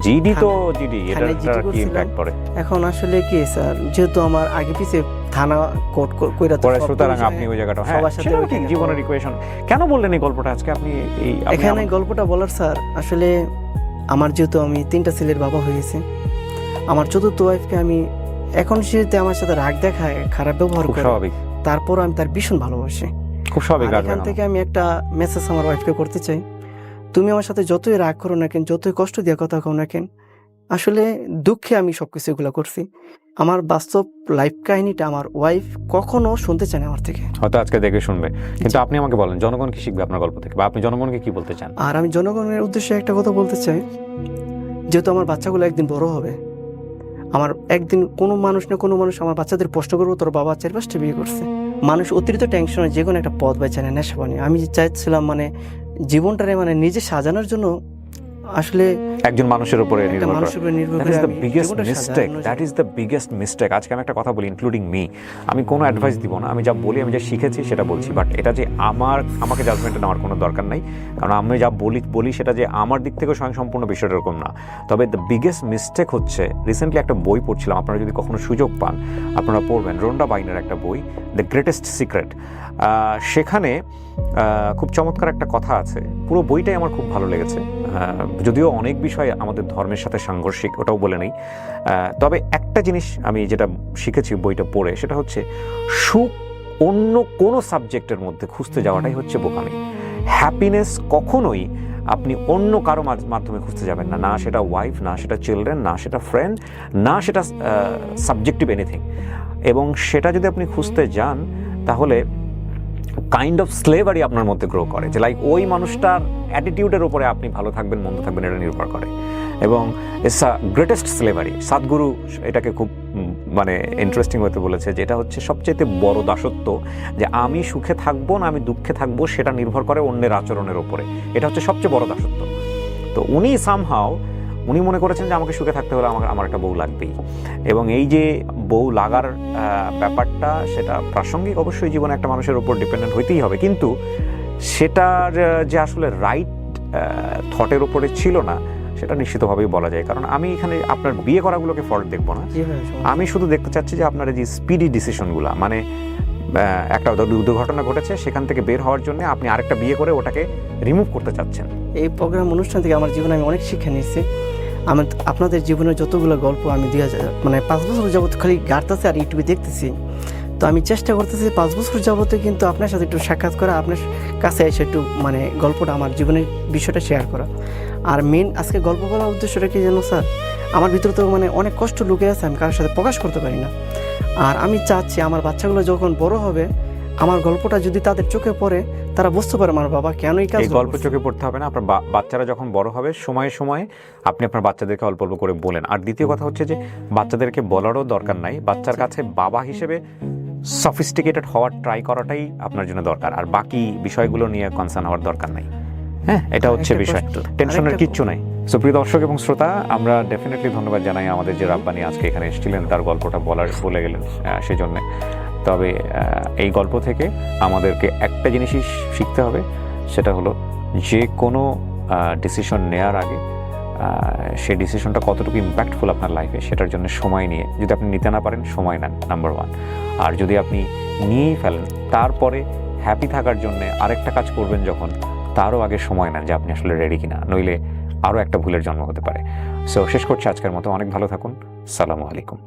জিডি তো জিডি, এটা থানায় জিডি কি করছিলাম। ইমপ্যাক্ট পড়ে? এখন আসলে কি স্যার, যেহেতু আমার আগে পিছে থানা কোর্ট কইরা তো পরে সব সুতরাং বিষয়ে আপনি ওই জায়গাটা, হ্যাঁ সবার সাথে সেটাও ওই ঠিক, জায়গাটা- জীবনের ইকুয়েশন। কেন বললেন এই গল্পটা আজকে আপনি? এই আপনি এখানে গল্পটা বলার স্যার, আসলে আমার যেহেতু আমি 3টা ছেলের বাবা হয়েছে, আমার চতুর্থ ওয়াইফকে আমি এখন সে আমার সাথে রাগ দেখায়, খারাপ ব্যবহার খুব করে, স্বাভাবিক, তারপর আমি তার ভীষণ ভালোবাসি। খুব স্বাভাবিক আর রাখবেন এখান থেকে আমি একটা মেসেজ আমার ওয়াইফকে করতে চাই, তুমি আমার সাথে যতই রাগ করো না কেন, যতই কষ্ট দিয়ে কথা কও না কেন, আসলে দুঃখে আমি সবকিছু এগুলো করছি। আমার বাস্তব লাইফ কাহিনীটা আমার ওয়াইফ কখনো শুনতে চায় না আমার থেকে। হয়তো আজকে দেখে শুনবে, কিন্তু আপনি আমাকে বলেন জনগণ কি শিখবে আপনার গল্প থেকে, বা আপনি জনগণকে কি বলতে চান? আর আমি জনগণের উদ্দেশ্যে একটা কথা বলতে চাই, যেহেতু আমার বাচ্চাগুলো একদিন বড় হবে, আমার একদিন কোনো মানুষ না কোনো মানুষ আমার বাচ্চাদের প্রশ্ন করবো তোর বাবা 4-5টা বিয়ে করছে। মানুষ অতিরিক্ত টেনশনে যে কোনো একটা পথ বেছে নেয় নেশা বানিয়ে। আমি চাইছিলাম মানে জীবনটারে মানে নিজে সাজানোর জন্য আসলে একজন মানুষের উপরে একটা নির্ভর করে। মানুষের উপরে নির্ভর দ্যাট করে ইজ দ্য আমি বিগেস্ট জীবনটা মিস্টেক, সাজানো that is the biggest mistake. আজকে আমি একটা কথা বলি, ইনক্লুডিং মি, আমি কোনো অ্যাডভাইস দিব না, আমি যা বলি, আমি যা শিখেছি সেটা বলছি। বাট এটা যে আমাকে জাজমেন্টে নেওয়ার কোনো দরকার নাই, কারণ আমি যা বলি সেটা যে আমার দিক থেকে স্বয়ংসম্পূর্ণ বিষয়টা এরকম না। তবে দ্য বিগেস্ট মিস্টেক হচ্ছে, রিসেন্টলি একটা বই পড়ছিলাম, আপনারা যদি কখনো সুযোগ পান আপনারা পড়বেন, রোন্ডা বাইনের একটা বই, দ্য গ্রেটেস্ট সিক্রেট। সেখানে খুব চমৎকার একটা কথা আছে, পুরো বইটাই আমার খুব ভালো লেগেছে। যদিও অনেক বিষয় আমাদের ধর্মের সাথে সাংঘর্ষিক, ওটাও বলে নেই। তবে একটা জিনিস আমি যেটা শিখেছি বইটা পড়ে, সেটা হচ্ছে সুখ অন্য কোনো সাবজেক্টের মধ্যে খুঁজতে যাওয়াটাই হচ্ছে বোকামি। হ্যাপিনেস কখনোই আপনি অন্য কারো মাধ্যমে খুঁজতে যাবেন না, না সেটা ওয়াইফ, না সেটা চিলড্রেন, না সেটা ফ্রেন্ড, না সেটা সাবজেক্টিভ এনিথিং। এবং সেটা যদি আপনি খুঁজতে যান তাহলে কাইন্ড অফ স্লেভারি আপনার মধ্যে গ্রো করে, যে লাইক ওই মানুষটার অ্যাটিটিউডের উপরে আপনি ভালো থাকবেন মন্দ থাকবেন এটা নির্ভর করে। এবং ইটস আ গ্রেটেস্ট স্লেভারি। সাদগুরু এটাকে খুব মানে ইন্টারেস্টিং হতে বলেছে, যে এটা হচ্ছে সবচেয়ে বড় দাসত্ব, যে আমি সুখে থাকবো না আমি দুঃখে থাকবো সেটা নির্ভর করে অন্যের আচরণের উপরে। এটা হচ্ছে সবচেয়ে বড় দাসত্ব। তো উনি মনে করেছেন যে আমাকে সুখে থাকতে হলে আমার একটা বউ লাগবেই। এবং এই যে বউ লাগার ব্যাপারটা, সেটা প্রাসঙ্গিক অবশ্যই, জীবনে একটা মানুষের উপর ডিপেন্ডেন্ট হইতেই হবে, কিন্তু সেটার যে আসলে রাইট থটের উপরে ছিল না সেটা নিশ্চিতভাবেই বলা যায়। কারণ আমি এখানে আপনার বিয়ে করাগুলোকে ফল্ট দেখবো না, আমি শুধু দেখতে চাচ্ছি যে আপনার যে স্পিডি ডিসিশনগুলো, মানে একটা দুর্ঘটনা ঘটেছে সেখান থেকে বের হওয়ার জন্য আপনি আরেকটা বিয়ে করে ওটাকে রিমুভ করতে চাচ্ছেন। এই প্রোগ্রাম অনুষ্ঠান থেকে আমার জীবনে আমি অনেক শিক্ষা নিয়েছি। আপনাদের জীবনের যতগুলো গল্প আমি 5 বছর যাবত খালি গাড়তেছি আর ইউটিউবে দেখতেছি। তো আমি চেষ্টা করতেছি 5 বছর যাবতে কিন্তু আপনার সাথে একটু সাক্ষাৎ করা, আপনার কাছে এসে একটু মানে গল্পটা, আমার জীবনের বিষয়টা শেয়ার করা। আর মেন আজকে গল্প বলার উদ্দেশ্যটা কি জানো স্যার, আমার ভিতরে তো মানে অনেক কষ্ট লুকিয়ে আছে, আমি কারোর সাথে প্রকাশ করতে পারি না। আর আমি চাচ্ছি আমার বাচ্চাগুলো যখন বড় হবে, আমার গল্পটা যদি তাদের চোখে পড়ে, তারা বুঝতে পারে আমার বাবা কেন এই কাজ। এই গল্প চোখে পড়তে হবে না, আপনার বাচ্চারা যখন বড় হবে সময়ে সময়ে আপনি আপনার বাচ্চাদেরকে অল্প অল্প করে বলেন। আর দ্বিতীয় কথা হচ্ছে যে বাচ্চাদেরকে বলারও দরকার নাই, বাচ্চার কাছে বাবা হিসেবে সফিস্টিকেটেড হওয়ার ট্রাই করাটাই আপনার জন্য দরকার, আর বাকি বিষয়গুলো নিয়ে কনসার্ন হওয়ার দরকার নাই। হ্যাঁ, এটা হচ্ছে বিষয়, টেনশনের কিচ্ছু নাই। সো প্রিয় দর্শক এবং শ্রোতা, আমরা ডেফিনেটলি ধন্যবাদ জানাই আমাদের যে রাব্বানি আজকে এখানে এসেছিলেন, তার গল্পটা বলে গেলেন সেজন্যে। তবে এই গল্প থেকে আমাদেরকে একটা জিনিসই শিখতে হবে, সেটা হলো যে কোনো ডিসিশন নেওয়ার আগে সেই ডিসিশনটা কতটুকু ইম্প্যাক্টফুল আপনার লাইফে, সেটার জন্য সময় নিয়ে, যদি আপনি নিতে না পারেন সময় নেন, নাম্বার 1। আর যদি আপনি নিয়েই ফেলেন, তারপরে হ্যাপি থাকার জন্য আরেকটা কাজ করবেন যখন, তারও আগে সময় নেন যে আপনি আসলে রেডি কিনা, নইলে আরও একটা ভুলের জন্ম হতে পারে। সো শেষ করছি আজকের মতো, অনেক ভালো থাকুন, আসসালামু আলাইকুম।